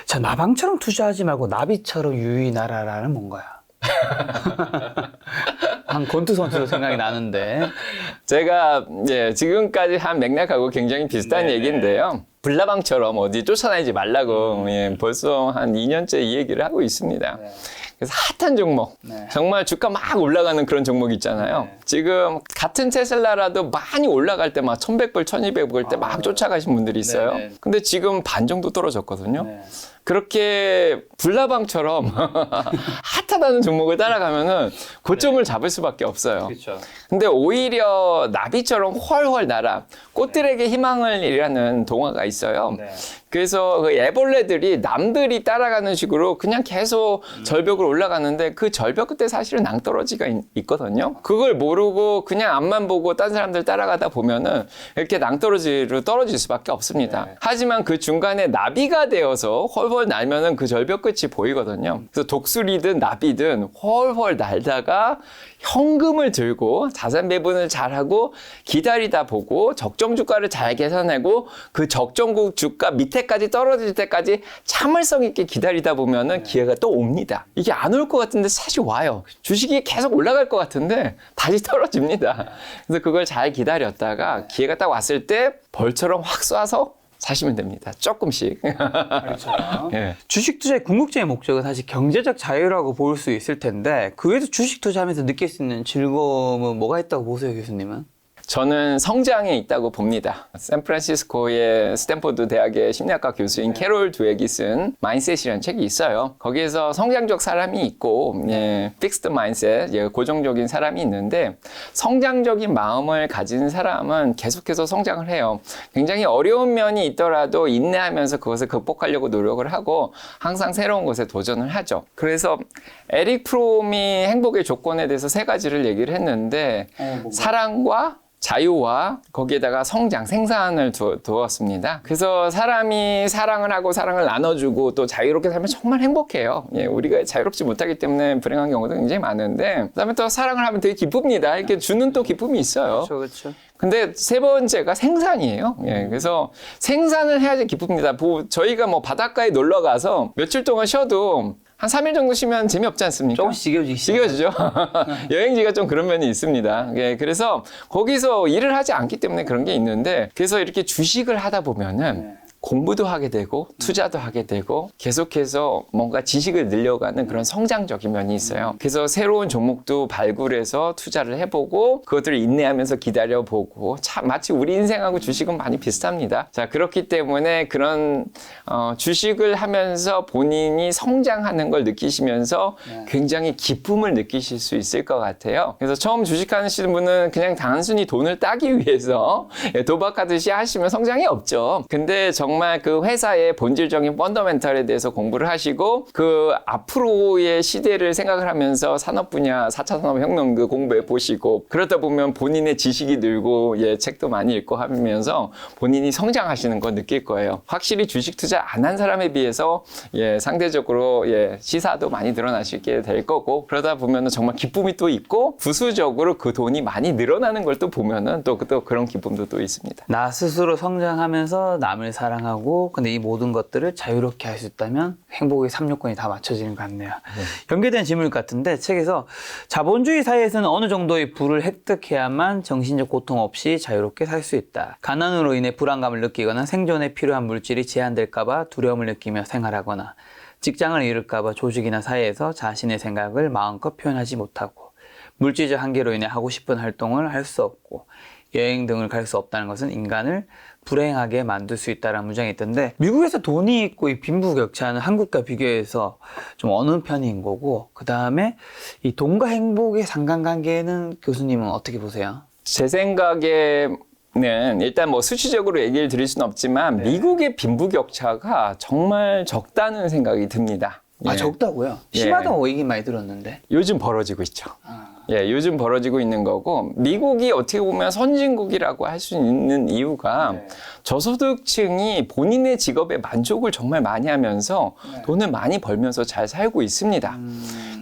자, 나방처럼 투자하지 말고 나비처럼 유의나라라는 뭔가요? 한 권투 선수도 생각이 나는데.
제가 지금까지 한 맥락하고 굉장히 비슷한
네.
얘기인데요. 불나방처럼 어디 쫓아다니지 말라고 벌써 한 2년째 이 얘기를 하고 있습니다.
네.
그래서 핫한 종목,
네.
정말 주가 막 올라가는 그런 종목 있잖아요.
네.
지금 같은 테슬라라도 많이 올라갈 때 막 1100불, 1200불 때 막 쫓아가신 분들이 있어요.
네.
근데 지금 반 정도 떨어졌거든요.
네.
그렇게 불나방처럼 핫하다는 종목을 따라가면은 고점을 잡을 수밖에 없어요.
그렇죠.
근데 오히려 나비처럼 훨훨 날아 꽃들에게 희망을이라는 동화가 있어요.
네.
그래서 그 애벌레들이 남들이 따라가는 식으로 그냥 계속 절벽을 올라가는데 그 절벽 끝에 사실은 낭떠러지가 있거든요. 그걸 모르고 그냥 앞만 보고 딴 사람들 따라가다 보면은 이렇게 낭떠러지로 떨어질 수밖에 없습니다.
네.
하지만 그 중간에 나비가 되어서 훨훨 날면은 그 절벽 끝이 보이거든요. 그래서 독수리든 나비든 훨훨 날다가 현금을 들고 자산 배분을 잘하고 기다리다 보고 적정 주가를 잘 계산하고 그 적정 주가 밑에까지 떨어질 때까지 참을성 있게 기다리다 보면은 기회가 또 옵니다. 이게 안 올 것 같은데 사실 와요. 주식이 계속 올라갈 것 같은데 다시 떨어집니다. 그래서 그걸 잘 기다렸다가 기회가 딱 왔을 때 벌처럼 확 쏴서 사시면 됩니다. 조금씩.
그렇죠.
예.
주식 투자의 궁극적인 목적은 사실 경제적 자유라고 볼 수 있을 텐데 그 외에도 주식 투자하면서 느낄 수 있는 즐거움은 뭐가 있다고 보세요, 교수님은?
저는 성장에 있다고 봅니다. 샌프란시스코의 스탠포드 대학의 심리학과 교수인 캐롤 드웨기 쓴 마인셋이라는 책이 있어요. 거기에서 성장적 사람이 있고 픽스드 마인셋, 고정적인 사람이 있는데 성장적인 마음을 가진 사람은 계속해서 성장을 해요. 굉장히 어려운 면이 있더라도 인내하면서 그것을 극복하려고 노력을 하고 항상 새로운 것에 도전을 하죠. 그래서 에릭 프롬이 행복의 조건에 대해서 3가지를 얘기를 했는데 사랑과 자유와 거기에다가 성장, 생산을 두었습니다. 그래서 사람이 사랑을 하고 사랑을 나눠주고 또 자유롭게 살면 정말 행복해요. 우리가 자유롭지 못하기 때문에 불행한 경우도 굉장히 많은데 그다음에 또 사랑을 하면 되게 기쁩니다. 이렇게 주는 또 기쁨이 있어요.
그렇죠.
근데 3번째가 생산이에요. 그래서 생산을 해야지 기쁩니다. 저희가 뭐 바닷가에 놀러 가서 며칠 동안 쉬어도 한 3일 정도 쉬면 재미없지 않습니까?
조금씩
지겨지죠. 여행지가 좀 그런 면이 있습니다. 그래서 거기서 일을 하지 않기 때문에 그런 게 있는데 그래서 이렇게 주식을 하다 보면은 공부도 하게 되고 투자도 하게 되고 계속해서 뭔가 지식을 늘려가는 그런 성장적인 면이 있어요. 그래서 새로운 종목도 발굴해서 투자를 해보고 그것들을 인내하면서 기다려보고 참 마치 우리 인생하고 주식은 많이 비슷합니다. 자, 그렇기 때문에 그런 주식을 하면서 본인이 성장하는 걸 느끼시면서 굉장히 기쁨을 느끼실 수 있을 것 같아요. 그래서 처음 주식하시는 분은 그냥 단순히 돈을 따기 위해서 도박하듯이 하시면 성장이 없죠. 근데 정말 그 회사의 본질적인 펀더멘털에 대해서 공부를 하시고 그 앞으로의 시대를 생각을 하면서 산업 분야 4차 산업혁명 그 공부해 보시고 그러다 보면 본인의 지식이 늘고 책도 많이 읽고 하면서 본인이 성장하시는 거 느낄 거예요. 확실히 주식 투자 안 한 사람에 비해서 상대적으로 시사도 많이 늘어나시게 될 거고 그러다 보면 정말 기쁨이 또 있고 부수적으로 그 돈이 많이 늘어나는 걸 또 보면은 또 그런 기쁨도 또 있습니다.
나 스스로 성장하면서 남을 사랑하고 근데 이 모든 것들을 자유롭게 할 수 있다면 행복의 3요건이 다 맞춰지는 것 같네요. 연계된 질문 같은데 책에서 자본주의 사회에서는 어느 정도의 부를 획득해야만 정신적 고통 없이 자유롭게 살 수 있다. 가난으로 인해 불안감을 느끼거나 생존에 필요한 물질이 제한될까 봐 두려움을 느끼며 생활하거나 직장을 잃을까 봐 조직이나 사회에서 자신의 생각을 마음껏 표현하지 못하고 물질적 한계로 인해 하고 싶은 활동을 할 수 없고 여행 등을 갈 수 없다는 것은 인간을 불행하게 만들 수 있다는 문장이 있던데, 미국에서 돈이 있고 이 빈부격차는 한국과 비교해서 좀 어느 편인 거고, 그 다음에 이 돈과 행복의 상관관계는 교수님은 어떻게 보세요?
제 생각에는 일단 뭐 수치적으로 얘기를 드릴 수는 없지만 미국의 빈부격차가 정말 적다는 생각이 듭니다.
아,
예.
적다고요? 심하다고 얘기 많이 들었는데.
요즘 벌어지고 있죠.
아.
예, 요즘 벌어지고 있는 거고, 미국이 어떻게 보면 선진국이라고 할 수 있는 이유가
네.
저소득층이 본인의 직업에 만족을 정말 많이 하면서
네.
돈을 많이 벌면서 잘 살고 있습니다.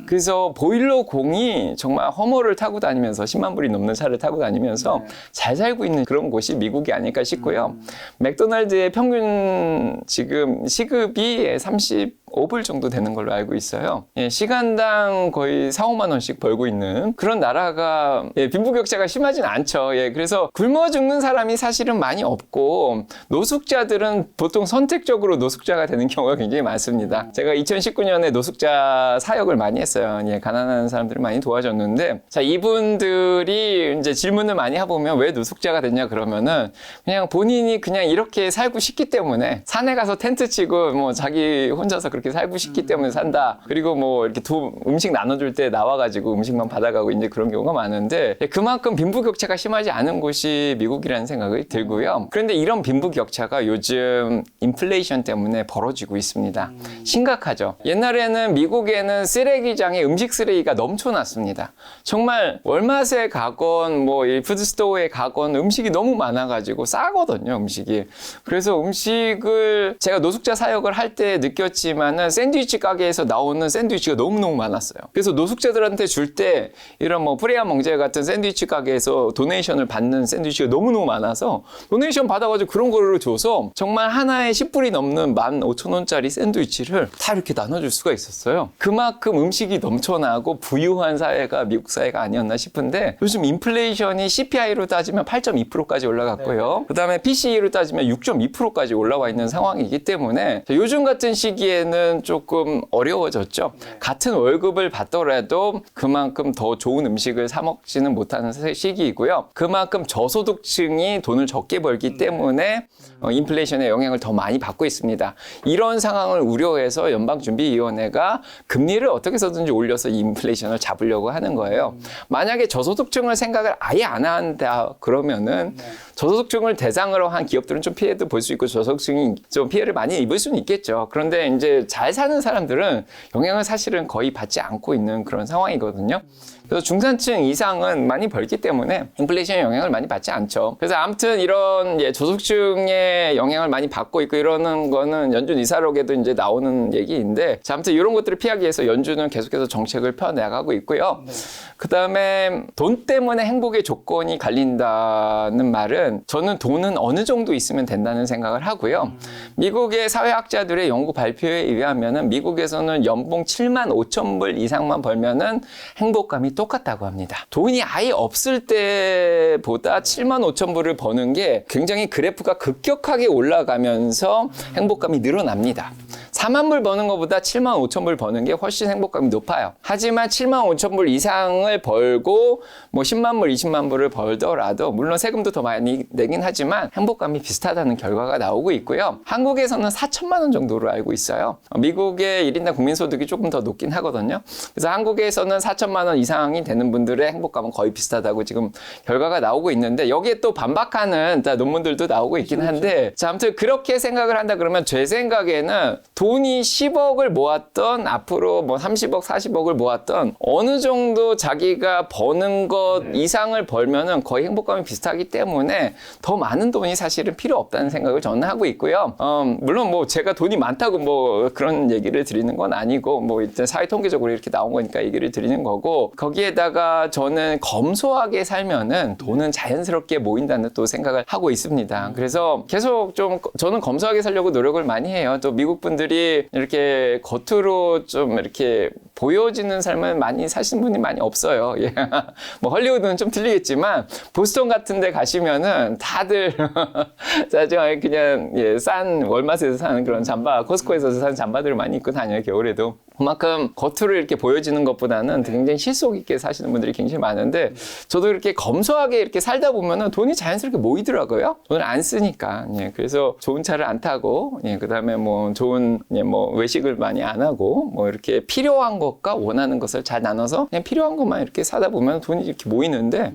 그래서 보일러 공이 정말 허머를 타고 다니면서 10만 불이 넘는 차를 타고 다니면서 잘 살고 있는 그런 곳이 미국이 아닐까 싶고요. 맥도날드의 평균 지금 시급이 35불 정도 되는 걸로 알고 있어요. 예, 시간당 거의 4, 5만 원씩 벌고 있는 그런 나라가, 예, 빈부격차가 심하진 않죠. 예, 그래서 굶어 죽는 사람이 사실은 많이 없고, 노숙자들은 보통 선택적으로 노숙자가 되는 경우가 굉장히 많습니다. 제가 2019년에 노숙자 사역을 많이 했어요. 예, 가난한 사람들을 많이 도와줬는데, 자, 이분들이 이제 질문을 많이 해보면 왜 노숙자가 됐냐 그러면은 그냥 본인이 그냥 이렇게 살고 싶기 때문에, 산에 가서 텐트 치고 뭐 자기 혼자서 그렇게 살고 싶기 때문에 산다. 그리고 뭐 이렇게 음식 나눠줄 때 나와가지고 음식만 받아가고 이제 그런 경우가 많은데, 그만큼 빈부격차가 심하지 않은 곳이 미국이라는 생각이 들고요. 그런데 이런 빈부격차가 요즘 인플레이션 때문에 벌어지고 있습니다. 심각하죠. 옛날에는 미국에는 쓰레기장에 음식 쓰레기가 넘쳐났습니다. 정말 월마트에 가건 뭐 이 푸드스토어에 가건 음식이 너무 많아가지고 싸거든요, 음식이. 그래서 음식을 제가 노숙자 사역을 할 때 느꼈지만은 샌드위치 가게에서 나오는 샌드위치가 너무너무 많았어요. 그래서 노숙자들한테 줄 때 이런 뭐 프레아 멍제 같은 샌드위치 가게에서 도네이션을 받는 샌드위치가 너무너무 많아서 도네이션 받아가지고 그런 거를 줘서 정말 하나에 10불이 넘는 15,000원짜리 샌드위치를 다 이렇게 나눠줄 수가 있었어요. 그만큼 음식이 넘쳐나고 부유한 사회가 미국 사회가 아니었나 싶은데, 요즘 인플레이션이 CPI로 따지면 8.2%까지 올라갔고요. 그 다음에 PCE로 따지면 6.2%까지 올라와 있는 상황이기 때문에 요즘 같은 시기에는 조금 어려워졌죠. 같은 월급을 받더라도 그만큼 더 좋은 음식을 사 먹지는 못하는 시기이고요. 그만큼 저소득층이 돈을 적게 벌기 때문에 인플레이션의 영향을 더 많이 받고 있습니다. 이런 상황을 우려해서 연방준비위원회가 금리를 어떻게 해서든지 올려서 이 인플레이션을 잡으려고 하는 거예요. 만약에 저소득층을 생각을 아예 안 한다 그러면은 저소득층을 대상으로 한 기업들은 좀 피해도 볼 수 있고 저소득층이 좀 피해를 많이 입을 수는 있겠죠. 그런데 이제 잘 사는 사람들은 영향을 사실은 거의 받지 않고 있는 그런 상황이거든요. 그래서 중산층 이상은 많이 벌기 때문에 인플레이션의 영향을 많이 받지 않죠. 그래서 아무튼 이런 저소득층의 영향을 많이 받고 있고 이러는 거는 연준 이사록에도 이제 나오는 얘기인데, 자, 아무튼 이런 것들을 피하기 위해서 연준은 계속해서 정책을 펴나가고 있고요. 그 다음에 돈 때문에 행복의 조건이 갈린다는 말은, 저는 돈은 어느 정도 있으면 된다는 생각을 하고요. 미국의 사회학자들의 연구 발표에 의하면은 미국에서는 연봉 7만 5천 불 이상만 벌면은 행복감이 똑같다고 합니다. 돈이 아예 없을 때보다 7만 5천 불을 버는 게 굉장히 그래프가 급격하게 올라가면서 행복감이 늘어납니다. 4만 불 버는 것보다 7만 5천 불 버는 게 훨씬 행복감이 높아요. 하지만 7만 5천 불 이상을 벌고 뭐 10만 불, 20만 불을 벌더라도 물론 세금도 더 많이 내긴 하지만 행복감이 비슷하다는 결과가 나오고 있고요. 한국에서는 4천만 원 정도로 알고 있어요. 미국의 1인당 국민소득이 조금 더 높긴 하거든요. 그래서 한국에서는 4천만 원 이상이 되는 분들의 행복감은 거의 비슷하다고 지금 결과가 나오고 있는데, 여기에 또 반박하는 논문들도 나오고 있긴 한데, 자, 아무튼 그렇게 생각을 한다 그러면 제 생각에는 돈이 10억을 모았던, 앞으로 뭐 30억, 40억을 모았던 어느 정도 자기가 버는 것 이상을 벌면은 거의 행복감이 비슷하기 때문에 더 많은 돈이 사실은 필요 없다는 생각을 저는 하고 있고요. 물론 뭐 제가 돈이 많다고 뭐 그런 얘기를 드리는 건 아니고, 뭐 일단 사회 통계적으로 이렇게 나온 거니까 얘기를 드리는 거고, 거기에다가 저는 검소하게 살면은 돈은 자연스럽게 모인다는 또 생각을 하고 있습니다. 그래서 계속 좀 저는 검소하게 살려고 노력을 많이 해요. 또 미국 분들이 이렇게 겉으로 좀 이렇게 보여지는 삶은 많이 사시는 분이 많이 없어요. 예. 뭐 헐리우드는 좀 틀리겠지만 보스턴 같은 데 가시면은 다들 짜증하게 그냥 예, 싼 월마트에서 사는 그런 잠바, 코스코에서 사는 잠바들을 많이 입고 다녀요, 겨울에도. 그만큼 겉으로 이렇게 보여지는 것보다는 굉장히 실속 있게 사시는 분들이 굉장히 많은데 저도 이렇게 검소하게 이렇게 살다 보면은 돈이 자연스럽게 모이더라고요. 돈을 안 쓰니까. 예, 그래서 좋은 차를 안 타고, 예, 그다음에 뭐 좋은 예, 뭐 외식을 많이 안 하고 뭐 이렇게 필요한 것과 원하는 것을 잘 나눠서 그냥 필요한 것만 이렇게 사다 보면 돈이 이렇게 모이는데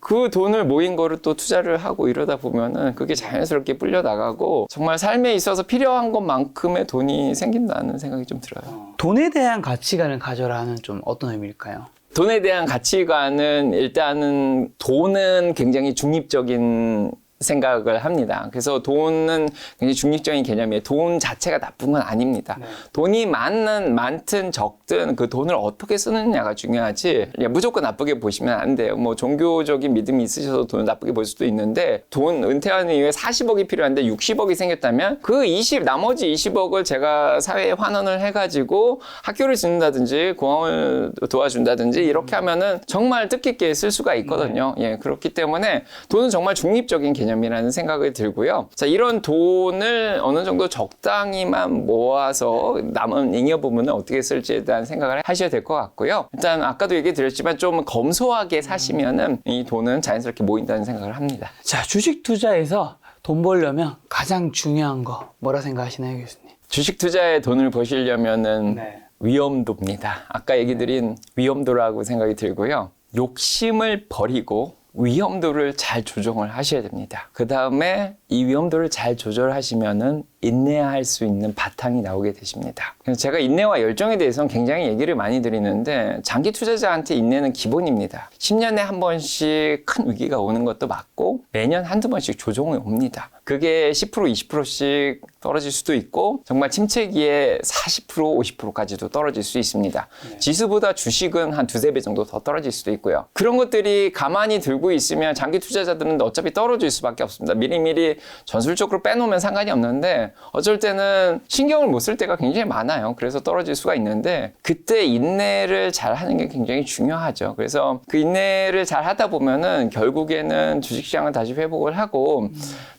그 돈을 모인 거를 또 투자를 하고 이러다 보면은 그게 자연스럽게 불려 나가고 정말 삶에 있어서 필요한 것만큼의 돈이 생긴다는 생각이 좀 들어요.
돈에 대한 가치관을 가져라는 좀 어떤 의미일까요?
돈에 대한 가치관은 일단은 돈은 굉장히 중립적인 생각을 합니다. 그래서 돈은 굉장히 중립적인 개념이에요. 돈 자체가 나쁜 건 아닙니다.
네.
돈이 많든 적든 그 돈을 어떻게 쓰느냐가 중요하지 무조건 나쁘게 보시면 안 돼요. 뭐 종교적인 믿음이 있으셔서 돈을 나쁘게 볼 수도 있는데 돈 은퇴하는 이후에 40억이 필요한데 60억이 생겼다면 그 나머지 20억을 제가 사회에 환원을 해가지고 학교를 짓는다든지 공항을 도와준다든지 이렇게 하면은 정말 뜻깊게 쓸 수가 있거든요. 예, 그렇기 때문에 돈은 정말 중립적인 개념이라는 생각이 들고요. 자, 이런 돈을 어느 정도 적당히만 모아서 남은 잉여 부분을 어떻게 쓸지에 대한 생각을 하셔야 될 것 같고요. 일단 아까도 얘기 드렸지만 좀 검소하게 사시면은 이 돈은 자연스럽게 모인다는 생각을 합니다.
자, 주식 투자에서 돈 벌려면 가장 중요한 거 뭐라 생각하시나요, 교수님?
주식 투자에 돈을 버시려면은 위험도입니다. 아까 얘기 드린 위험도라고 생각이 들고요. 욕심을 버리고 위험도를 잘 조정을 하셔야 됩니다. 그 다음에 이 위험도를 잘 조절하시면은 인내할 수 있는 바탕이 나오게 되십니다. 그래서 제가 인내와 열정에 대해서는 굉장히 얘기를 많이 드리는데 장기 투자자한테 인내는 기본입니다. 10년에 한 번씩 큰 위기가 오는 것도 맞고 매년 한두 번씩 조정이 옵니다. 그게 10% 20%씩 떨어질 수도 있고 정말 침체기에 40% 50%까지도 떨어질 수 있습니다. 지수보다 주식은 한 두세 배 정도 더 떨어질 수도 있고요. 그런 것들이 가만히 들고 있으면 장기 투자자들은 어차피 떨어질 수밖에 없습니다. 미리미리 전술적으로 빼놓으면 상관이 없는데 어쩔 때는 신경을 못 쓸 때가 굉장히 많아요. 그래서 떨어질 수가 있는데 그때 인내를 잘 하는 게 굉장히 중요하죠. 그래서 그 인내를 잘 하다 보면은 결국에는 주식시장을 다시 회복을 하고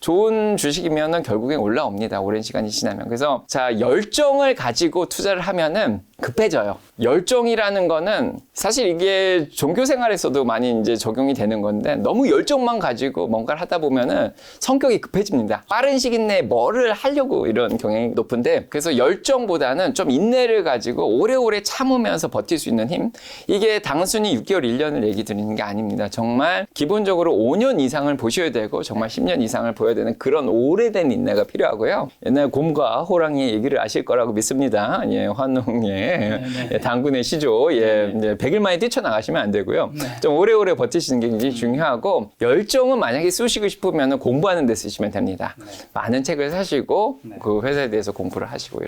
좋은 주식이면은 결국엔 올라옵니다. 오랜 시간이 지나면. 그래서 자, 열정을 가지고 투자를 하면은 급해져요. 열정이라는 거는 사실 이게 종교 생활에서도 많이 이제 적용이 되는 건데 너무 열정만 가지고 뭔가를 하다 보면은 성격이 급해집니다. 빠른 시기 내에 뭐를 하려고 이런 경향이 높은데 그래서 열정보다는 좀 인내를 가지고 오래오래 참으면서 버틸 수 있는 힘 이게 단순히 6개월, 1년을 얘기 드리는 게 아닙니다. 정말 기본적으로 5년 이상을 보셔야 되고 정말 10년 이상을 보여야 되는 그런 오래된 인내가 필요하고요. 옛날 곰과 호랑이의 얘기를 아실 거라고 믿습니다. 예, 환웅의 예, 당군의 시조, 예, 이제 100일 만에 뛰쳐나가시면 안 되고요. 좀 오래오래 버티시는 게 굉장히 중요하고 열정은 만약에 쑤시고 싶으면 공부하는 데 쓰시면 됩니다. 많은 책을 사시고 그 회사에 대해서 공부를 하시고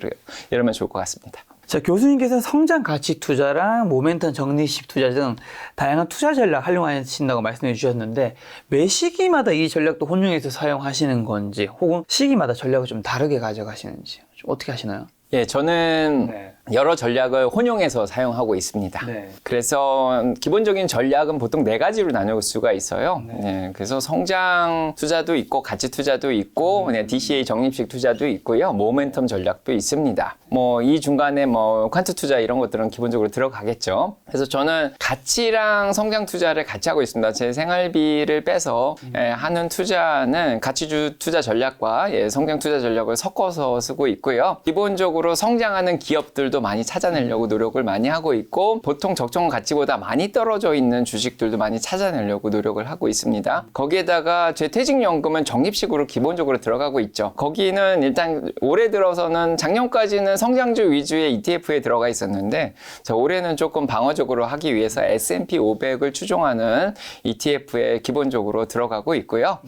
이러면 좋을 것 같습니다.
자, 교수님께서 성장 가치 투자랑 모멘텀 적립식 투자 등 다양한 투자 전략 활용하신다고 말씀해 주셨는데 매 시기마다 이 전략도 혼용해서 사용하시는 건지 혹은 시기마다 전략을 좀 다르게 가져가시는지 좀 어떻게 하시나요?
예, 저는 여러 전략을 혼용해서 사용하고 있습니다. 그래서 기본적인 전략은 보통 4가지로 나눌 수가 있어요. 예, 그래서 성장 투자도 있고 가치 투자도 있고 DCA 적립식 투자도 있고요. 모멘텀 전략도 있습니다. 뭐 이 중간에 뭐 퀀트 투자 이런 것들은 기본적으로 들어가겠죠. 그래서 저는 가치랑 성장 투자를 같이 하고 있습니다. 제 생활비를 빼서 하는 투자는 가치 투자 전략과 성장 투자 전략을 섞어서 쓰고 있고요. 기본적으로 성장하는 기업들도 많이 찾아내려고 노력을 많이 하고 있고 보통 적정 가치보다 많이 떨어져 있는 주식들도 많이 찾아내려고 노력을 하고 있습니다. 거기에다가 제 퇴직연금은 적립식으로 기본적으로 들어가고 있죠. 거기는 일단 올해 들어서는 작년까지는 성장주 위주의 ETF에 들어가 있었는데 자, 올해는 조금 방어적으로 하기 위해서 S&P 500을 추종하는 ETF에 기본적으로 들어가고 있고요.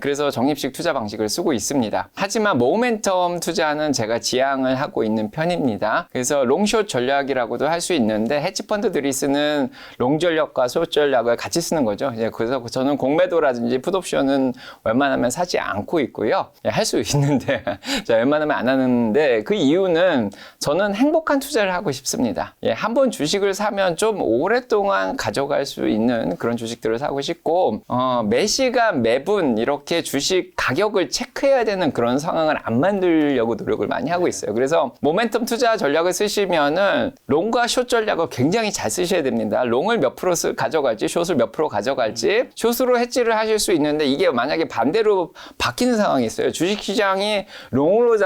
그래서 적립식 투자 방식을 쓰고 있습니다. 하지만 모멘텀 투자는 제가 지향을 하고 있는 편입니다. 그래서 그래서 롱숏 전략이라고도 할 수 있는데 헤지펀드들이 쓰는 롱 전략과 숏 전략을 같이 쓰는 거죠. 그래서 저는 공매도라든지 풋옵션은 웬만하면 사지 않고 있고요. 할 수 있는데 웬만하면 안 하는데 그 이유는 저는 행복한 투자를 하고 싶습니다. 한번 주식을 사면 좀 오랫동안 가져갈 수 있는 그런 주식들을 사고 싶고 매 시간 매분 이렇게 주식 가격을 체크해야 되는 그런 상황을 안 만들려고 노력을 많이 하고 있어요. 그래서 모멘텀 투자 전략을 쓰시면은 롱과 숏 전략을 굉장히 잘 쓰셔야 됩니다. 롱을 몇 프로 가져갈지 숏을 몇 프로 가져갈지 숏으로 해지를 하실 수 있는데 이게 만약에 반대로 바뀌는 상황이 있어요. 주식시장이 롱으로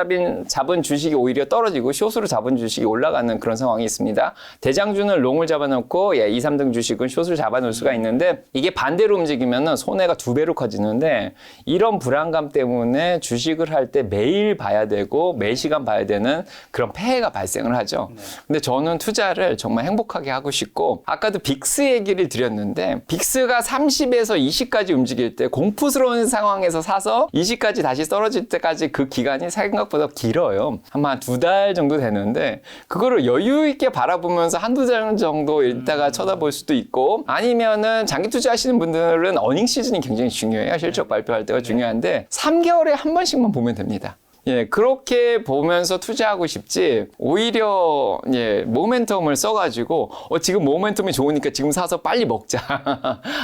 잡은 주식이 오히려 떨어지고 숏으로 잡은 주식이 올라가는 그런 상황이 있습니다. 대장주는 롱을 잡아놓고 2, 3등 주식은 숏을 잡아놓을 수가 있는데 이게 반대로 움직이면 손해가 2배로 커지는데 이런 불안감 때문에 주식을 할 때 매일 봐야 되고 매 시간 봐야 되는 그런 폐해가 발생을 하죠. 근데 저는 투자를 정말 행복하게 하고 싶고 아까도 빅스 얘기를 드렸는데 빅스가 30에서 20까지 움직일 때 공포스러운 상황에서 사서 20까지 다시 떨어질 때까지 그 기간이 생각보다 길어요. 아마 2달 정도 되는데 그거를 여유 있게 바라보면서 한두 달 정도 있다가 쳐다볼 수도 있고 아니면은 장기 투자하시는 분들은 어닝 시즌이 굉장히 중요해요. 실적 발표할 때가 중요한데 3개월에 한 번씩만 보면 됩니다. 그렇게 보면서 투자하고 싶지 오히려 모멘텀을 써가지고 지금 모멘텀이 좋으니까 지금 사서 빨리 먹자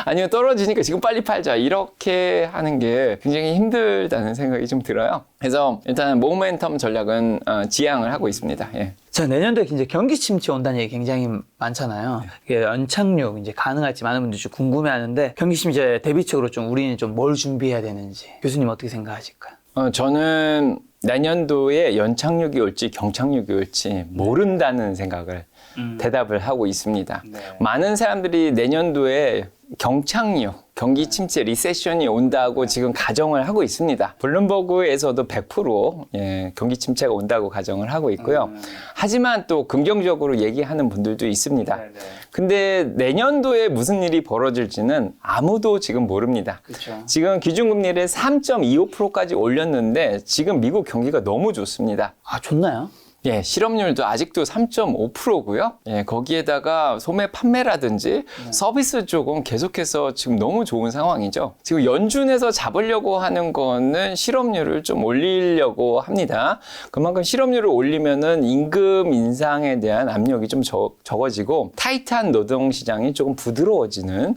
아니면 떨어지니까 지금 빨리 팔자 이렇게 하는 게 굉장히 힘들다는 생각이 좀 들어요. 그래서 일단 모멘텀 전략은 지향을 하고 있습니다.
자, 내년도에 이제 경기 침체 온다는 얘기 굉장히 많잖아요. 이게 연착륙 이제 가능할지 많은 분들이 좀 궁금해하는데 경기 침체 대비책으로 좀 우리는 좀 뭘 준비해야 되는지 교수님 어떻게 생각하실까요?
저는 내년도에 연착륙이 올지 경착륙이 올지 모른다는 생각을 대답을 하고 있습니다. 많은 사람들이 내년도에 경착륙, 경기 침체, 리세션이 온다고 지금 가정을 하고 있습니다. 블룸버그에서도 100% 경기 침체가 온다고 가정을 하고 있고요. 하지만 또 긍정적으로 얘기하는 분들도 있습니다. 근데 내년도에 무슨 일이 벌어질지는 아무도 지금 모릅니다.
그렇죠.
지금 기준금리를 3.25%까지 올렸는데 지금 미국 경기가 너무 좋습니다.
아, 좋나요?
실업률도 아직도 3.5%고요. 거기에다가 소매 판매라든지 서비스 쪽은 계속해서 지금 너무 좋은 상황이죠. 지금 연준에서 잡으려고 하는 거는 실업률을 좀 올리려고 합니다. 그만큼 실업률을 올리면은 임금 인상에 대한 압력이 좀 적어지고 타이트한 노동 시장이 조금 부드러워지는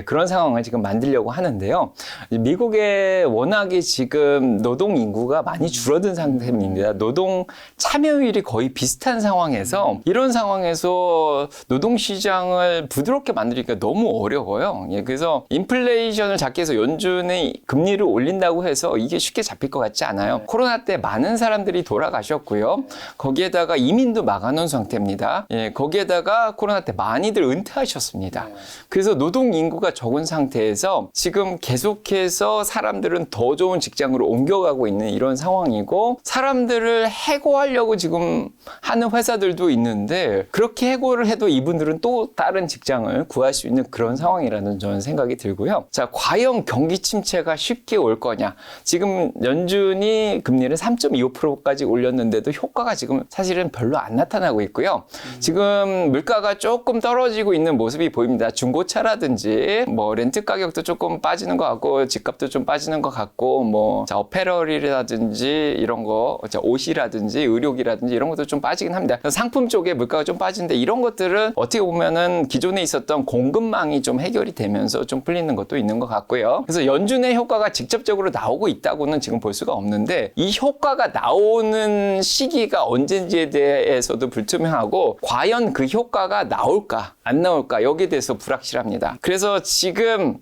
그런 상황을 지금 만들려고 하는데요. 미국에 워낙에 지금 노동 인구가 많이 줄어든 상태입니다. 노동 참여율이 거의 비슷한 상황에서 이런 상황에서 노동시장을 부드럽게 만들기가 너무 어려워요. 그래서 인플레이션을 잡기 위해서 연준이 금리를 올린다고 해서 이게 쉽게 잡힐 것 같지 않아요. 코로나 때 많은 사람들이 돌아가셨고요. 거기에다가 이민도 막아놓은 상태입니다. 거기에다가 코로나 때 많이들 은퇴하셨습니다. 그래서 노동 인구가 적은 상태에서 지금 계속해서 사람들은 더 좋은 직장으로 옮겨가고 있는 이런 상황이고 사람들을 해고하려고 지금 하는 회사들도 있는데 그렇게 해고를 해도 이분들은 또 다른 직장을 구할 수 있는 그런 상황이라는 저는 생각이 들고요. 자, 과연 경기 침체가 쉽게 올 거냐? 지금 연준이 금리를 3.25%까지 올렸는데도 효과가 지금 사실은 별로 안 나타나고 있고요. 지금 물가가 조금 떨어지고 있는 모습이 보입니다. 중고차라든지 뭐 렌트 가격도 조금 빠지는 것 같고 집값도 좀 빠지는 것 같고 어페럴이라든지 이런 거 옷이라든지 의료기라든지 이런 것도 좀 빠지긴 합니다. 상품 쪽에 물가가 좀 빠지는데 이런 것들은 어떻게 보면은 기존에 있었던 공급망이 좀 해결이 되면서 좀 풀리는 것도 있는 것 같고요. 그래서 연준의 효과가 직접적으로 나오고 있다고는 지금 볼 수가 없는데 이 효과가 나오는 시기가 언제인지에 대해서도 불투명하고 과연 그 효과가 나올까 안 나올까 여기에 대해서 불확실합니다. 그래서 지금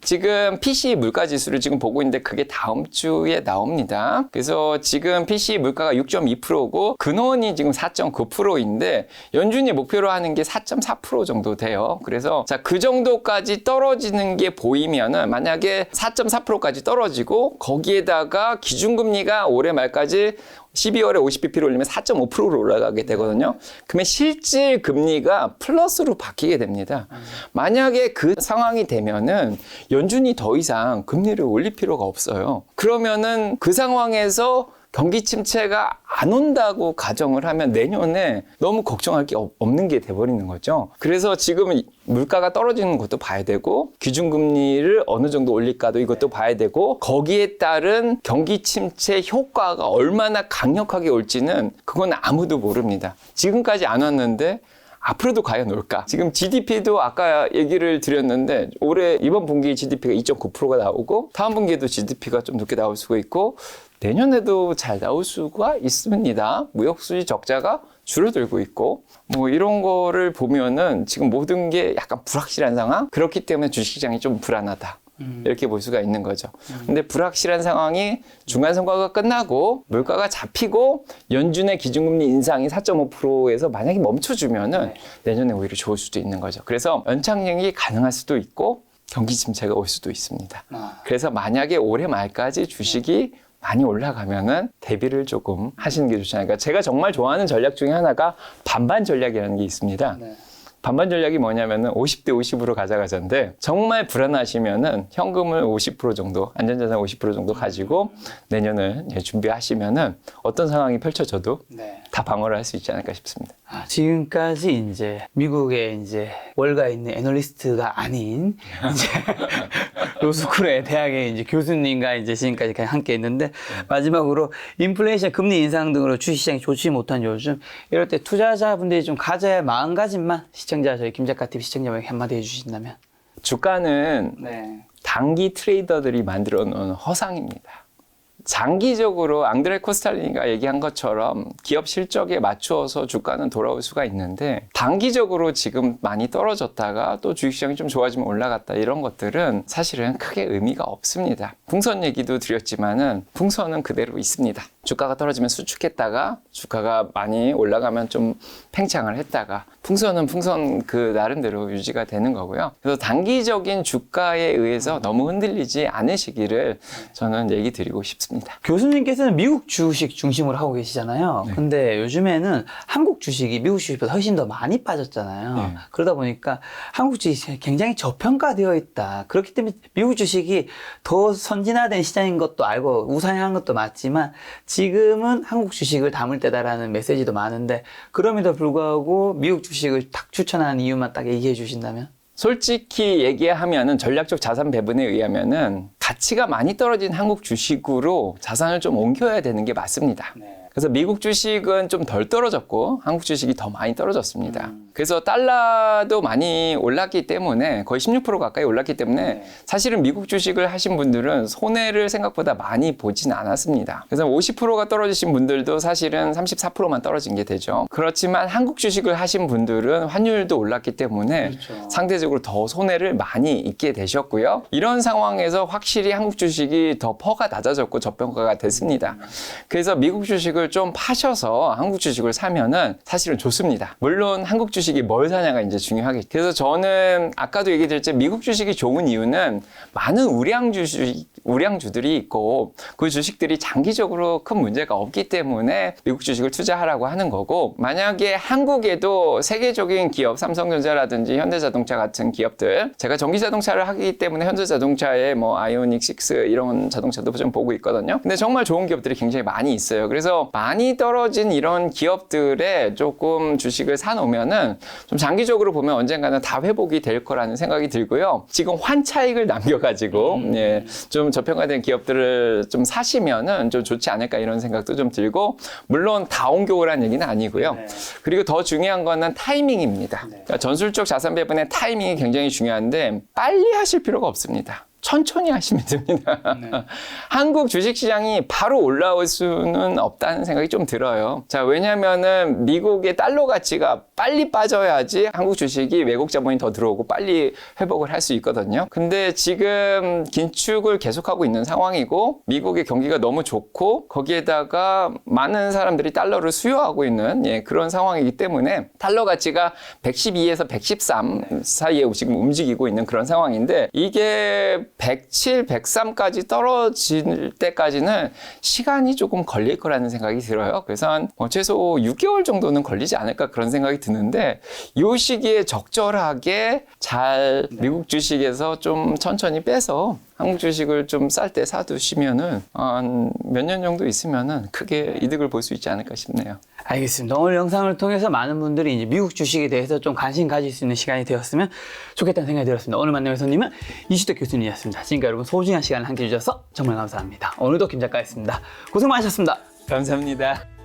PCE 물가 지수를 지금 보고 있는데 그게 다음 주에 나옵니다. 그래서 지금 PCE 물가가 6.2%고 근원이 지금 4.9%인데 연준이 목표로 하는 게 4.4% 정도 돼요. 그래서 그 정도까지 떨어지는 게 보이면은 만약에 4.4%까지 떨어지고 거기에다가 기준금리가 올해 말까지 12월에 50bp를 올리면 4.5%로 올라가게 되거든요. 그러면 실질 금리가 플러스로 바뀌게 됩니다. 만약에 그 상황이 되면은 연준이 더 이상 금리를 올릴 필요가 없어요. 그러면은 그 상황에서 경기 침체가 안 온다고 가정을 하면 내년에 너무 걱정할 게 없는 게 돼버리는 거죠. 그래서 지금 물가가 떨어지는 것도 봐야 되고 기준금리를 어느 정도 올릴까도 이것도 봐야 되고 거기에 따른 경기 침체 효과가 얼마나 강력하게 올지는 그건 아무도 모릅니다. 지금까지 안 왔는데 앞으로도 과연 올까? 지금 GDP도 아까 얘기를 드렸는데 올해 이번 분기 GDP가 2.9%가 나오고 다음 분기에도 GDP가 좀 높게 나올 수가 있고 내년에도 잘 나올 수가 있습니다. 무역수지 적자가 줄어들고 있고 뭐 이런 거를 보면은 지금 모든 게 약간 불확실한 상황? 그렇기 때문에 주식시장이 좀 불안하다. 이렇게 볼 수가 있는 거죠. 근데 불확실한 상황이 중간선거가 끝나고 물가가 잡히고 연준의 기준금리 인상이 4.5%에서 만약에 멈춰주면은 내년에 오히려 좋을 수도 있는 거죠. 그래서 연착륙이 가능할 수도 있고 경기 침체가 올 수도 있습니다. 그래서 만약에 올해 말까지 주식이 많이 올라가면은 대비를 조금 하시는 게 좋지 않을까. 제가 정말 좋아하는 전략 중에 하나가 반반 전략이라는 게 있습니다. 반반 전략이 뭐냐면은 50대 50으로 가져가자인데 정말 불안하시면은 현금을 50% 정도, 안전자산 50% 정도 가지고 내년을 준비하시면은 어떤 상황이 펼쳐져도 다 방어를 할 수 있지 않을까 싶습니다.
지금까지 이제 미국에 이제 월가 있는 애널리스트가 아닌 이제 로스쿨의 대학의 이제 교수님과 이제 지금까지 함께 했는데 마지막으로 인플레이션, 금리 인상 등으로 주식시장이 좋지 못한 요즘 이럴 때 투자자분들이 좀 가져야 할 마음가짐만 시청자 저희 김작가TV 시청자분에게 한마디 해주신다면
주가는 단기 트레이더들이 만들어 놓은 허상입니다. 장기적으로 앙드레 코스탈리니가 얘기한 것처럼 기업 실적에 맞추어서 주가는 돌아올 수가 있는데 단기적으로 지금 많이 떨어졌다가 또 주식시장이 좀 좋아지면 올라갔다 이런 것들은 사실은 크게 의미가 없습니다. 풍선 얘기도 드렸지만은 풍선은 그대로 있습니다. 주가가 떨어지면 수축했다가 주가가 많이 올라가면 좀 팽창을 했다가 풍선은 풍선 그 나름대로 유지가 되는 거고요. 그래서 단기적인 주가에 의해서 너무 흔들리지 않으시기를 저는 얘기 드리고 싶습니다.
교수님께서는 미국 주식 중심으로 하고 계시잖아요. 근데 요즘에는 한국 주식이 미국 주식보다 훨씬 더 많이 빠졌잖아요. 그러다 보니까 한국 주식이 굉장히 저평가되어 있다. 그렇기 때문에 미국 주식이 더 선진화된 시장인 것도 알고 우상향한 것도 맞지만 지금은 한국 주식을 담을 때다라는 메시지도 많은데 그럼에도 불구하고 미국 주식을 딱 추천하는 이유만 딱 얘기해 주신다면?
솔직히 얘기하면은 전략적 자산 배분에 의하면은 가치가 많이 떨어진 한국 주식으로 자산을 좀 옮겨야 되는 게 맞습니다. 그래서 미국 주식은 좀 덜 떨어졌고 한국 주식이 더 많이 떨어졌습니다. 그래서 달러도 많이 올랐기 때문에 거의 16% 가까이 올랐기 때문에 사실은 미국 주식을 하신 분들은 손해를 생각보다 많이 보진 않았습니다. 그래서 50%가 떨어지신 분들도 사실은 34%만 떨어진 게 되죠. 그렇지만 한국 주식을 하신 분들은 환율도 올랐기 때문에 상대적으로 더 손해를 많이 입게 되셨고요. 이런 상황에서 확실히 한국 주식이 더 퍼가 낮아졌고 저평가가 됐습니다. 그래서 미국 주식을 좀 파셔서 한국 주식을 사면은 사실은 좋습니다. 물론 한국 주식이 뭘 사냐가 이제 중요하겠죠. 그래서 저는 아까도 얘기 드렸지만 미국 주식이 좋은 이유는 많은 우량주들이 있고 그 주식들이 장기적으로 큰 문제가 없기 때문에 미국 주식을 투자하라고 하는 거고 만약에 한국에도 세계적인 기업 삼성전자라든지 현대자동차 같은 기업들 제가 전기자동차를 하기 때문에 현대자동차에 뭐 아이오닉 6 이런 자동차도 좀 보고 있거든요. 근데 정말 좋은 기업들이 굉장히 많이 있어요. 그래서 많이 떨어진 이런 기업들에 조금 주식을 사놓으면은 좀 장기적으로 보면 언젠가는 다 회복이 될 거라는 생각이 들고요. 지금 환차익을 남겨가지고 좀 저평가된 기업들을 좀 사시면은 좀 좋지 않을까 이런 생각도 좀 들고 물론 다 옮겨오라는 얘기는 아니고요. 그리고 더 중요한 거는 타이밍입니다. 그러니까 전술적 자산 배분의 타이밍이 굉장히 중요한데 빨리 하실 필요가 없습니다. 천천히 하시면 됩니다. 한국 주식시장이 바로 올라올 수는 없다는 생각이 좀 들어요. 자, 왜냐면은 미국의 달러 가치가 빨리 빠져야지 한국 주식이 외국 자본이 더 들어오고 빨리 회복을 할 수 있거든요. 근데 지금 긴축을 계속하고 있는 상황이고 미국의 경기가 너무 좋고 거기에다가 많은 사람들이 달러를 수요하고 있는 그런 상황이기 때문에 달러 가치가 112에서 113 사이에 지금 움직이고 있는 그런 상황인데 이게 107, 103까지 떨어질 때까지는 시간이 조금 걸릴 거라는 생각이 들어요. 그래서 한 최소 6개월 정도는 걸리지 않을까 그런 생각이 드는데 이 시기에 적절하게 잘 미국 주식에서 좀 천천히 빼서 한국 주식을 좀 쌀 때 사두시면은 한 몇 년 정도 있으면은 크게 이득을 볼 수 있지 않을까 싶네요.
알겠습니다. 오늘 영상을 통해서 많은 분들이 이제 미국 주식에 대해서 좀 관심 가질 수 있는 시간이 되었으면 좋겠다는 생각이 들었습니다. 오늘 만남의 손님은 이시덕 교수님이었습니다. 지금까지 여러분 소중한 시간을 함께 해주셔서 정말 감사합니다. 오늘도 김 작가였습니다. 고생 많으셨습니다.
감사합니다.